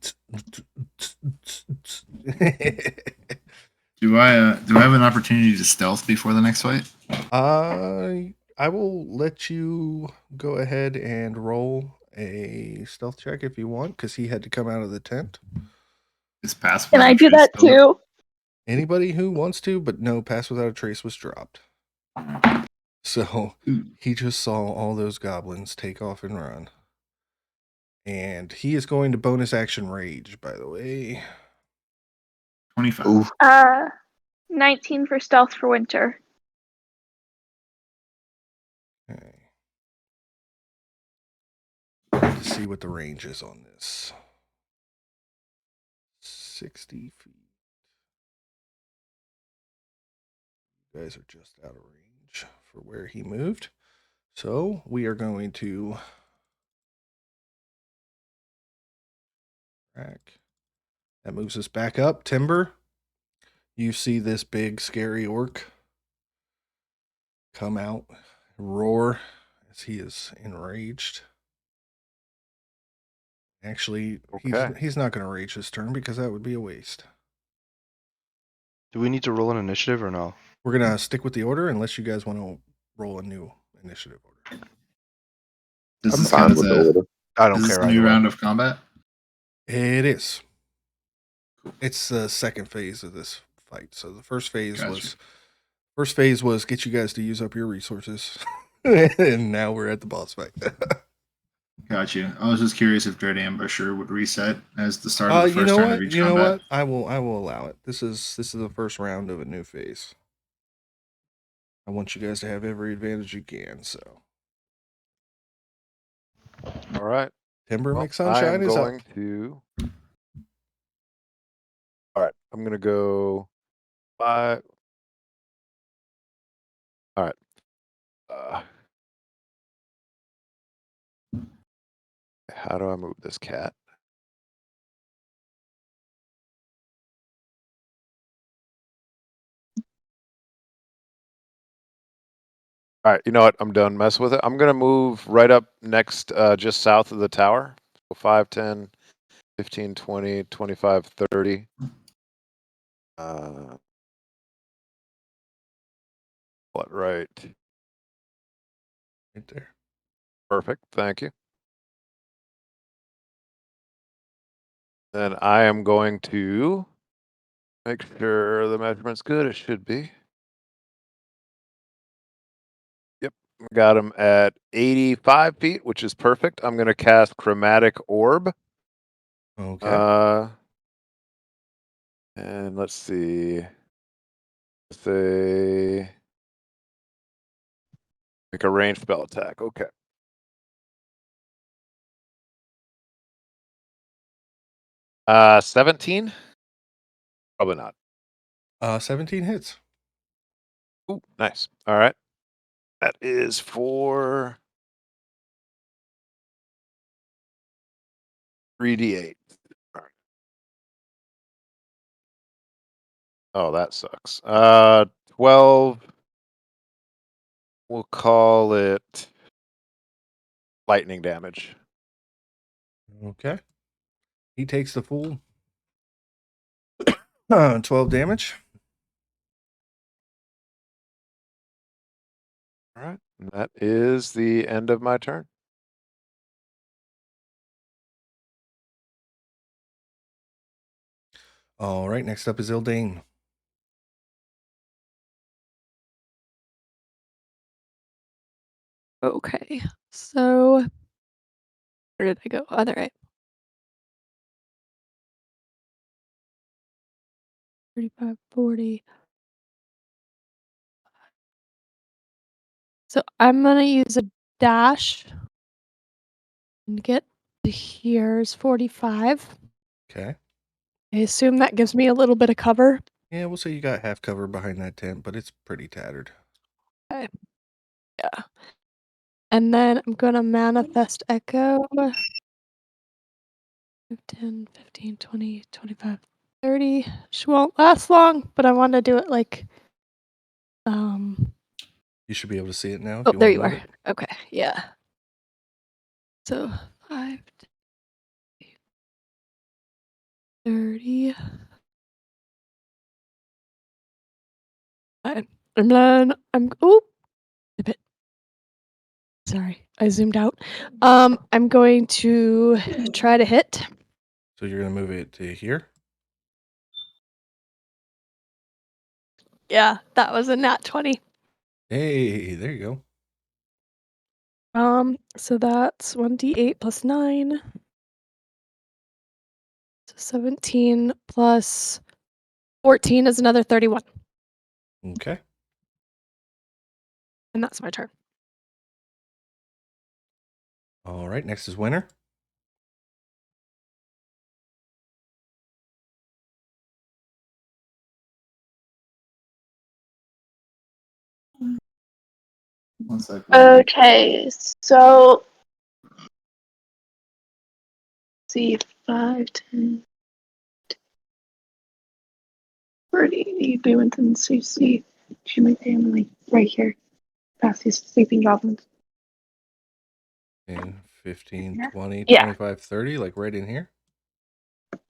I have an opportunity to stealth before the next fight? I will let you go ahead and roll a stealth check if you want, because he had to come out of the tent. It's pass. Can I do that too? Anybody who wants to, but no, Pass Without a Trace was dropped. So he just saw all those goblins take off and run. And he is going to bonus action rage, by the way. 25. Oof. 19 for stealth for Winter. Okay. Let's see what the range is on this. 60 feet. You guys are just out of range for where he moved. So we are going to track. That moves us back up. Timber, you see this big scary orc come out, roar as he is enraged. Actually, Okay. he's not going to rage this turn because that would be a waste. Do we need to roll an initiative or no? We're going to stick with the order unless you guys want to roll a new initiative order. Does I'm this fine count as with the a, order. I don't is this care a either new way. round of combat? It is. It's the second phase of this fight. So the first phase was get you guys to use up your resources. And now we're at the boss fight. Got you. I was just curious if Dread Ambusher would reset as the start of the first round of each You know combat. what? I will allow it. This is the first round of a new phase. I want you guys to have every advantage you can. So All right. Timber Well, I Mcsunshine am is going up. to. All right. I'm going to go 5. All right. How do I move this cat? All right, you know what? I'm done messing with it. I'm going to move right up next, just south of the tower. So 5, 10, 15, 20, 25, 30. What, right? Right there. Perfect. Thank you. Then I am going to make sure the measurement's good. It should be. Yep. Got him at 85 feet, which is perfect. I'm going to cast Chromatic Orb. Okay. And let's see. Say, make a ranged spell attack. Okay. Uh, 17? Probably not. 17 hits. Ooh, nice. All right. That is for 3d8. Oh, that sucks. 12. We'll call it lightning damage. Okay. He takes the full 12 damage. All right. And that is the end of my turn. All right. Next up is Ildain. Okay. So where did I go? Oh, there. 35, 40. So I'm gonna use a dash and get to here's 45. Okay. I assume that gives me a little bit of cover. Yeah, we'll say you got half cover behind that tent, but it's pretty tattered. Okay. Yeah. And then I'm gonna manifest echo. 10, 15, 20, 25, 30. She won't last long, but I want to do it like You should be able to see it now if oh, you there want you to move are. it. Okay, yeah. So 5, 30. Fine. And then I'm a bit. Sorry, I zoomed out. I'm going to try to hit. So you're going to move it to here. Yeah, that was a nat 20. Hey, there you go. So that's 1d8 plus 9. So 17 plus 14 is another 31. Okay. And that's my turn. All right. Next is Winter. One second. Okay, so see 5, 10, 30. You'd be within CC. She my family right here. Past these sleeping goblins. 10, 15, Yeah. 20, Yeah. 25, 30, like right in here.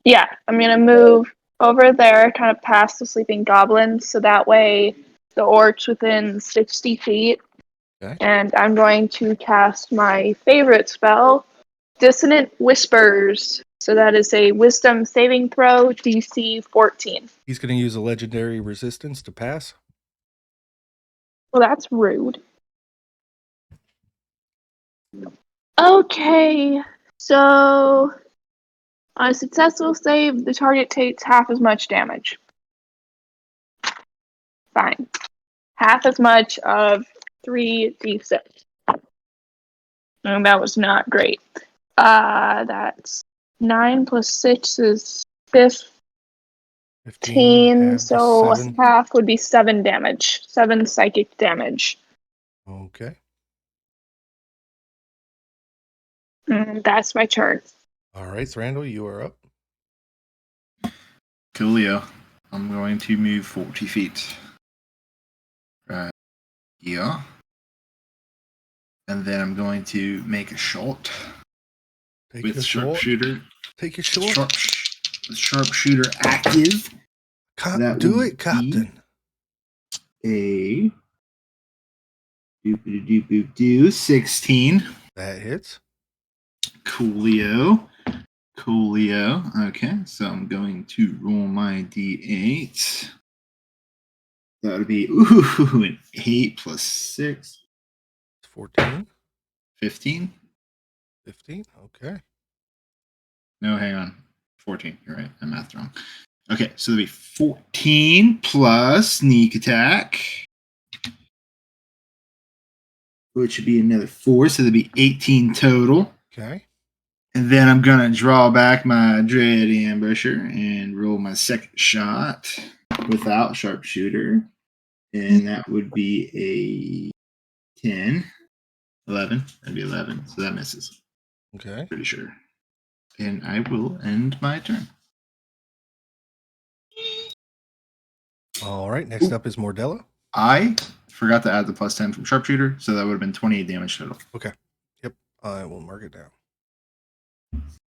Yeah, I'm gonna move over there, kind of past the sleeping goblins, so that way the orc's within 60 feet. Okay. And I'm going to cast my favorite spell, Dissonant Whispers. So that is a Wisdom saving throw, DC 14. He's going to use a legendary resistance to pass. Well, that's rude. Okay, so on a successful save, the target takes half as much damage. Fine. Half as much of 3d6. And that was not great. That's 9 plus 6 is 15. 15, So 7. half would be 7 damage. 7 psychic damage. Okay. And that's my turn. All right, Thrandil, you are up. Coolio. I'm going to move 40 feet. Right here. And then I'm going to make a shot Take with your short. sharpshooter. Take your short. Sharpshooter active. That Do will it, Captain. A 16. That hits. Coolio. Okay, so I'm going to roll my d8. That would be an 8 plus 6. 14. 15. 15. Okay. No, hang on. 14. You're right. I'm math wrong. Okay, so that'd be 14 plus sneak attack, which would be another 4, so that'd be 18 total. Okay. And then I'm gonna draw back my Dread Ambusher and roll my second shot without sharpshooter, and that would be a 10, 11. That'd be 11, so that misses. Okay. Pretty sure. And I will end my turn. All right, next up is Mordella. I forgot to add the +10 from sharpshooter, so that would have been 28 damage total. Okay. Yep. I will mark it down.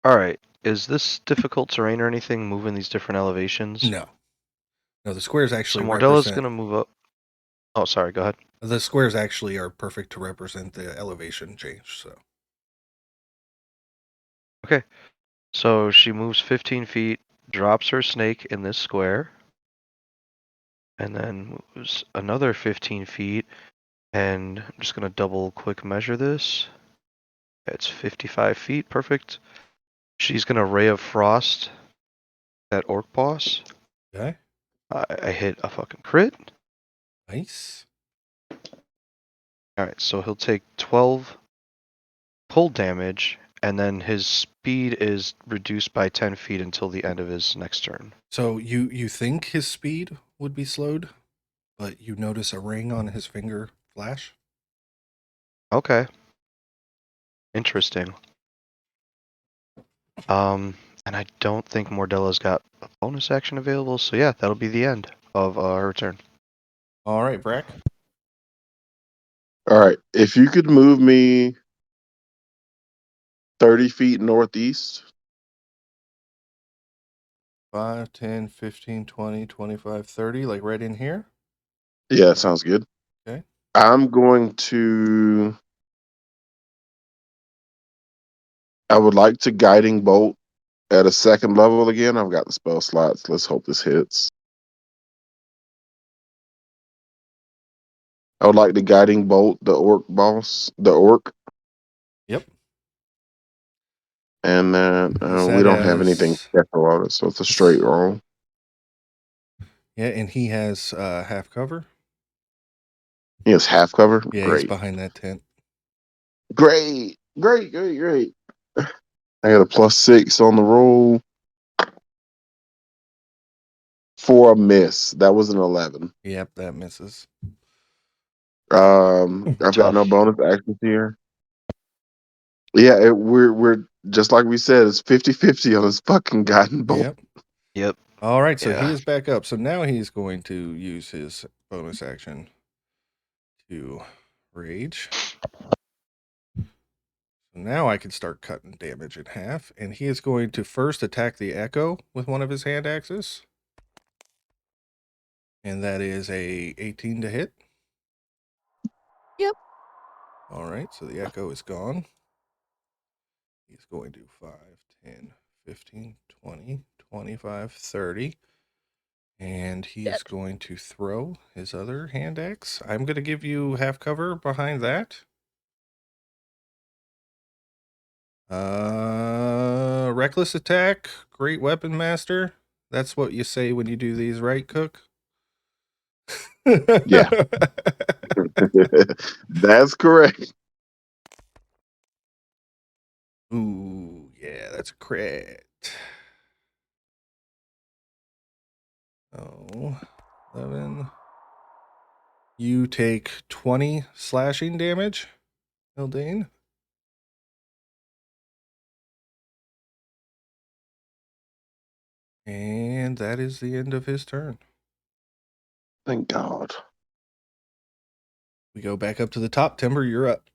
All right. Is this difficult terrain or anything? Moving these different elevations? No. No, the squares So actually Mordella's represent. gonna move up. Oh, sorry. Go ahead. The squares actually are perfect to represent the elevation change. So. Okay. So she moves 15 feet, drops her snake in this square, and then moves another 15 feet. And I'm just gonna double quick measure this. It's 55 feet. Perfect. She's gonna Ray of Frost that orc boss. Okay. I hit a fucking crit. Nice. Alright, so he'll take 12 cold damage, and then his speed is reduced by 10 feet until the end of his next turn. So you think his speed would be slowed, but you notice a ring on his finger flash. Okay. Interesting. And I don't think Mordella's got a bonus action available, so yeah, that'll be the end of her turn. All right, Vraak. All right. If you could move me 30 feet northeast. 5, 10, 15, 20, 25, 30, like right in here. Yeah, sounds good. Okay. I'm going to. I would like to guiding bolt at a second level again. I've got the spell slots. Let's hope this hits. I would like to guiding bolt the orc boss, the orc. Yep. And then Is we that don't have anything as- special on it, so it's a straight roll. Yeah, and he has half cover. He has half cover. Yeah, he's Great. behind that tent. Great. I got a +6 on the roll for a miss. That was an 11. Yep, that misses. I've got Tough. no bonus actions here. Yeah, we're just like we said, it's 50-50 on his fucking guiding bolt. Yep. Yep. All right, so Yeah. he is back up. So now he's going to use his bonus action to rage. So now I can start cutting damage in half, and he is going to first attack the echo with one of his hand axes. And that is a 18 to hit. Yep. All right, so the echo is gone. He's going to 5, 10, 15, 20, 25, 30. And he is going to throw his other hand axe. I'm going to give you half cover behind that. Reckless attack, great weapon master. That's what you say when you do these, right, Cook? Yeah. That's correct. Ooh, yeah, that's a crit. Oh, 11. You take 20 slashing damage, Ildain. And that is the end of his turn. Thank God. We go back up to the top. Timber, you're up.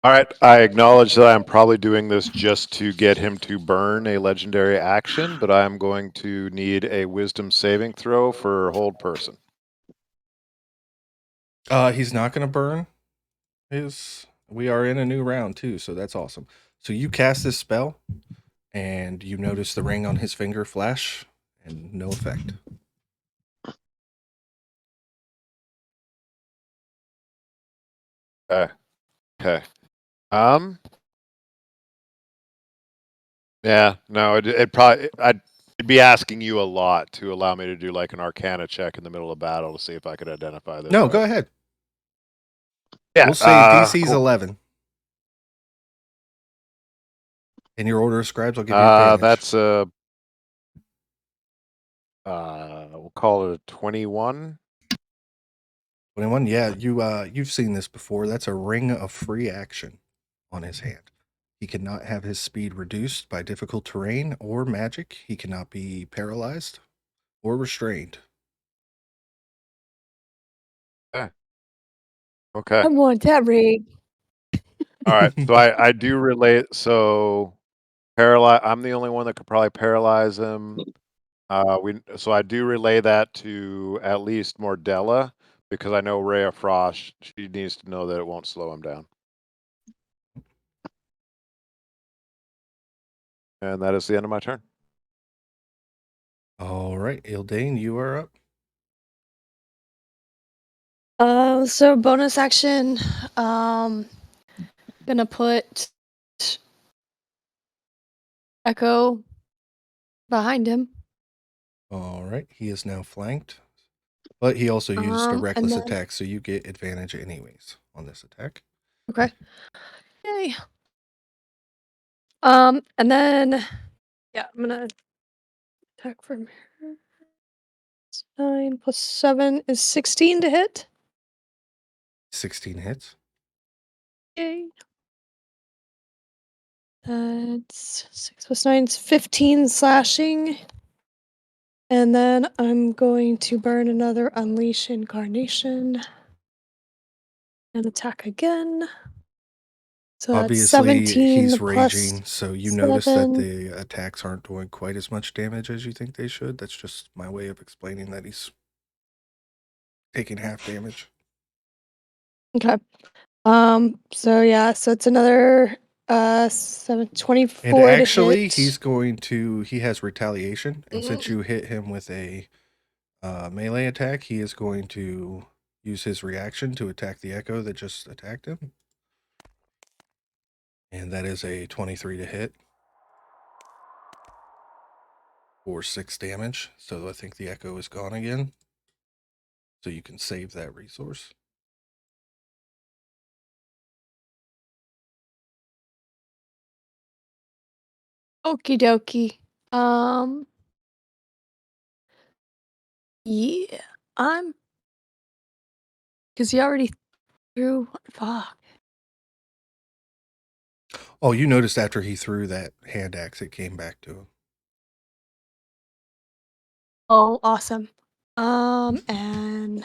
All right, I acknowledge that I'm probably doing this just to get him to burn a legendary action, but I'm going to need a wisdom saving throw for hold person. He's not going to burn his. We are in a new round too, so that's awesome. So you cast this spell, and you notice the ring on his finger flash, and no effect. Okay. Yeah, no, it probably I'd be asking you a lot to allow me to do like an Arcana check in the middle of battle to see if I could identify this. No, go ahead. Yeah, We'll say DC's cool. 11. In your order of scribes, I'll give you advantage. That's we'll call it a 21. 21. Yeah, you've seen this before. That's a ring of free action on his hand. He cannot have his speed reduced by difficult terrain or magic. He cannot be paralyzed or restrained. Okay. I want that rig. All right. So I do relate. So paralyze. I'm the only one that could probably paralyze him. So I do relay that to at least Mordella because I know Ray of Frost. She needs to know that it won't slow him down. And that is the end of my turn. All right, Ildain, you are up. So bonus action, gonna put Echo behind him. All right, he is now flanked, but he also used a And reckless then- attack, so you get advantage anyways on this attack. Okay. Yay. And then, yeah, I'm gonna attack from here. 9 plus 7 is 16 to hit. 16 hits. Yay. That's 6 plus 9 is 15 slashing. And then I'm going to burn another Unleash Incarnation. And attack again. So that's Obviously, 17 he's plus raging, so you notice that 7. the attacks aren't doing quite as much damage as you think they should. That's just my way of explaining that he's taking half damage. Okay. So yeah, so it's another 24 And actually, to hit. he has retaliation, and since you hit him with a melee attack, he is going to use his reaction to attack the Echo that just attacked him. And that is a 23 to hit for 6 damage. So I think the Echo is gone again. So you can save that resource. Okie dokie. Yeah, because he already threw. Fuck. Oh, you noticed after he threw that hand axe, it came back to him. Oh, awesome. And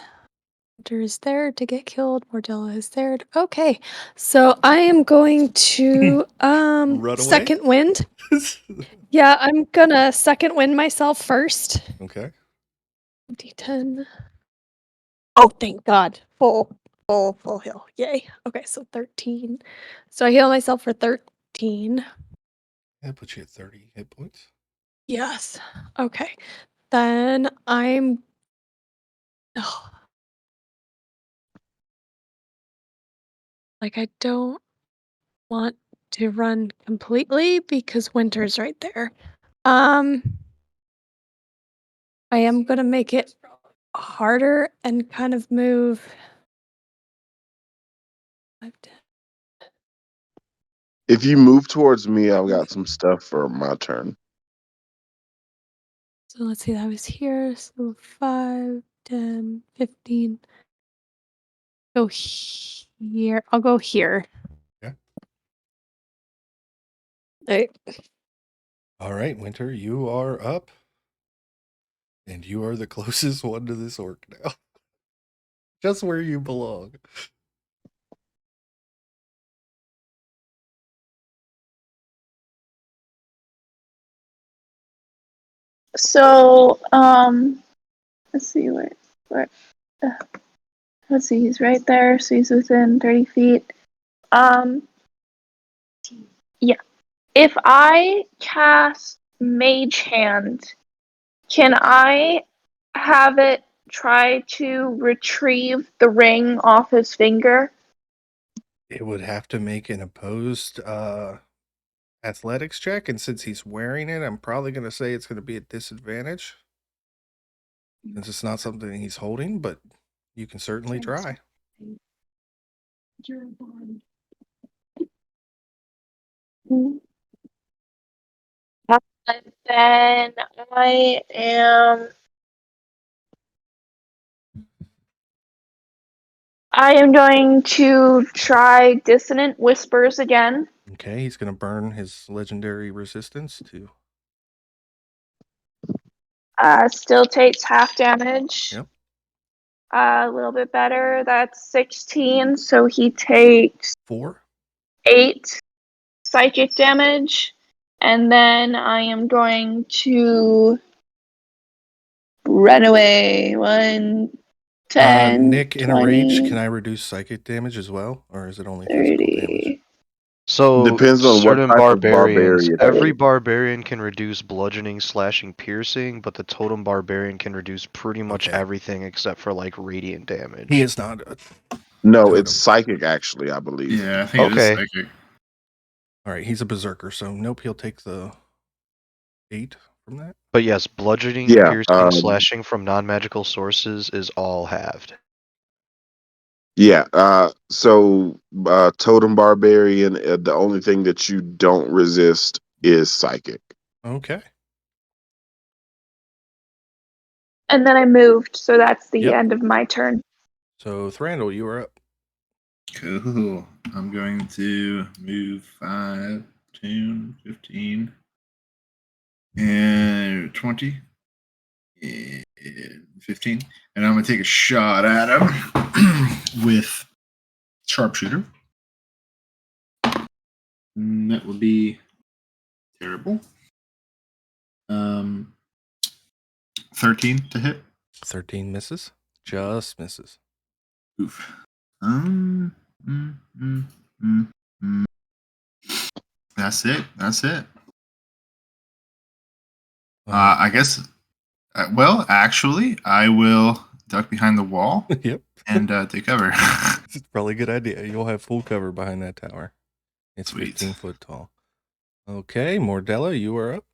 Hunter is there to get killed. Mordella is there. Okay, so I am going to Run away? second wind. Yeah, I'm gonna second wind myself first. Okay. D10. Oh, thank God. Full heal. Yay. Okay, so 13. So I heal myself for 13. That puts you at 30 hit points. Yes. Okay. Then I'm. Oh. Like, I don't want to run completely because winter's right there. I am gonna make it harder and kind of move. 5, 10. If you move towards me, I've got some stuff for my turn. So let's see, that was here. So 5, 10, 15. Go here. I'll go here. Yeah. Right. All right, Winter, you are up. And you are the closest one to this orc now. Just where you belong. So, let's see let's see, he's right there, so he's within 30 feet. Yeah. If I cast Mage Hand, can I have it try to retrieve the ring off his finger? It would have to make an opposed athletics check, and since he's wearing it, I'm probably going to say it's going to be a disadvantage. Since it's not something he's holding, but you can certainly try. And then I I am going to try Dissonant Whispers again. Okay, he's going to burn his legendary resistance to. Still takes half damage. Yep. A little bit better. That's 16. So he takes 4. 8 psychic damage. And then I am going to run away. 1, 10, Nick, in 20, a rage, can I reduce psychic damage as well? Or is it only physical damage? 30. So Depends on what certain type of barbarians, barbarian. every barbarian can reduce bludgeoning, slashing, piercing, but the totem barbarian can reduce pretty much Okay. everything except for like radiant damage. He is not. No, Totem. it's psychic, actually, I believe. Yeah, I think Okay. it is psychic. All right, he's a berserker, so nope, he'll take the 8 from that. But yes, bludgeoning, Yeah, piercing, slashing from non-magical sources is all halved. Yeah, so Totem Barbarian, the only thing that you don't resist is psychic. Okay. And then I moved, so that's the Yep. end of my turn. So, Thrandil, you are up. Cool. I'm going to move 5, 10, 15, and 20, and 15. And I'm going to take a shot at him with sharpshooter. And that would be terrible. 13 to hit. 13 misses. Just misses. Oof. That's it. That's it. I guess. Well, actually, I will duck behind the wall Yep. and take cover. It's probably a good idea. You'll have full cover behind that tower. It's Sweet. 15 foot tall. Okay, Mordella, you are up.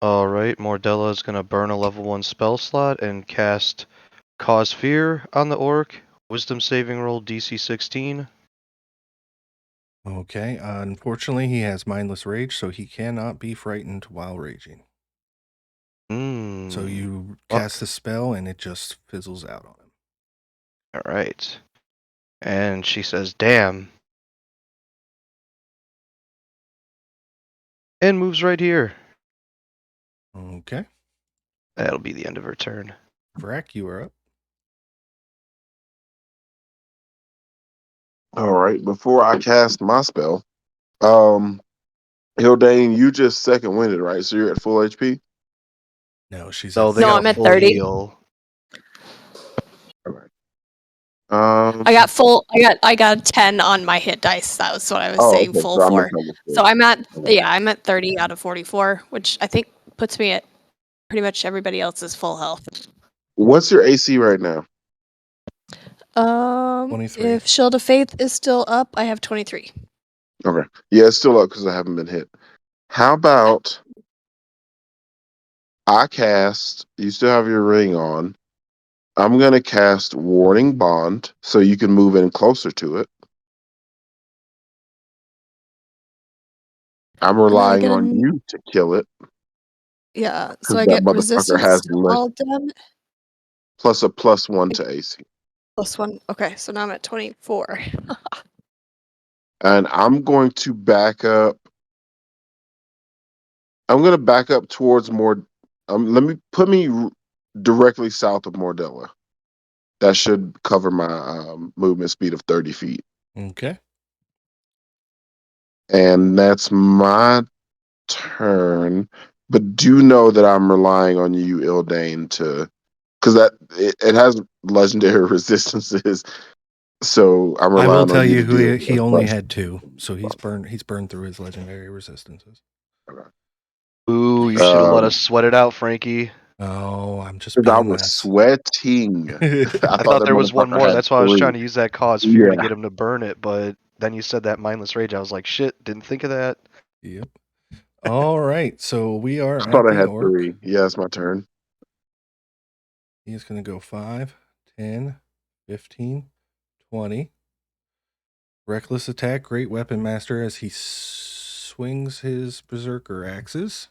Alright, Mordella is going to burn a level 1 spell slot and cast Cause Fear on the orc. Wisdom saving roll DC 16. Okay, unfortunately, he has mindless rage, so he cannot be frightened while raging. So you cast the spell, and it just fizzles out on him. Alright. And she says, damn. And moves right here. Okay. That'll be the end of her turn. Vraak, you are up. All right, before I cast my spell, Ildain, you just second winded, right? So you're at full HP? No, she's So at they No, got I'm a at full 30. heal. All right. I got full. I got 10 on my hit dice. That was what I was saying. okay, Full so I 4. misunderstood. So I'm at Okay. I'm at 30 out of 44, which I think puts me at pretty much everybody else's full health. What's your AC right now? 23. If Shield of Faith is still up, I have 23. Okay. Yeah, it's still up because I haven't been hit. How about I cast, you still have your ring on. I'm going to cast Warding Bond so you can move in closer to it. I'm relying get on an- you to kill it. Yeah, so 'Cause I that get motherfucker resistance has to all damage. plus a +1 to AC. +1. Okay, so now I'm at 24. And I'm going to back up. I'm going to back up towards more. Let me put me directly south of Mordella. That should cover my movement speed of 30 feet. Okay. And that's my turn. But do know that I'm relying on you, Ildain, to. Because it has legendary resistances. So I'm I relying will on tell you you to who deal he with only plus- had 2, so he's burned through his legendary resistances. Ooh, you should have let Um, us sweat it out, Frankie. Oh, I'm just Because I being was nice. sweating. I I thought thought that there was one motherfucker more. had That's why I was 3. trying to use that Cause Fear to Yeah. get him to burn it, but then you said that mindless rage. I was like, shit, didn't think of that. Yep. All right, so we are I at thought I the had orc. 3. Yeah, it's my turn. He's going to go 5, 10, 15, 20. Reckless attack, great weapon master as he swings his berserker axes.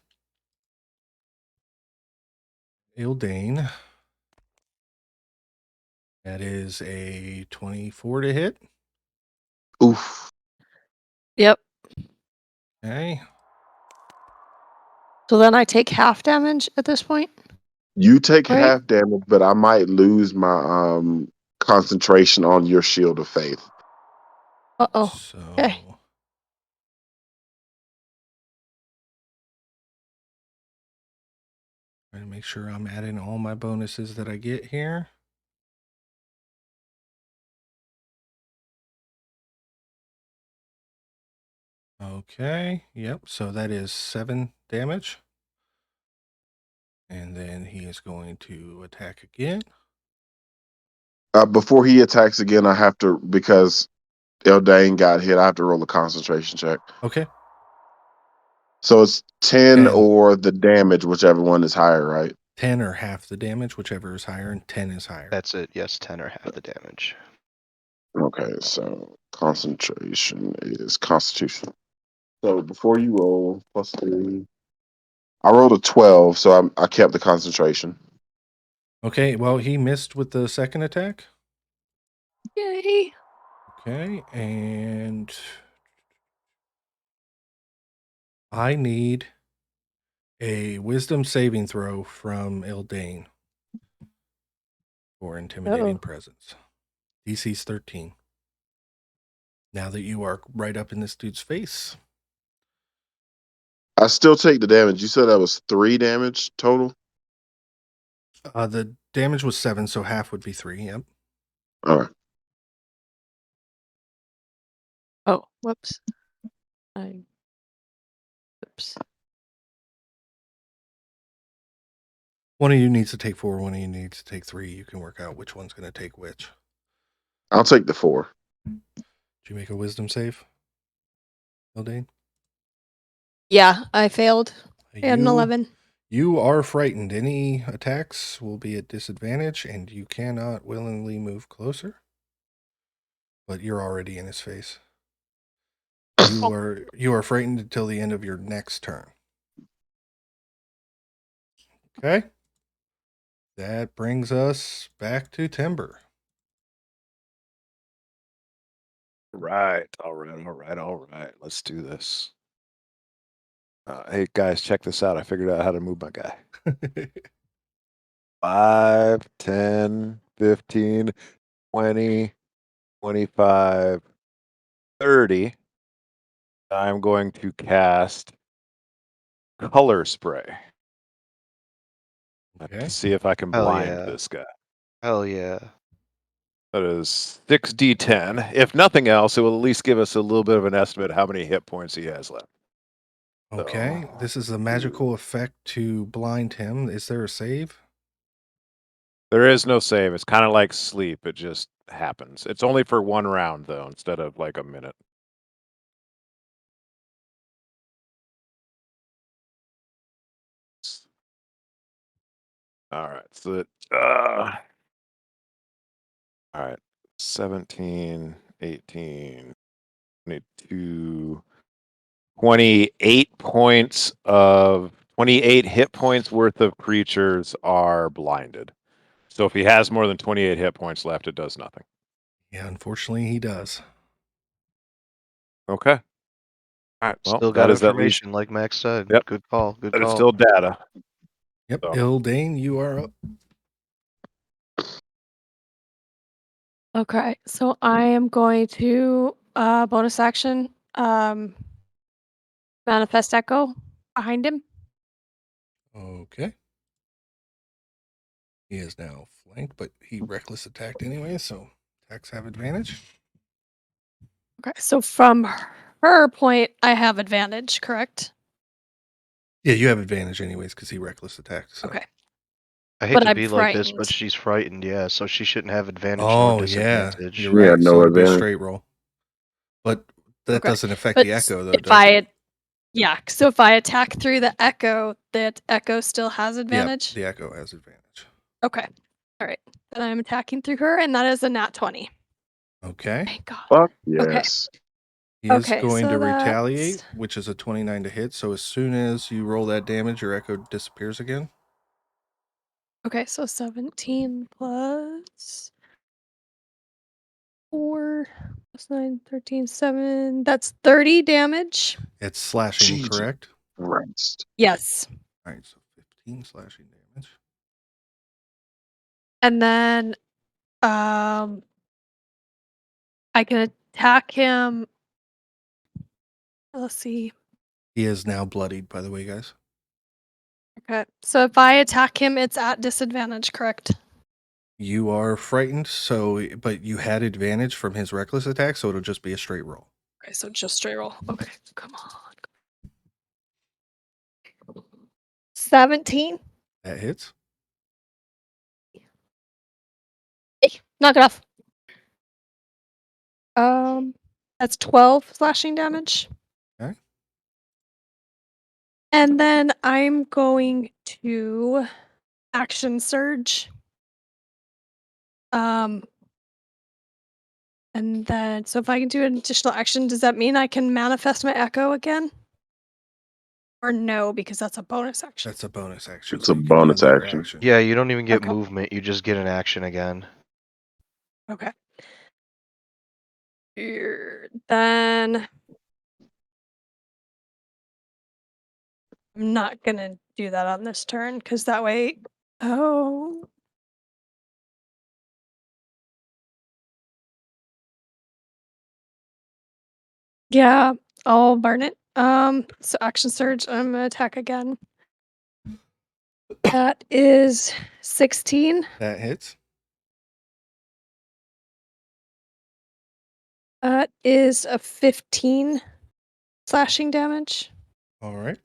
Ildain. That is a 24 to hit. Oof. Yep. Okay. So then I take half damage at this point. You take Right. half damage, but I might lose my concentration on your shield of faith. Uh-oh. So Okay. trying to make sure I'm adding all my bonuses that I get here. Okay. Yep. So that is 7 damage. And then he is going to attack again. Before he attacks again, I have to, because Ildain got hit, I have to roll a concentration check. Okay. So it's 10 10. or the damage, whichever one is higher, right? 10 or half the damage, whichever is higher, and 10 is higher. That's it. Yes, 10 or half the damage. Okay, so concentration is constitution. So before you roll, +3. I rolled a 12, so I kept the concentration. Okay. Well, he missed with the second attack. Yay. Okay. And I need a wisdom saving throw from Ildain for intimidating presence. DC's 13. Now that you are right up in this dude's face. I still take the damage. You said that was 3 damage total? The damage was 7, so half would be 3. Yep. All right. Oh, whoops. Oops. One of you needs to take 4, one of you needs to take 3. You can work out which one's going to take which. I'll take the 4. Did you make a wisdom save, Ildain? Yeah, I failed. I had an 11. You are frightened. Any attacks will be at disadvantage, and you cannot willingly move closer. But you're already in his face. You are frightened until the end of your next turn. Okay. That brings us back to Timber. All right. Let's do this. Hey guys, check this out. I figured out how to move my guy. 5, 10, 15, 20, 25, 30. I'm going to cast color spray. Okay. Let's see if I can Hell blind yeah. this guy. Hell yeah. That is 6d10. If nothing else, it will at least give us a little bit of an estimate how many hit points he has left. Okay. So, This is a magical effect to blind him. Is there a save? there is no save. It's kind of like sleep. It just happens. It's only for 1 round, though, instead of like a minute. All right. So, all right. 17, 18, 22, 28 points of 28 hit points worth of creatures are blinded. So if he has more than 28 hit points left, it does nothing. Yeah, unfortunately, he does. Okay. All right. Well, Still that got is at least. information, like Max said. Yep. Good call. Good That is call. still data. Yep. So. Ildain, you are up. Okay, so I am going to bonus action manifest echo behind him. Okay. He is now flanked, but he reckless attacked anyway, so attacks have advantage. Okay, so from her point, I have advantage, correct? Yeah, you have advantage anyways because he reckless attacked. So. Okay. I hate But to I'm be like this, but frightened. she's frightened, yeah, so she shouldn't have advantage Oh, nor yeah. disadvantage. You're right. Yeah, no so it'd be a advantage. straight roll. But that Okay. doesn't affect But the echo, though, if does it? yeah, so if I attack through the echo, that echo still has advantage? Yeah, the echo has advantage. Okay. All right. Then I'm attacking through her, and that is a nat 20. Okay. Thank God. Fuck yes. He is Okay, going so to that's- retaliate, which is a 29 to hit. So as soon as you roll that damage, your echo disappears again. Okay, so 17 plus 4 plus 9, 13, 7. That's 30 damage. It's slashing, Jesus. correct? Christ. Yes. All right, so 15 slashing damage. And then I can attack him. Let's see. He is now bloodied, by the way, guys. Okay. So if I attack him, it's at disadvantage, correct? You are frightened, but you had advantage from his reckless attack, so it'll just be a straight roll. Okay, so just straight roll. Okay, come on. 17. That hits. Hey, knock it off. That's 12 slashing damage. Okay. And then I'm going to action surge. And then, so if I can do an additional action, does that mean I can manifest my echo again? Or no, because that's a bonus action. That's a bonus action. It's so a you can do bonus another action. Yeah, you don't even get Okay. movement. You just get an action again. Okay. Here, then I'm not gonna do that on this turn because that way. Oh. Yeah, I'll burn it. So action surge. I'm gonna attack again. That is 16. That hits. That is a 15 slashing damage. All right.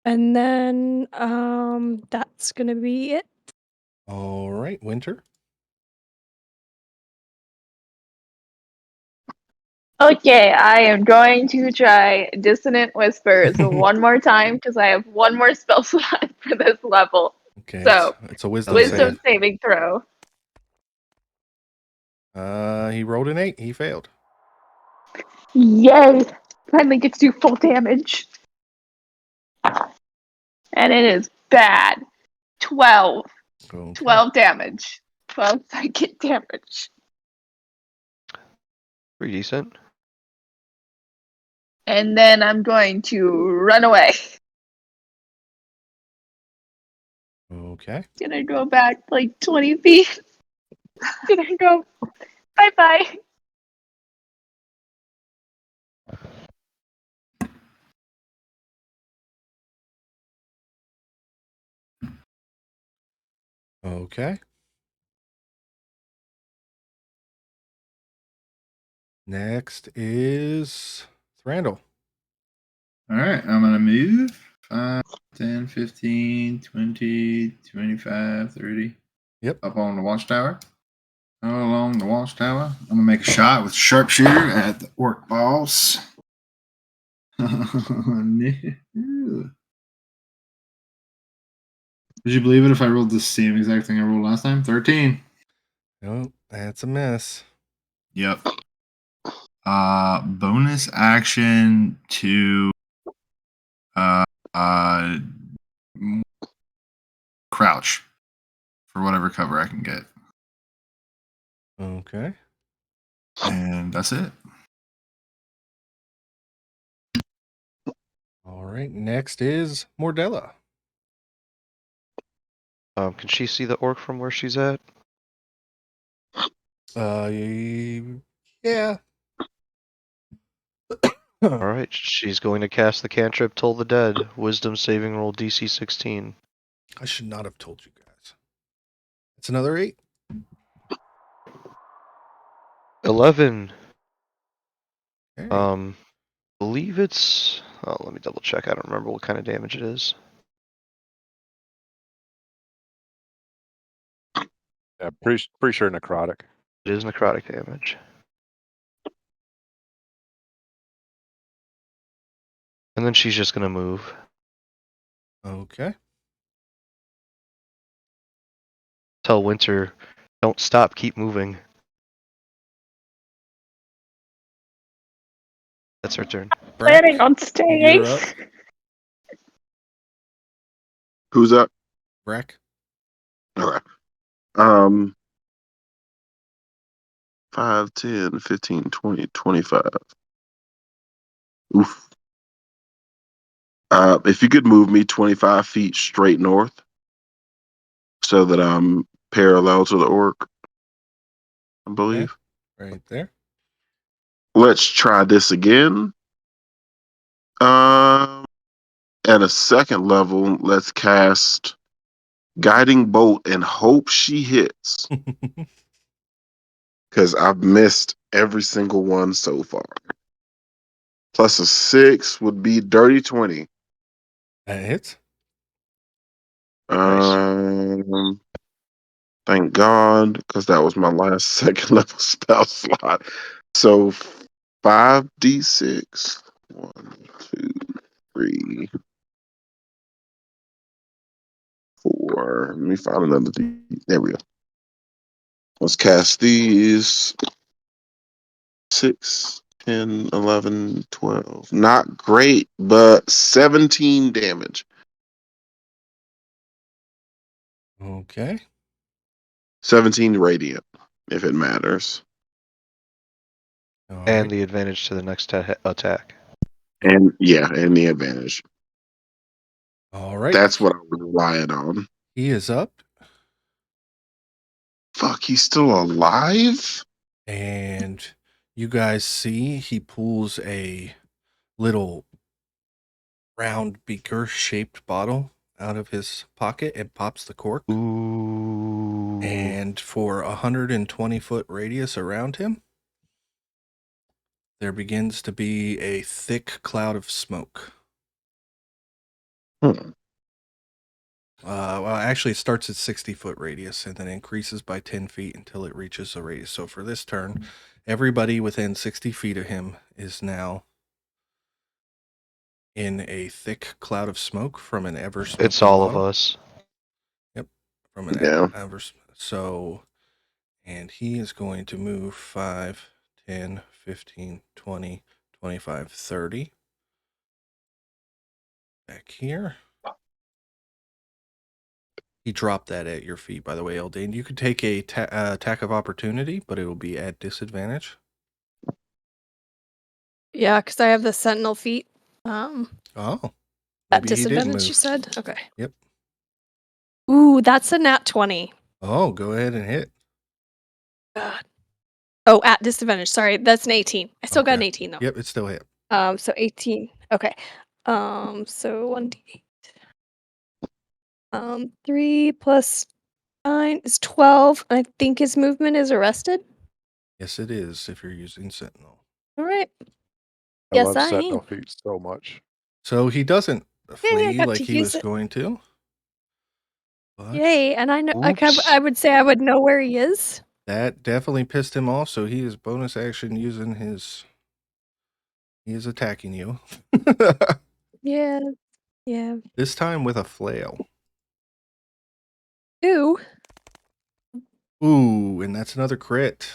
And then that's gonna be it. All right, Winter. Okay, I am going to try Dissonant Whispers one more time because I have one more spell slot for this level. Okay. So, it's a wisdom Wisdom save. saving throw. He rolled an 8. He failed. Yay! Finally get to do full damage. And it is bad. 12. Okay. 12 damage. 12 psychic damage. Pretty decent. And then I'm going to run away. Okay. Gonna go back like 20 feet. Gonna go bye bye. Okay. Next is Thrandil. All right, I'm going to move 5, 10, 15, 20, 25, 30. Yep. Up on the watchtower. Along the watchtower. I'm going to make a shot with sharpshooter at the orc boss. Would you believe it if I rolled the same exact thing I rolled last time? 13. Oh, that's a miss. Yep. Bonus action to crouch for whatever cover I can get. Okay. And that's it. All right. Next is Mordella. Can she see the orc from where she's at? Yeah. All right, she's going to cast the cantrip Toll the Dead. Wisdom saving roll DC 16. I should not have told you guys. It's another 8. 11. Okay. Believe it's. Oh, let me double check. I don't remember what kind of damage it is. Yeah, pretty sure necrotic. It is necrotic damage. And then she's just gonna move. Okay. Tell Winter, don't stop, keep moving. That's her turn. Planning on You're staying. up. Who's up? Vraak. All right. 5, 10, 15, 20, 25. Oof. If you could move me 25 feet straight north so that I'm parallel to the orc, I believe. Right there. Let's try this again. At a second level, let's cast Guiding Bolt and hope she hits. Because I've missed every single one so far. Plus a 6 would be dirty 20. That hits. Thank God, because that was my last second level spell slot. So 5d6. 1, 2, 3, 4. Let me find another D. There we go. Let's cast these. 6, 10, 11, 12. Not great, but 17 damage. Okay. 17 radiant, if it matters. All And right. the advantage to the next attack. And yeah, and the advantage. All right. That's what I was relying on. He is up, Fuck, he's still alive? and you guys see he pulls a little round beaker-shaped bottle out of his pocket and pops the cork. Ooh. And for 120-foot radius around him, there begins to be a thick cloud of smoke. Well, actually, it starts at 60-foot radius and then increases by 10 feet until it reaches a radius. So for this turn, everybody within 60 feet of him is now in a thick cloud of smoke from an ever-smoking It's all bottle. of us. Yep, from an Yeah. ever. So, and he is going to move 5, 10, 15, 20, 25, 30. Back here. He dropped that at your feet, by the way, Ildain. You could take a attack of opportunity, but it will be at disadvantage. Yeah, because I have the sentinel feet. Oh, At maybe he did disadvantage, you move. said? Okay. Yep. Ooh, that's a nat 20. Oh, go ahead and hit. God. Oh, at disadvantage. Sorry, that's an 18. I still got an Okay. 18 though. Yep, it's still hit. So 18. Okay. So 1d8. 3 plus 9 is 12. I think his movement is arrested. Yes, it is if you're using Sentinel. All right. I Yes, love I Sentinel am. feet so much. So he doesn't I flee got like to he use was it. going to. But Yay! And I know. Oops. I would say I would know where he is. that definitely pissed him off, so he is bonus action using his... He is attacking you. Yeah. Yeah. This time with a flail. Ooh. Ooh, and that's another crit.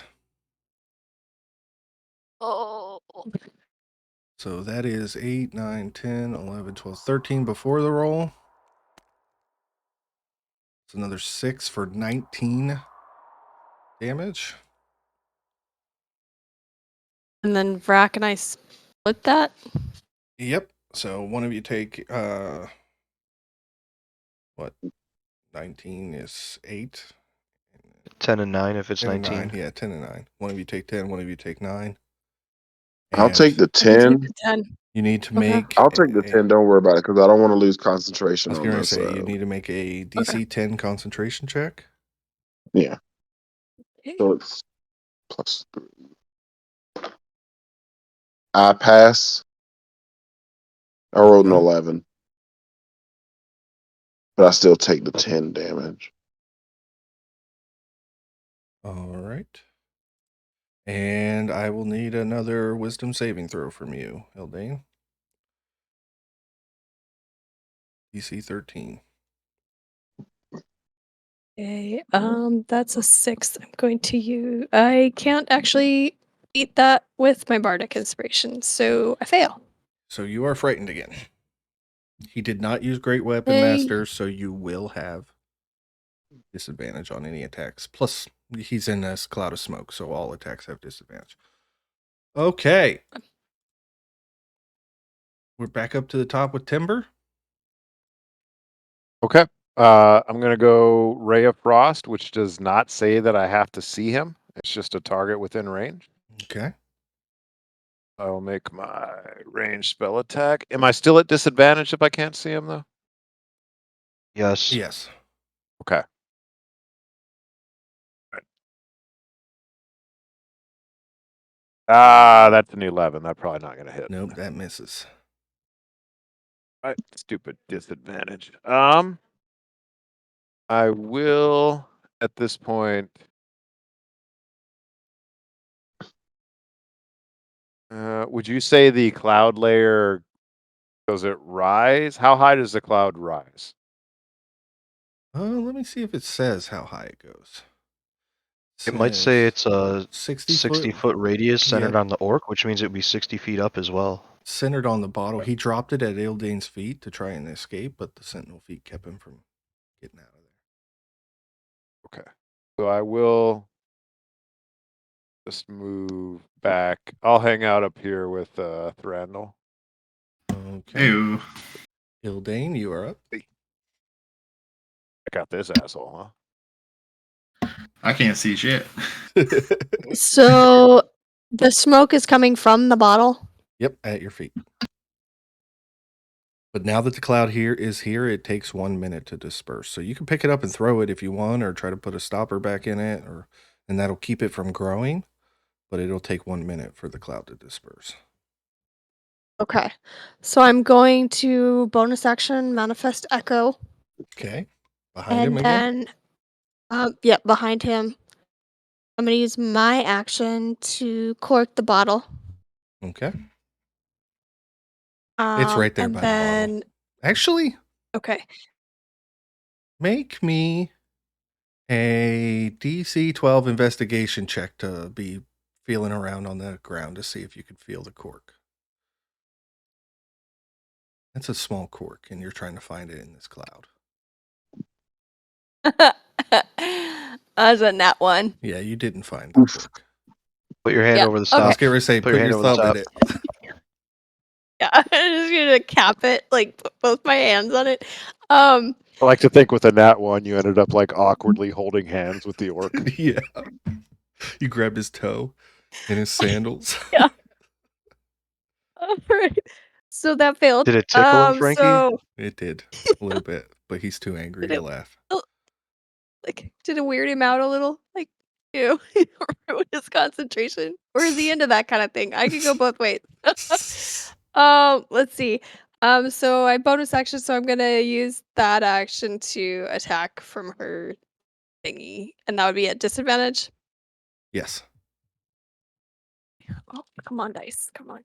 Oh. So that is 8, 9, 10, 11, 12, 13 before the roll. It's another 6 for 19 damage. And then Vraak and I split that. Yep. So one of you take what? 19 is 8. 10 and 9 if it's 10 and 19. 9. Yeah, 10 and 9. One of you take 10, one of you take 9. I'll take the I can 10. take the 10. You need to Okay. make I'll take the 10. Don't worry about it, because I don't want to lose I concentration was on going to this. say you need to make a DC 10 concentration check. Yeah. Okay. So it's plus 3. I pass. I rolled an Okay. 11. But I still take the 10 damage. All right. And I will need another wisdom saving throw from you, Ildain. DC 13. Okay. That's a 6. I'm going to use. I can't actually beat that with my bardic inspiration, so I fail. So you are frightened again. He did not use Great Weapon Hey. Master, so you will have disadvantage on any attacks. Plus He's in this cloud of smoke, so all attacks have disadvantage. Okay. We're back up to the top with Timber. Okay. I'm gonna go Ray of Frost, which does not say that I have to see him. It's just a target within range. Okay. I will make my range spell attack. Am I still at disadvantage if I can't see him though? Yes. Yes. Okay. That's an 11. That's probably not gonna hit. Nope, that misses. Right. Stupid disadvantage. I will at this point. Would you say the cloud layer, does it rise? How high does the cloud rise? Let me see if it says how high it goes. It might say it's a 60 60-foot radius centered Yep. on the orc, which means it would be 60 feet up as well. Centered on the bottle. He dropped it at Ildain's feet to try and escape, but the sentinel feet kept him from getting out of there. Okay. So I will just move back. I'll hang out up here with Thrandil. Okay. Ew. Ildain, you are up. I got this asshole, I can't see shit. So the smoke is coming from the bottle. Yep, at your feet. But now that the cloud is here, it takes 1 minute to disperse. So you can pick it up and throw it if you want, or try to put a stopper back in it, and that'll keep it from growing. But it'll take 1 minute for the cloud to disperse. Okay. So I'm going to bonus action manifest echo. Okay. Behind him And again? then, behind him. I'm going to use my action to cork the bottle. Okay. It's right there and by the then, bottle. Actually, Okay. make me a DC 12 investigation check to be feeling around on the ground to see if you can feel the cork. That's a small cork, and you're trying to find it in this cloud. That's a nat one. Yeah, you didn't find the cork. Put your hand Yeah, over the I stop. was going to say, Put put your hand your over the thumb in top. it. Yeah, I'm just gonna cap it, like put both my hands on it. I like to think with a nat one, you ended up like awkwardly holding hands with the orc. Yeah. You grabbed his toe in his sandals. Yeah. Alright. So that failed. Did it tickle him, Frankie? So It did a little bit, but he's too angry Did to it- laugh. like, did it weird him out a little? Like, ew, or ruin his concentration? Or is he into that kind of thing? I could go both ways. Let's see. So I bonus action, so I'm gonna use that action to attack from her thingy, and that would be at disadvantage. Yes. Oh, come on, dice. Come on.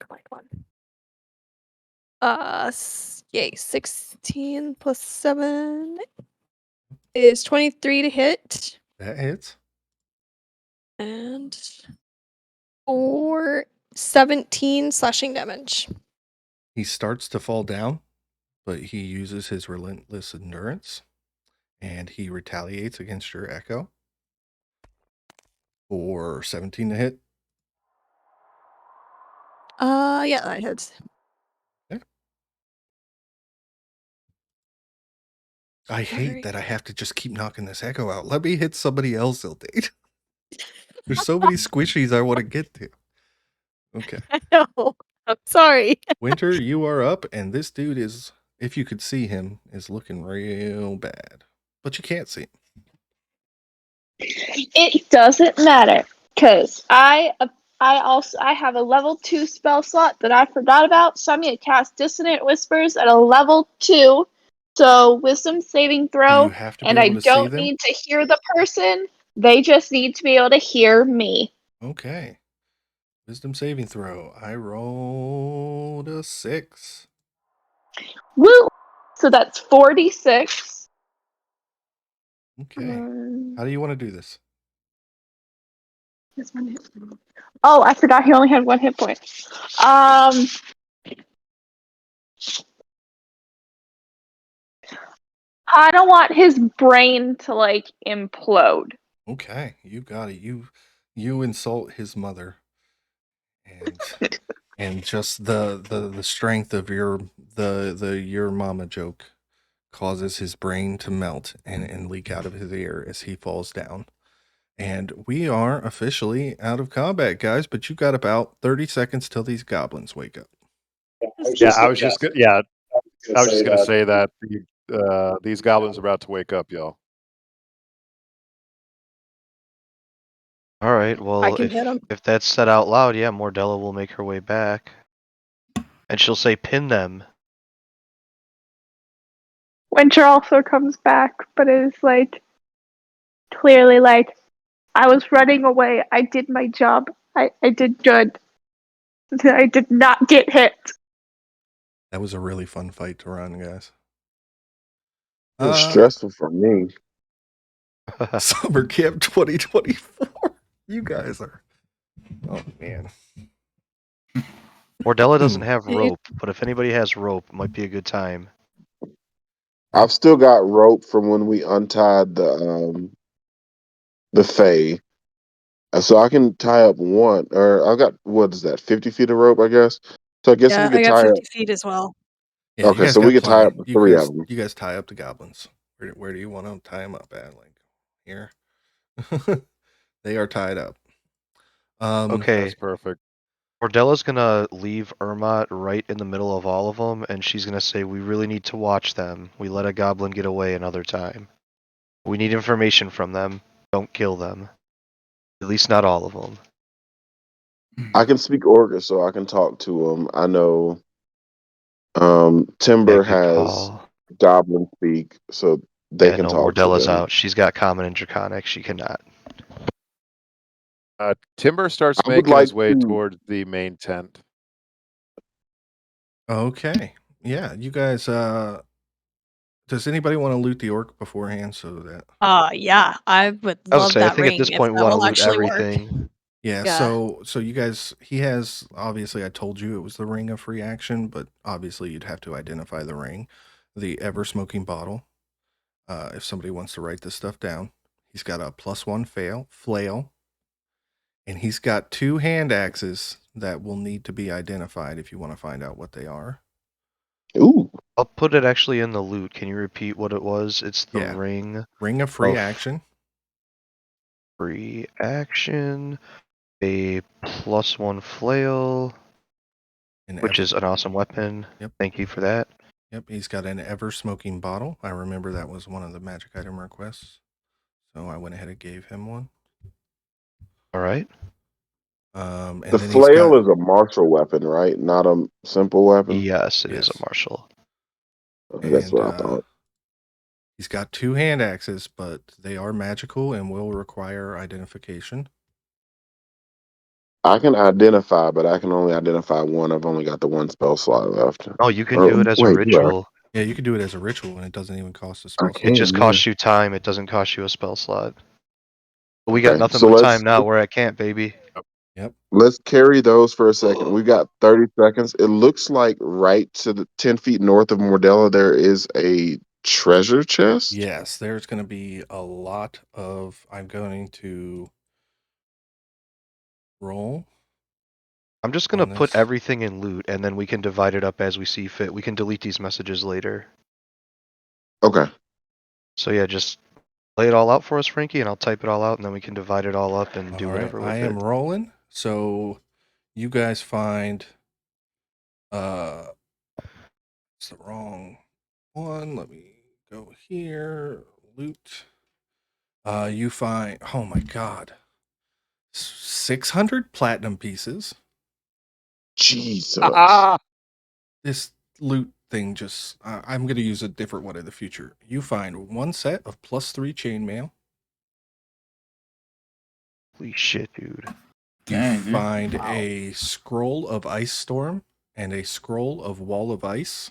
Yay, 16 plus 7 is 23 to hit, That hits. and for 17 slashing damage. He starts to fall down, but he uses his relentless endurance, and he retaliates against your echo for 17 to hit. Yeah, that hits. I hate Alright. that I have to just keep knocking this echo out. Let me hit somebody else, Ildain. There's so many squishies I want to get to. Okay. I know. I'm sorry. Winter, you are up, and this dude is, if you could see him, is looking real bad. But you can't see him. It doesn't matter because I have a level 2 spell slot that I forgot about, so I'm gonna cast Dissonant Whispers at a level 2. So wisdom saving Do throw, you have to be and I able to see don't them? need to hear the person. They just need to be able to hear me. Okay. Wisdom saving throw. I rolled a 6. Woo! So that's 46. Okay. How do you want to do this? That's 1 hit point. Oh, I forgot he only had 1 hit point. I don't want his brain to like implode. Okay, you got it. You insult his mother, and just the strength of your mama joke causes his brain to melt and leak out of his ear as he falls down. And we are officially out of combat, guys, but you got about 30 seconds till these goblins wake up. I was just gonna say that these goblins are about to wake up, y'all. All right. I Well, can hit him. if that's said out loud, yeah, Mordella will make her way back, and she'll say, "Pin them." Winter also comes back, but is like clearly like, I was running away. I did my job. I did good. I did not get hit. That was a really fun fight to run, guys. It was stressful for me. Summer Camp 2024. You guys are. Oh man. Mordella doesn't have It- rope, but if anybody has rope, it might be a good time. I've still got rope from when we untied the Fae. So I can tie up one, or I've got, what is that, 50 feet of rope, I guess? So I guess Yeah, we I could got tie 50 up. feet as well. Yeah, you Okay, guys so got we could tie plenty. up the three of them. You guys tie up the goblins. Where do you want to tie them up at? Like here? They are tied up. Okay, That's perfect. Mordella's gonna leave Ermot right in the middle of all of them, and she's gonna say, "We really need to watch them. We let a goblin get away another time. We need information from them. Don't kill them. At least not all of them." I can speak Orcish, so I can talk to them. I know Timber Yeah, good has call. Goblin speak, so they Yeah, can no, talk to Mordella's them. out. She's got Common and Draconic. She cannot. Timber starts I would making his like way to. towards the main tent. Okay. Yeah, you guys does anybody want to loot the orc beforehand so that Yeah, I would I was love gonna say, I that think at ring this if point we that want to will loot actually work. everything. Yeah, Yeah. so you guys, he has, obviously I told you it was the ring of free action, but obviously you'd have to identify the ring. The ever smoking bottle. If somebody wants to write this stuff down. He's got a +1 flail, and he's got 2 hand axes that will need to be identified if you want to find out what they are. Ooh, I'll put it actually in the loot. Can you repeat what it was? It's the Yeah. ring Ring of free of action. free action, a +1 flail, An which ever, is an awesome weapon. Yep. Thank you for that. Yep, he's got an ever smoking bottle. I remember that was one of the magic item requests. So I went ahead and gave him one. All right. And the then flail is a martial weapon, right? Not a simple weapon. Yes, it is Yes. a martial. Okay, that's what I thought. He's got 2 hand axes, but they are magical and will require identification. I can identify, but I can only identify one. I've only got the one spell slot left. Oh, you can do it as a ritual. Yeah, you can do it as a ritual, and it doesn't even cost a spell slot. It just costs you time. It doesn't cost you a spell slot. But we got Okay, nothing so but let's- time now. We're at camp, baby. Yep. Let's carry those for a second. We got 30 seconds. It looks like right to the 10 feet north of Mordella, there is a treasure chest. Yes, there's going to be a lot of. I'm going to roll. I'm just gonna on put this. everything in loot, and then we can divide it up as we see fit. We can delete these messages later. Okay. So yeah, just lay it all out for us, Frankie, and I'll type it all out, and then we can divide it all up and do All right, whatever with I it. am rolling. So you guys find it's the wrong one. Let me go here. Loot. You find, oh my god, 600 platinum pieces. Jesus. This loot thing just, I'm going to use a different one in the future. You find 1 set of +3 chainmail. Holy shit, dude. You find a scroll of Ice Storm and a scroll of Wall of Ice.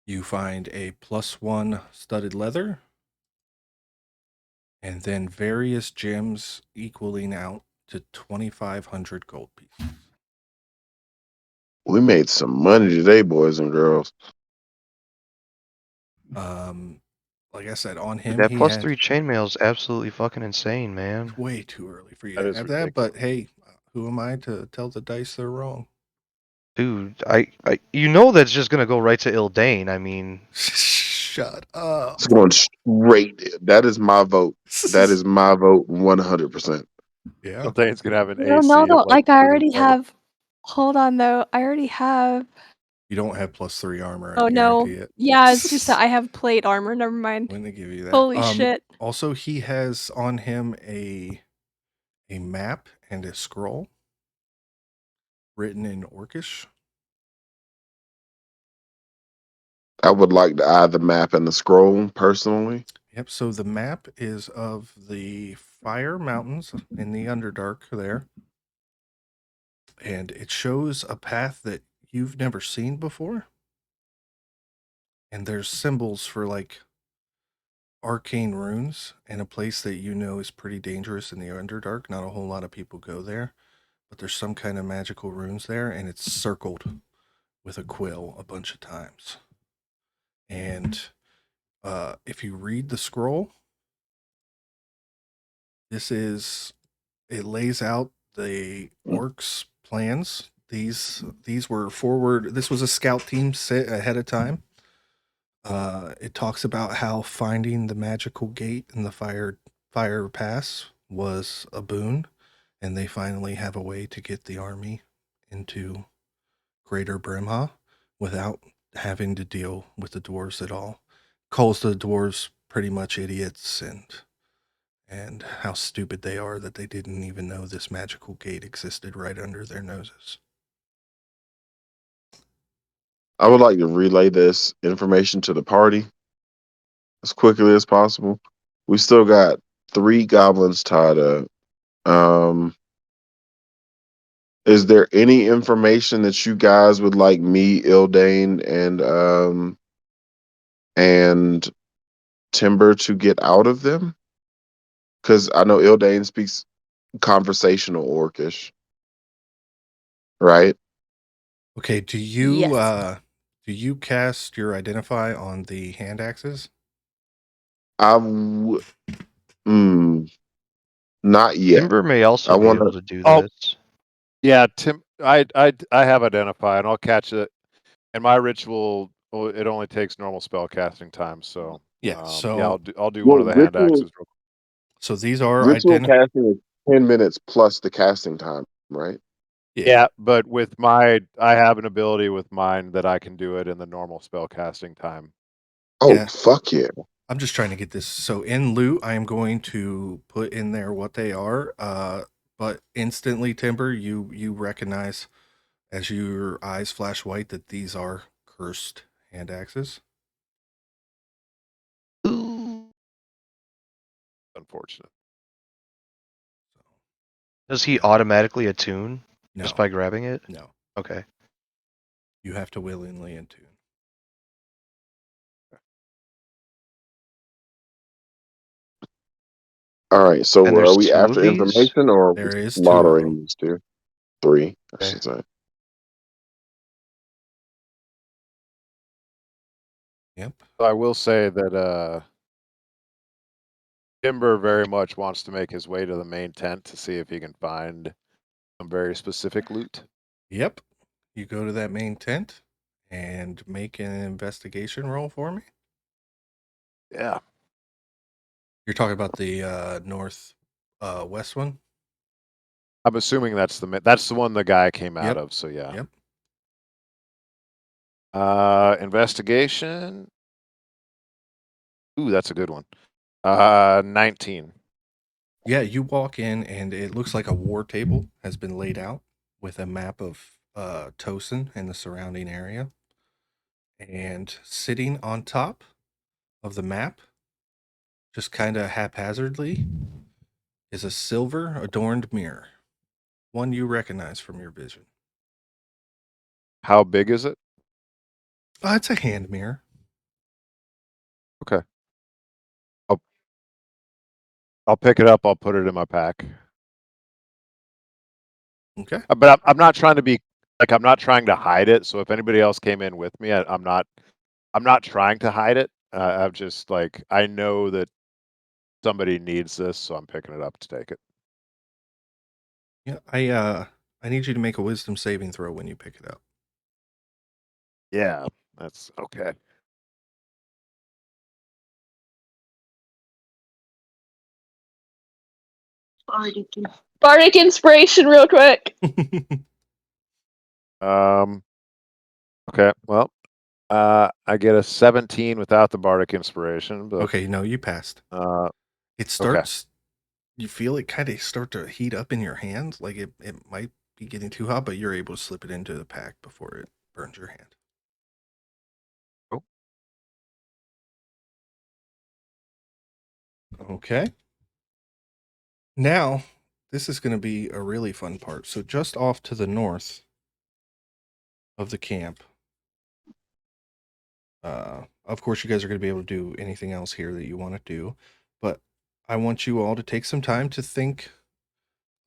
You find a +1 studded leather. And then various gems equaling out to 2,500 gold pieces. We made some money today, boys and girls. like I said, on him, That he plus had 3 chainmail is absolutely fucking insane, man. way too early for you That to is have that. But ridiculous. hey, who am I to tell the dice they're wrong? Dude, you know that's just gonna go right to Ildain. I mean, Shut up. It's going straight. That is my vote. That is my vote 100%. Yeah. Ildain's gonna have an Well, AC no, of like I already 37. have. Hold on though, I already have. You don't have +3 armor. Oh I no, guarantee it. yeah, it's just that I have plate armor. Never mind. When they give you that. Holy shit! Also, he has on him a map and a scroll written in Orcish. I would like to eye the map and the scroll personally. Yep. So the map is of the Fire Mountains in the Underdark there. And it shows a path that you've never seen before. And there's symbols for like arcane runes in a place that you know is pretty dangerous in the Underdark. Not a whole lot of people go there, but there's some kind of magical runes there, and it's circled with a quill a bunch of times. And if you read the scroll, it lays out the orcs' plans. These were forward. This was a scout team set ahead of time. It talks about how finding the magical gate in the fire pass was a boon, and they finally have a way to get the army into Greater Brimha without having to deal with the dwarves at all. Calls the dwarves pretty much idiots and how stupid they are that they didn't even know this magical gate existed right under their noses. I would like to relay this information to the party as quickly as possible. We still got 3 goblins tied up. Is there any information that you guys would like me, Ildain, and Timber to get out of them? Because I know Ildain speaks conversational Orcish, right? Okay, do you cast your identify on the hand axes? Not yet. Timber may also I be wanna- able to do Oh. this. Yeah, Tim, I have identify, and I'll catch it. And my ritual, it only takes normal spell casting time, so Yeah, so yeah, I'll do one of the hand axes. Real quick. So these are Ritual casting is 10 minutes plus the casting time, right? Yeah, but with I have an ability with mine that I can do it in the normal spell casting time. Oh, Yeah. fuck yeah. I'm just trying to get this. So in loot, I am going to put in there what they are. But instantly, Timber, you recognize as your eyes flash white that these are cursed hand axes. Unfortunate. Does he automatically attune No, just by grabbing it? no, Okay. you have to willingly attune. All right, so And are there's we 2 of after these? information or are we There is 2 of slaughtering them. these 2? 3, I Okay. should say. Yep. I will say that Timber very much wants to make his way to the main tent to see if he can find some very specific loot. Yep. You go to that main tent and make an investigation roll for me. Yeah. You're talking about the north west one? I'm assuming that's the one the guy came out Yep. of, so yeah. Yep. Investigation. Ooh, that's a good one. 19. Yeah, you walk in and it looks like a war table has been laid out with a map of Tosin and the surrounding area. And sitting on top of the map, just kind of haphazardly, is a silver adorned mirror. One you recognize from your vision. How big is it? It's a hand mirror. Okay. I'll pick it up. I'll put it in my pack. Okay. But I'm not trying to be I'm not trying to hide it. So if anybody else came in with me, I'm not trying to hide it. I'm just like, I know that somebody needs this, so I'm picking it up to take it. Yeah, I need you to make a wisdom saving throw when you pick it up. Yeah, that's okay. Bardic inspiration, real quick. Okay, well, I get a 17 without the bardic inspiration, but Okay, no, you passed. It starts. You feel it kind of start to heat up in your hands, like it might be getting too hot, but you're able to slip it into the pack before it burns your hand. Oh. Okay. Now, this is going to be a really fun part. So just off to the north of the camp, of course, you guys are going to be able to do anything else here that you want to do, but I want you all to take some time to think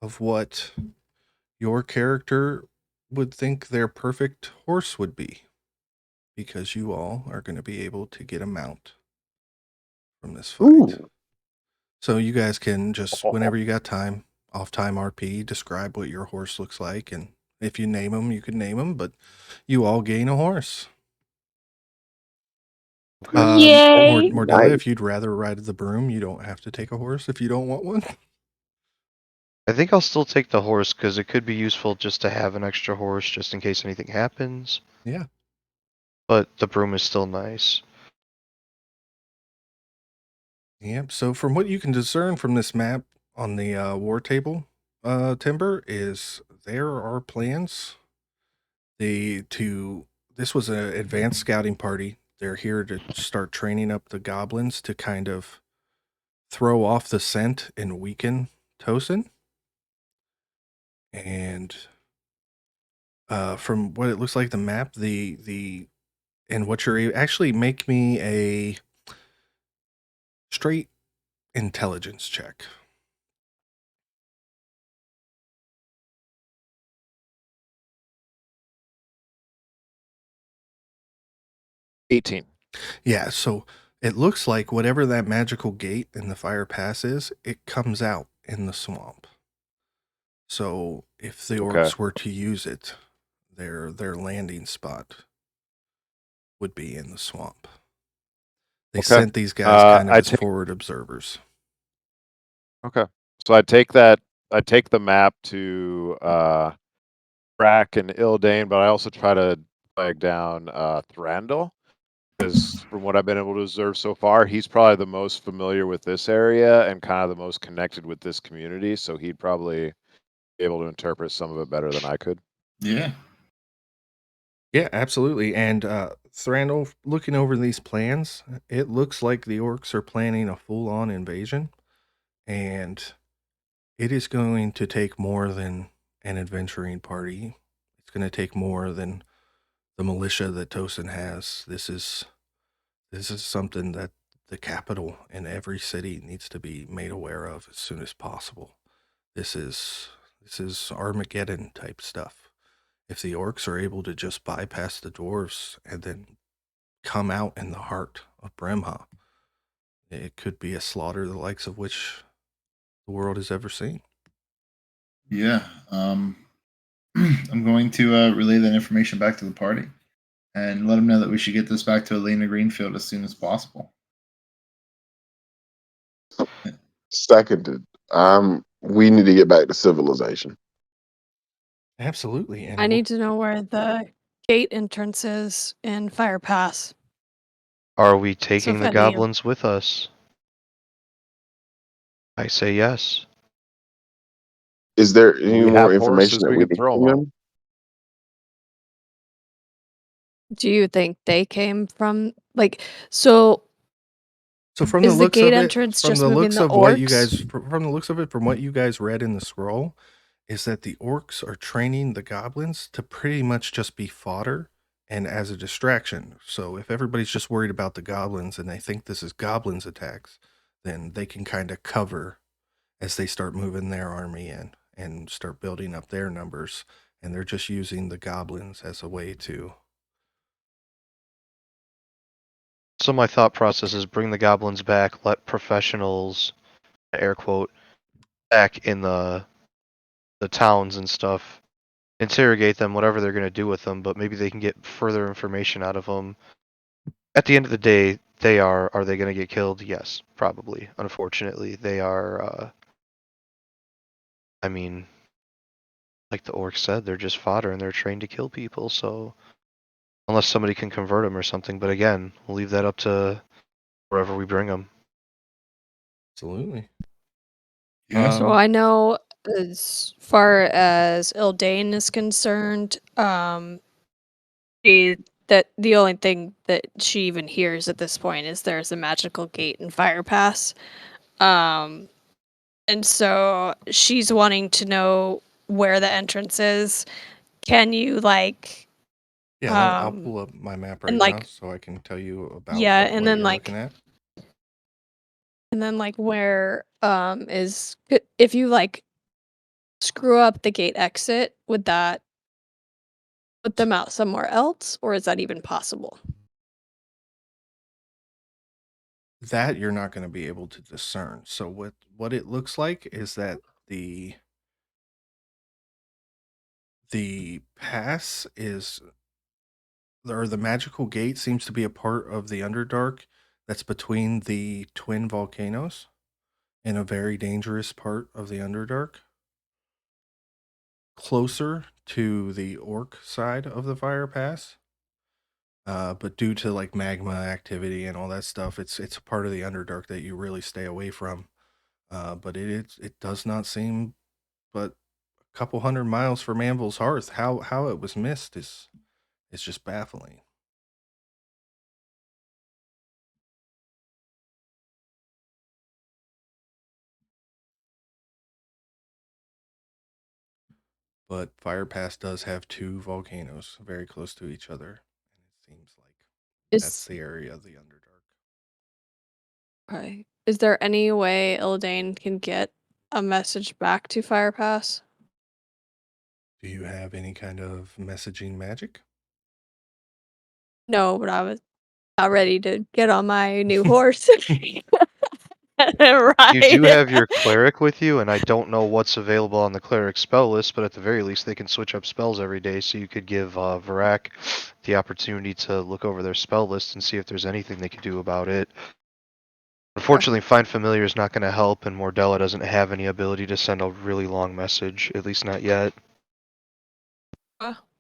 of what your character would think their perfect horse would be, because you all are going to be able to get a mount from this fight. Ooh. So you guys can just, whenever you got time, off time RP, describe what your horse looks like, and if you name them, you can name them, but you all gain a horse. Yay! Mordella, Nice. if you'd rather ride the broom, you don't have to take a horse if you don't want one. I think I'll still take the horse because it could be useful just to have an extra horse just in case anything happens. Yeah. But the broom is still nice. Yep. So from what you can discern from this map on the war table, Timber, is there are plans. This was an advanced scouting party. They're here to start training up the goblins to kind of throw off the scent and weaken Tosin. And from what it looks like, the map, and what you're actually make me a straight intelligence check. $18. Yeah, so it looks like whatever that magical gate in the fire pass is, it comes out in the swamp. So if the Okay. orcs were to use it, their landing spot would be in the swamp. They Okay. sent these guys kind of I as take- forward observers. Okay. So I take the map to Vraak and Ildain, but I also try to flag down Thrandil, because from what I've been able to observe so far, he's probably the most familiar with this area and kind of the most connected with this community, so he'd probably be able to interpret some of it better than I could. Yeah. Yeah, absolutely. And Thrandil, looking over these plans, it looks like the orcs are planning a full-on invasion, and it is going to take more than an adventuring party. It's going to take more than the militia that Tosin has. This is something that the capital and every city needs to be made aware of as soon as possible. This is Armageddon type stuff. If the orcs are able to just bypass the dwarves and then come out in the heart of Bremha, it could be a slaughter the likes of which the world has ever seen. Yeah. I'm going to relay that information back to the party and let them know that we should get this back to Elena Greenfield as soon as possible. Seconded. We need to get back to civilization. Absolutely. And I need to know where the gate entrance is in Fire Pass. Are we taking if the any- goblins with us? I say yes. Is there any We more have information horses, that we we can can throw 'em bring out. them? Do you think they came from so from the is the looks gate of it, entrance from just the moving looks the of what you guys, orcs? from the looks of it, from what you guys read in the scroll, is that the orcs are training the goblins to pretty much just be fodder and as a distraction. So if everybody's just worried about the goblins and they think this is goblins attacks, then they can kind of cover as they start moving their army in and start building up their numbers. And they're just using the goblins as a way to So my thought process is bring the goblins back, let professionals, air quote, back in the towns and stuff, interrogate them, whatever they're going to do with them, but maybe they can get further information out of them. At the end of the day, are they going to get killed? Yes, probably. Unfortunately, they are, I mean, like the orc said, they're just fodder and they're trained to kill people, so unless somebody can convert them or something, but again, we'll leave that up to wherever we bring them. Absolutely. So I know as far as Ildain is concerned, that the only thing that she even hears at this point is there's a magical gate and fire pass. And so she's wanting to know where the entrance is. Can you Yeah, I'll pull up my map right and now so I can tell you about yeah, what and then you're looking at. and then where is if you screw up the gate exit, would that put them out somewhere else, or is that even possible? That you're not going to be able to discern. So what it looks like is that the pass is, or the magical gate seems to be a part of the Underdark that's between the twin volcanoes in a very dangerous part of the Underdark, closer to the orc side of the fire pass. But due to magma activity and all that stuff, it's a part of the Underdark that you really stay away from. But it does not seem but a couple 100 miles from Anvil's Hearth. How it was missed is just baffling. But Fire Pass does have two volcanoes very close to each other, and it seems like that's the area of the Underdark. Okay. Is there any way Ildain can get a message back to Firepass? Do you have any kind of messaging magic? No, but I was not ready to get on my new horse. Right. You do have your cleric with you, and I don't know what's available on the cleric spell list, but at the very least they can switch up spells every day, so you could give Vraak the opportunity to look over their spell list and see if there's anything they could do about it. Unfortunately, Find Familiar is not going to help, and Mordella doesn't have any ability to send a really long message, at least not yet.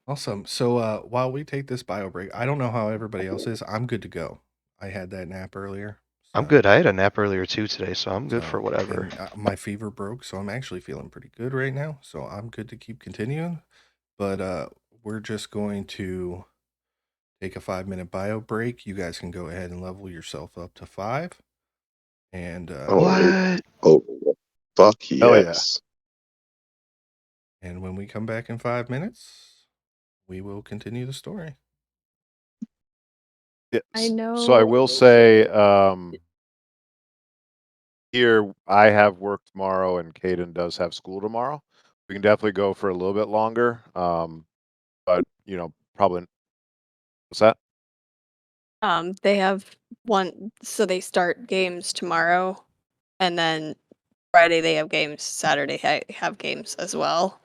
Awesome. So while we take this bio break, I don't know how everybody else is. I'm good to go. I had that nap earlier. I'm good. I had a nap earlier too today, so I'm good for whatever. And, my fever broke, so I'm actually feeling pretty good right now. So I'm good to keep continuing. But we're just going to take a 5-minute bio break. You guys can go ahead and level yourself up to 5. And what? Oh, fuck Hell yes. And when we come back in 5 minutes, we will continue the story. Yeah. I know. So I will say, here I have work tomorrow, and Caden does have school tomorrow. We can definitely go for a little bit longer. But probably. What's that? They have one, so they start games tomorrow, and then Friday they have games. Saturday have games as well.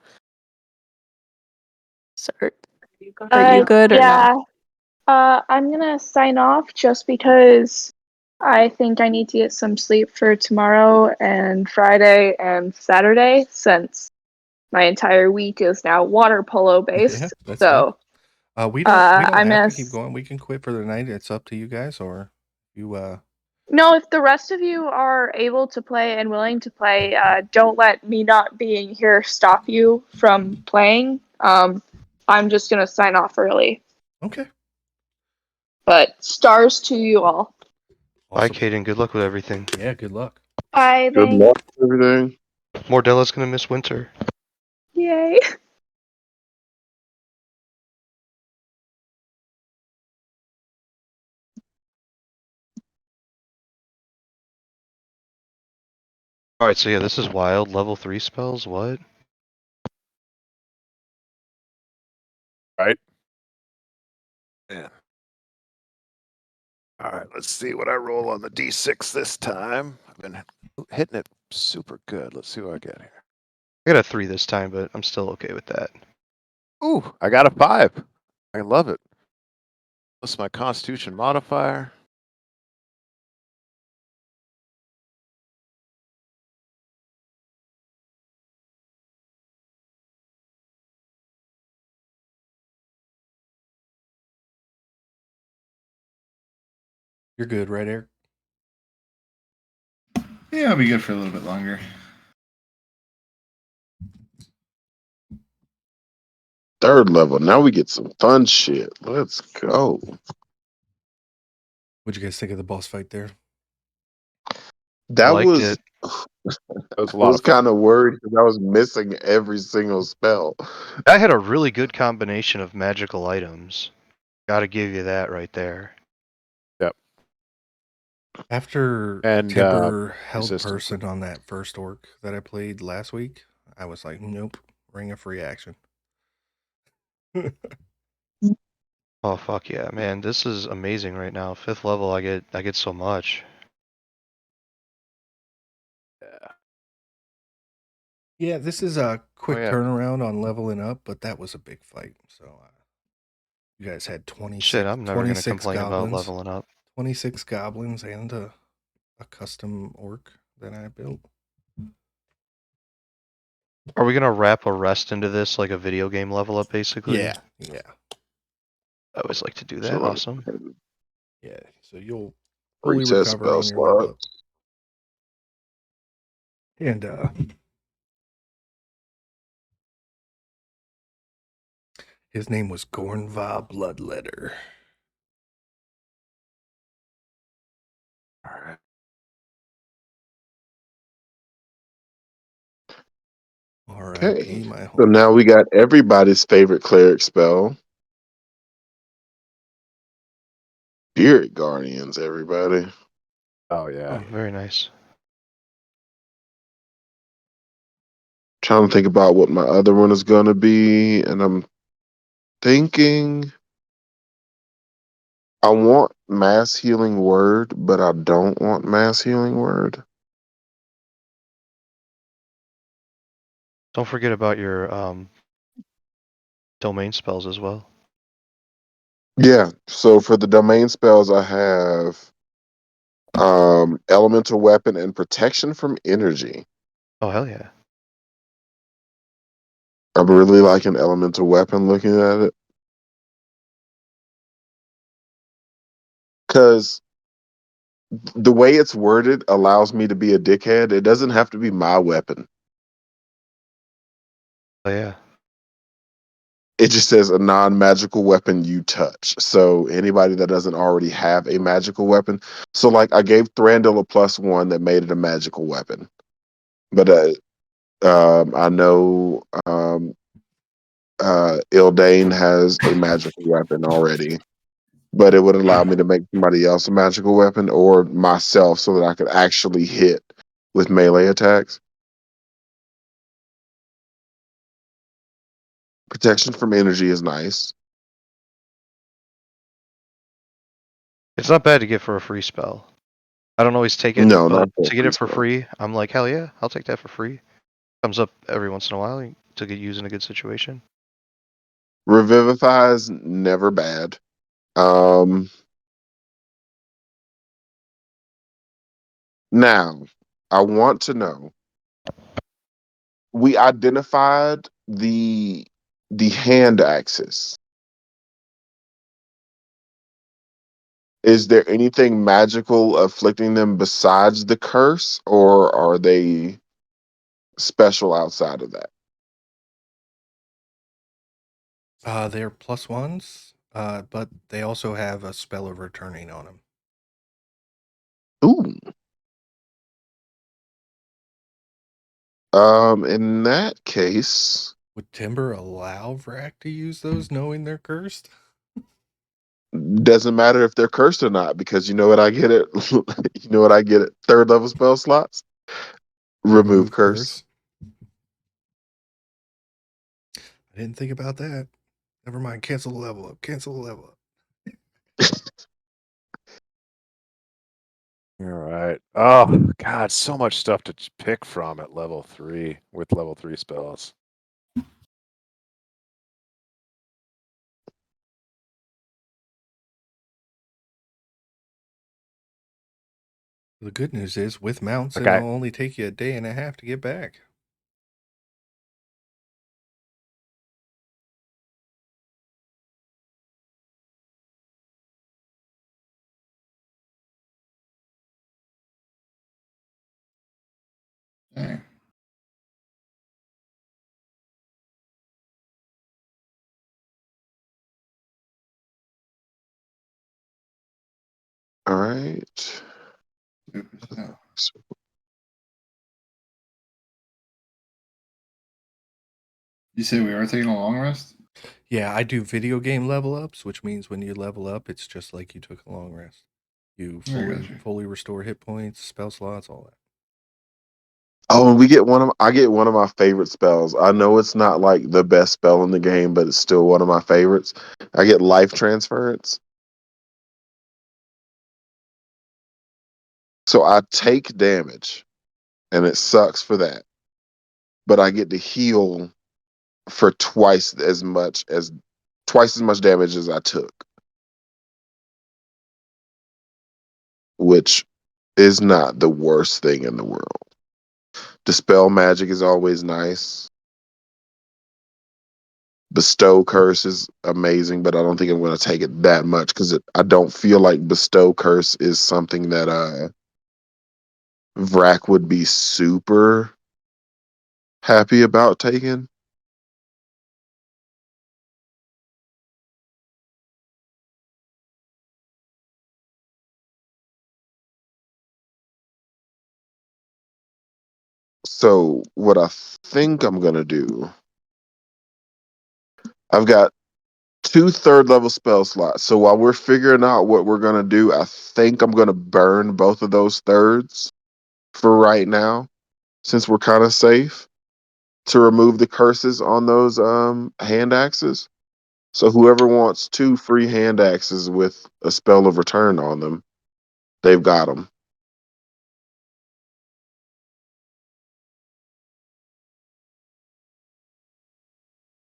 So, are you good or yeah. no? I'm gonna sign off just because I think I need to get some sleep for tomorrow and Friday and Saturday, since my entire week is now water polo based. Yeah, that's so we don't I'm have gonna to keep going. We can quit for the night. It's up to you guys, or you No, if the rest of you are able to play and willing to play, don't let me not being here stop you from playing. I'm just gonna sign off early. Okay. But stars to you all. Bye, Caden. Good luck with everything. Yeah, good luck. Bye. Good Thanks. luck with everything. Mordella's gonna miss winter. Yay. Alright, so yeah, this is wild. Level 3 spells, what? Right. Yeah. All right, let's see what I roll on the D6 this time. I've been hitting it super good. Let's see what I get here. I got a 3 this time, but I'm still okay with that. Ooh, I got a 5. I love it. Plus my Constitution modifier. You're good, right, Eric? Yeah, I'll be good for a little bit longer. Third level. Now we get some fun shit. Let's go. What'd you guys think of the boss fight there? That Liked was. it. That was a I lot was of fun. kind of worried because I was missing every single spell. I had a really good combination of magical items. Gotta give you that right there. After And, Timber held resistance. person on that first orc that I played last week, I was like, nope, ring a free action. Oh fuck yeah, man! This is amazing right now. 5th level, I get so much. Yeah. Yeah, this is a quick yeah. turnaround on leveling up, but that was a big fight. So you guys had 26, Shit, I'm never gonna 26 complain about goblins, leveling up. 26 goblins and a custom orc that I built. Are we gonna wrap a rest into this like a video game level up, basically? Yeah. I always like to do that. So, Awesome. Yeah. So you'll fully Reset recover spell on your level slot. up. And his name was Gornva Bloodletter. All right. Okay. My So home. now we got everybody's favorite cleric spell. Spirit Guardians, everybody. Oh, yeah. Oh, very nice. Trying to think about what my other one is going to be, and I'm thinking I want mass healing word, but I don't want mass healing word. Don't forget about your domain spells as well. Yeah. So for the domain spells, I have elemental weapon and protection from energy. Oh hell yeah. I'm really liking elemental weapon looking at it. Because the way it's worded allows me to be a dickhead. It doesn't have to be my weapon. Oh yeah. It just says a non-magical weapon you touch. So anybody that doesn't already have a magical weapon. So like I gave Thrandil a +1 that made it a magical weapon. But I know Ildain has a magical weapon already. But it would allow me to make somebody else a magical weapon or myself so that I could actually hit with melee attacks. Protection from energy is nice. It's not bad to get for a free spell. I don't always take it, No, but not for a to get free it for spell. free, I'm like, hell yeah, I'll take that for free. Comes up every once in a while to get used in a good situation. Revivify is never bad. Now, I want to know. We identified the hand axis. Is there anything magical afflicting them besides the curse, or are they special outside of that? They're +1s, but they also have a spell of returning on them. Ooh. In that case, Would Timber allow Vraak to use those knowing they're cursed? doesn't matter if they're cursed or not, because you know what I get it. You know what I get it. 3rd level spell slots. Remove curse. I didn't think about that. Never mind. Cancel the level up. Cancel the level up. All right. Oh God, so much stuff to pick from at level 3 with level 3 spells. The good news is, with mounts, Okay. it'll only take you a day and a half to get back. Dang. All right. You say we are taking a long rest? Yeah, I do video game level ups, which means when you level up, it's just like you took a long rest. You I got you. fully restore hit points, spell slots, all that. Oh, and I get one of my favorite spells. I know it's not like the best spell in the game, but it's still one of my favorites. I get life transference. So I take damage, and it sucks for that. But I get to heal for twice as much damage as I took, which is not the worst thing in the world. Dispel magic is always nice. Bestow curse is amazing, but I don't think I'm going to take it that much because I don't feel like bestow curse is something that Vraak would be super happy about taking. So what I think I'm going to do, I've got 2 third-level spell slots. So while we're figuring out what we're going to do, I think I'm going to burn both of those thirds for right now, since we're kind of safe, to remove the curses on those hand axes. So whoever wants 2 free hand axes with a spell of return on them, they've got them.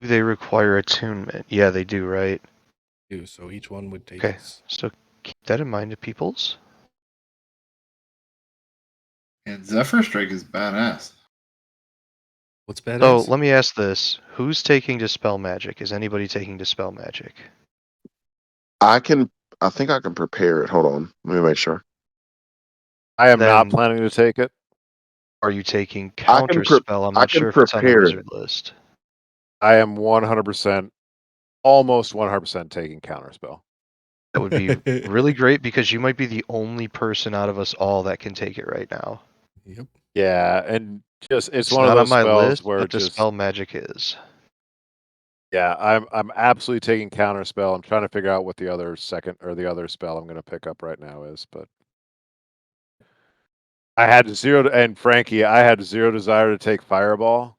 Do they require attunement? Yeah, they do, right? So each one would take Okay, its. so keep that in mind, peoples. And Zephyr Strike is badass. What's badass? So let me ask this: who's taking Dispel Magic? Is anybody taking Dispel Magic? I think I can prepare it. Hold on. Let me make sure. I am not Then- planning to take it. Are you taking I can Counterspell? I'm I not can sure if it's on the prepare wizard list. I am 100%, almost 100% taking counterspell. That would be really great because you might be the only person out of us all that can take it right now. Yep. Yeah, and just it's one not of on those my spells list, where but just Dispel Magic is. yeah, I'm absolutely taking counterspell. I'm trying to figure out what the other second or the other spell I'm going to pick up right now is, but I had zero and Frankie, I had zero desire to take Fireball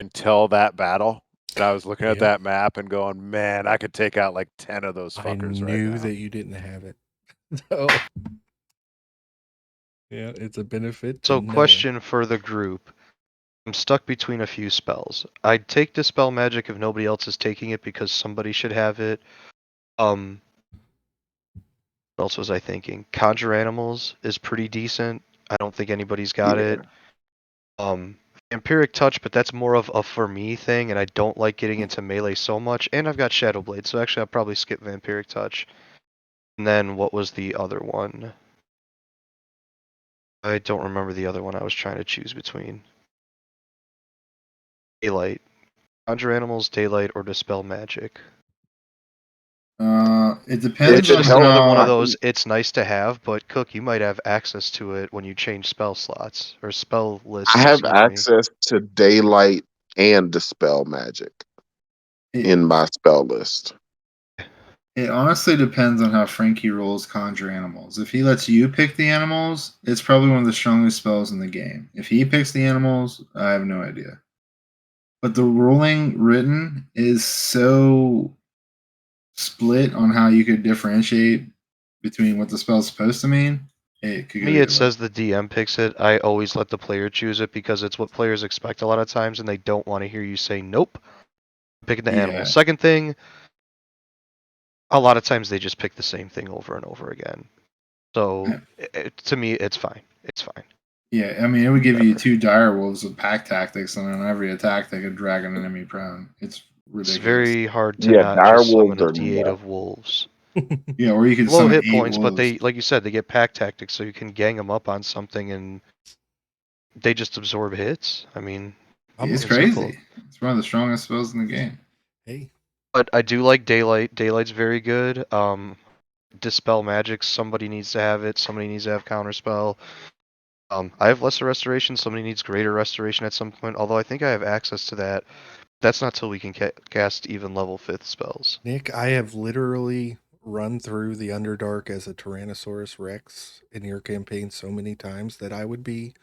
until that battle. And I was looking at Yep. that map and going, man, I could take out like 10 of those I fuckers right knew now. that you didn't have it. So, yeah, it's a benefit. So, to know. question for the group. I'm stuck between a few spells. I'd take Dispel Magic if nobody else is taking it because somebody should have it. What else was I thinking? Conjure Animals is pretty decent. I don't think anybody's got it. Vampiric Touch, but that's more of a for me thing, and I don't like getting into melee so much. And I've got Shadow Blade, so actually I'll probably skip Vampiric Touch. And then what was the other one? I don't remember the other one I was trying to choose between. Daylight. Conjure Animals, Daylight, or Dispel Magic. It depends It on Just another one how. of those, it's nice to have, but Cook, you might have access to it when you change spell slots, or spell lists, I have excuse me. access to daylight and dispel magic in my spell list. It honestly depends on how Frankie rolls Conjure Animals. If he lets you pick the animals, it's probably one of the strongest spells in the game. If he picks the animals, I have no idea. But the ruling written is so split on how you could differentiate between what the spell's supposed to mean. It could go Me, either it way. says the DM picks it. I always let the player choose it because it's what players expect a lot of times, and they don't want to hear you say nope. I'm picking the animal. Yeah. Second thing, a lot of times they just pick the same thing over and over again. So to me, it's fine. It's fine. Yeah, I mean, it would give you Whatever. 2 dire wolves with pack tactics, and on every attack they could drag an enemy prone. It's ridiculous. It's very hard to Yeah, not dire just summon wolves a are D8 nuts. of wolves. Yeah, or you could Low summon hit 8 points, but wolves. they, like you said, they get pack tactics, so you can gang them up on something and they just absorb hits. I mean, It's it's simple. crazy. It's one of the strongest spells in the game. Hey, But I do like Daylight. Daylight's very good. Dispel magic. Somebody needs to have it. Somebody needs to have counterspell. I have lesser restoration. Somebody needs greater restoration at some point. Although I think I have access to that. That's not till we can cast even level 5th spells. Nick, I have literally run through the Underdark as a Tyrannosaurus Rex in your campaign so many times that I would be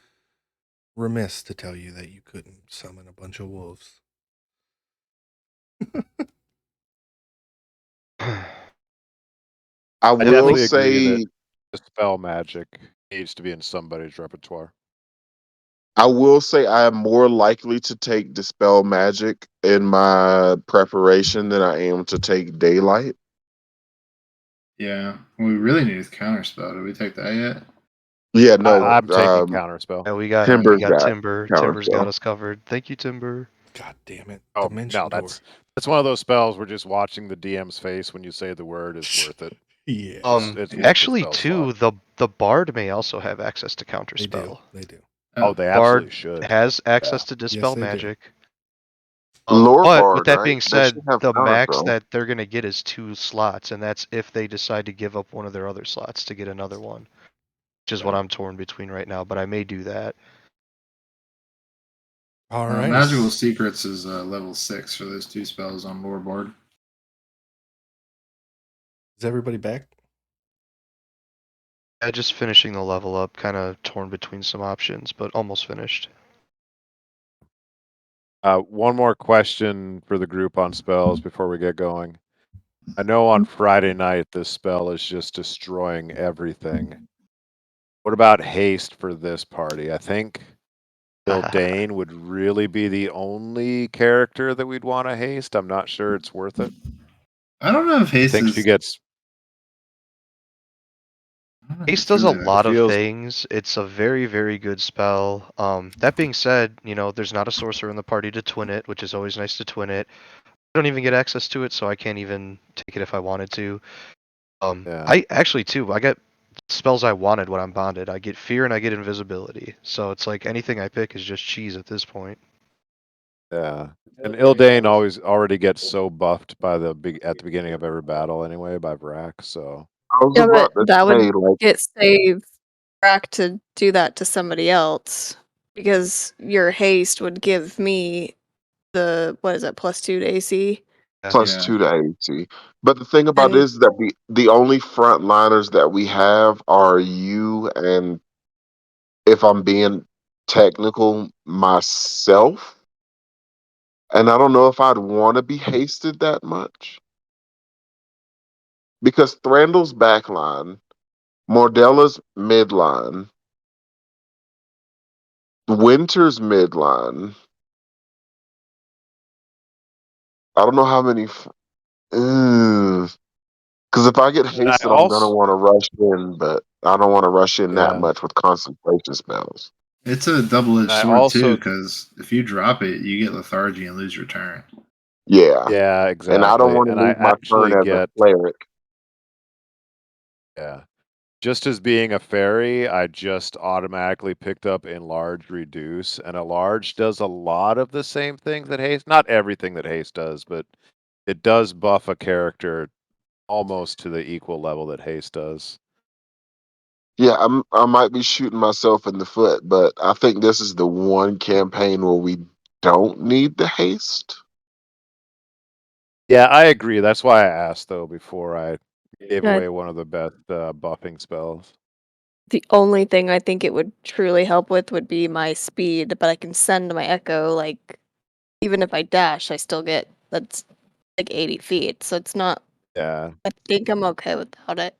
remiss to tell you that you couldn't summon a bunch of wolves. I I will definitely agree that say, dispel magic needs to be in somebody's repertoire. I am more likely to take dispel magic in my preparation than I am to take daylight. Yeah. What we really need is counterspell. Did we take that yet? Yeah, no. I'm taking counterspell. Yeah, we got Timber's got Timber. Timber's counterspell. got us covered. Thank you, Timber. God damn it. Oh Dimension no, door. that's one of those spells where just watching the DM's face when you say the word is worth it. Yeah. It's worth Actually, the spell too, slot. the bard may also have access to They do. counterspell. They do. Oh, they Bard absolutely should. has access to Yes, dispel they do. magic. Lore But with bard, that right? being They said, should have the max counterspell. that they're gonna get is 2 slots, and that's if they decide to give up one of their other slots to get another one, which is what I'm torn between right now. But I may do that. All right. Magical Secrets is level 6 for those 2 spells on Lore Bard. Is everybody back? Yeah, just finishing the level up, kind of torn between some options, but almost finished. One more question for the group on spells before we get going. I know on Friday night this spell is just destroying everything. What about haste for this party? I think Ildain would really be the only character that we'd want to haste. I'm not sure it's worth it. I don't know if I haste think is. she gets. Haste does a really lot of feels- things. It's a very, very good spell. That being said, there's not a sorcerer in the party to twin it, which is always nice to twin it. I don't even get access to it, so I can't even take it if I wanted to. Yeah. I actually too. I get spells I wanted when I'm bonded. I get fear and I get invisibility. So it's like anything I pick is just cheese at this point. Yeah, and Ildain already gets so buffed by at the beginning of every battle anyway by Vraak. So I was Yeah, about but to that say, would like, get save Vraak to do that to somebody else because your haste would give me the what is it +2 to AC. plus Yeah. 2 to AC. But the thing about it And- is that the only frontliners that we have are you and, if I'm being technical, myself. And I don't know if I'd want to be hasted that much. Because Thrandil's backline, Mordella's midline, Winter's midline. I don't know how many. Because if I get hasted, I'm going to want to rush in, but I don't want to rush in that Yeah. much with concentration spells. It's a double-edged I sword also- too, because if you drop it, you get lethargy and lose your turn. Yeah. yeah, exactly. And I don't want to And I lose my actually turn as get a cleric. yeah. Just as being a fairy, I just automatically picked up enlarge, reduce, and enlarge does a lot of the same things that haste. Not everything that haste does, but it does buff a character almost to the equal level that haste does. Yeah, I might be shooting myself in the foot, but I think this is the one campaign where we don't need the haste. Yeah, I agree. That's why I asked though before I gave Yeah. away one of the best buffing spells. The only thing I think it would truly help with would be my speed, but I can send my echo, like, even if I dash, I still get, that's like 80 feet, so it's not, Yeah. I think I'm okay without it.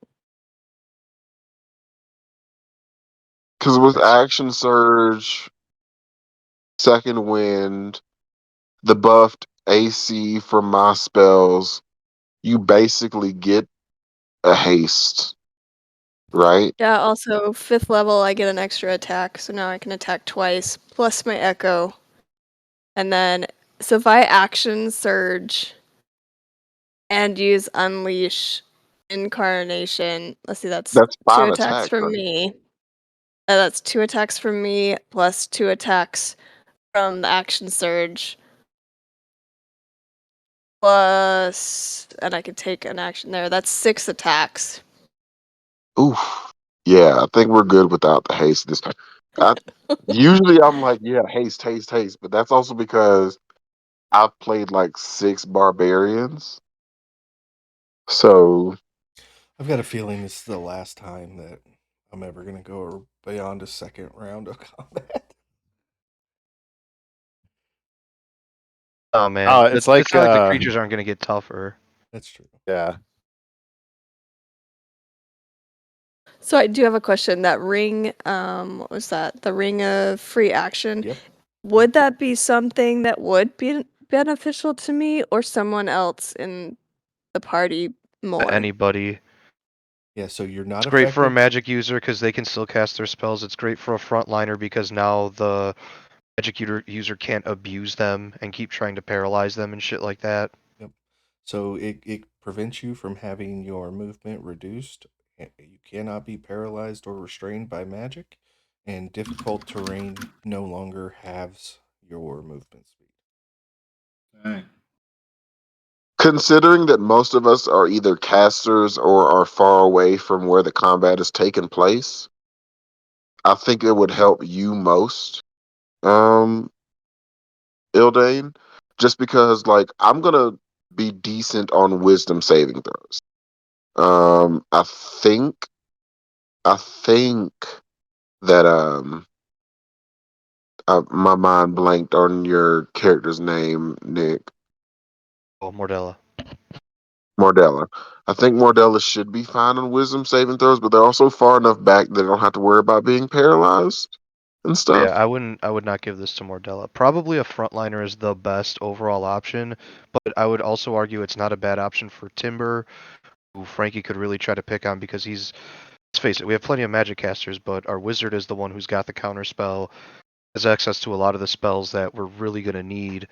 Because with action surge, second wind, the buffed AC from my spells, you basically get a haste, right? Yeah, also 5th level I get an extra attack, so now I can attack twice, plus my echo. And then, so if I action surge and use unleash incarnation, let's see, that's That's 2 5 attacks attacks, from right? me. That's 2 attacks from me, plus 2 attacks from the action surge. Plus, and I could take an action there. That's 6 attacks. Oof. Yeah, I think we're good without the haste this time. Usually I'm like, yeah, haste, haste, haste, but that's also because I've played like 6 barbarians. So I've got a feeling this is the last time that I'm ever going to go beyond a second round of combat. Oh man, it's it's like not like the creatures aren't gonna get tougher. That's true. yeah. So I do have a question. That ring, what was that? The ring of free action. Yep. Would that be something that would be beneficial to me or someone else in the party more? Anybody. Yeah, so you're not It's great for a affected. magic user because they can still cast their spells. It's great for a frontliner because now the magic user can't abuse them and keep trying to paralyze them and shit like that. Yep. So it prevents you from having your movement reduced. You cannot be paralyzed or restrained by magic, and difficult terrain no longer halves your movement speed. Okay. considering that most of us are either casters or are far away from where the combat is taking place, I think it would help you most, Ildain, just because like I'm gonna be decent on wisdom saving throws. I think that my mind blanked on your character's name, Nick. Oh, Mordella. Mordella. I think Mordella should be fine on wisdom saving throws, but they're also far enough back that they don't have to worry about being paralyzed and Yeah, stuff. I would not give this to Mordella. Probably a frontliner is the best overall option, but I would also argue it's not a bad option for Timber, who Frankie could really try to pick on because let's face it, we have plenty of magic casters, but our wizard is the one who's got the counter spell, has access to a lot of the spells that we're really gonna need.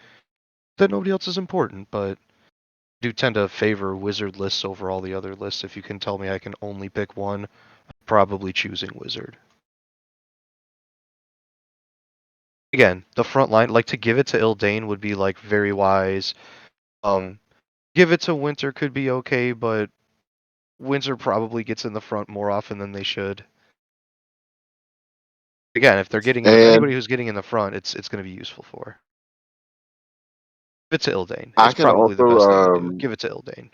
That nobody else is important, but I do tend to favor wizard lists over all the other lists. If you can tell me I can only pick one, I'm probably choosing wizard. Again, the front line, like to give it to Ildain would be like very wise. Give it to Winter could be okay, but Winter probably gets in the front more often than they should. Again, if anybody And who's getting in the front, it's going to be useful for. Give it to Ildain. I It's can probably the also best thing to do. Give it to Ildain.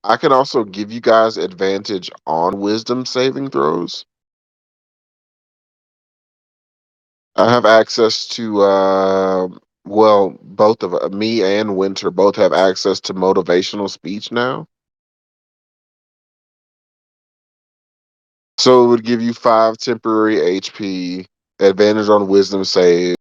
I can also give you guys advantage on wisdom saving throws. I have access to well, both of me and Winter both have access to motivational speech now. So it would give you 5 temporary HP, advantage on wisdom save,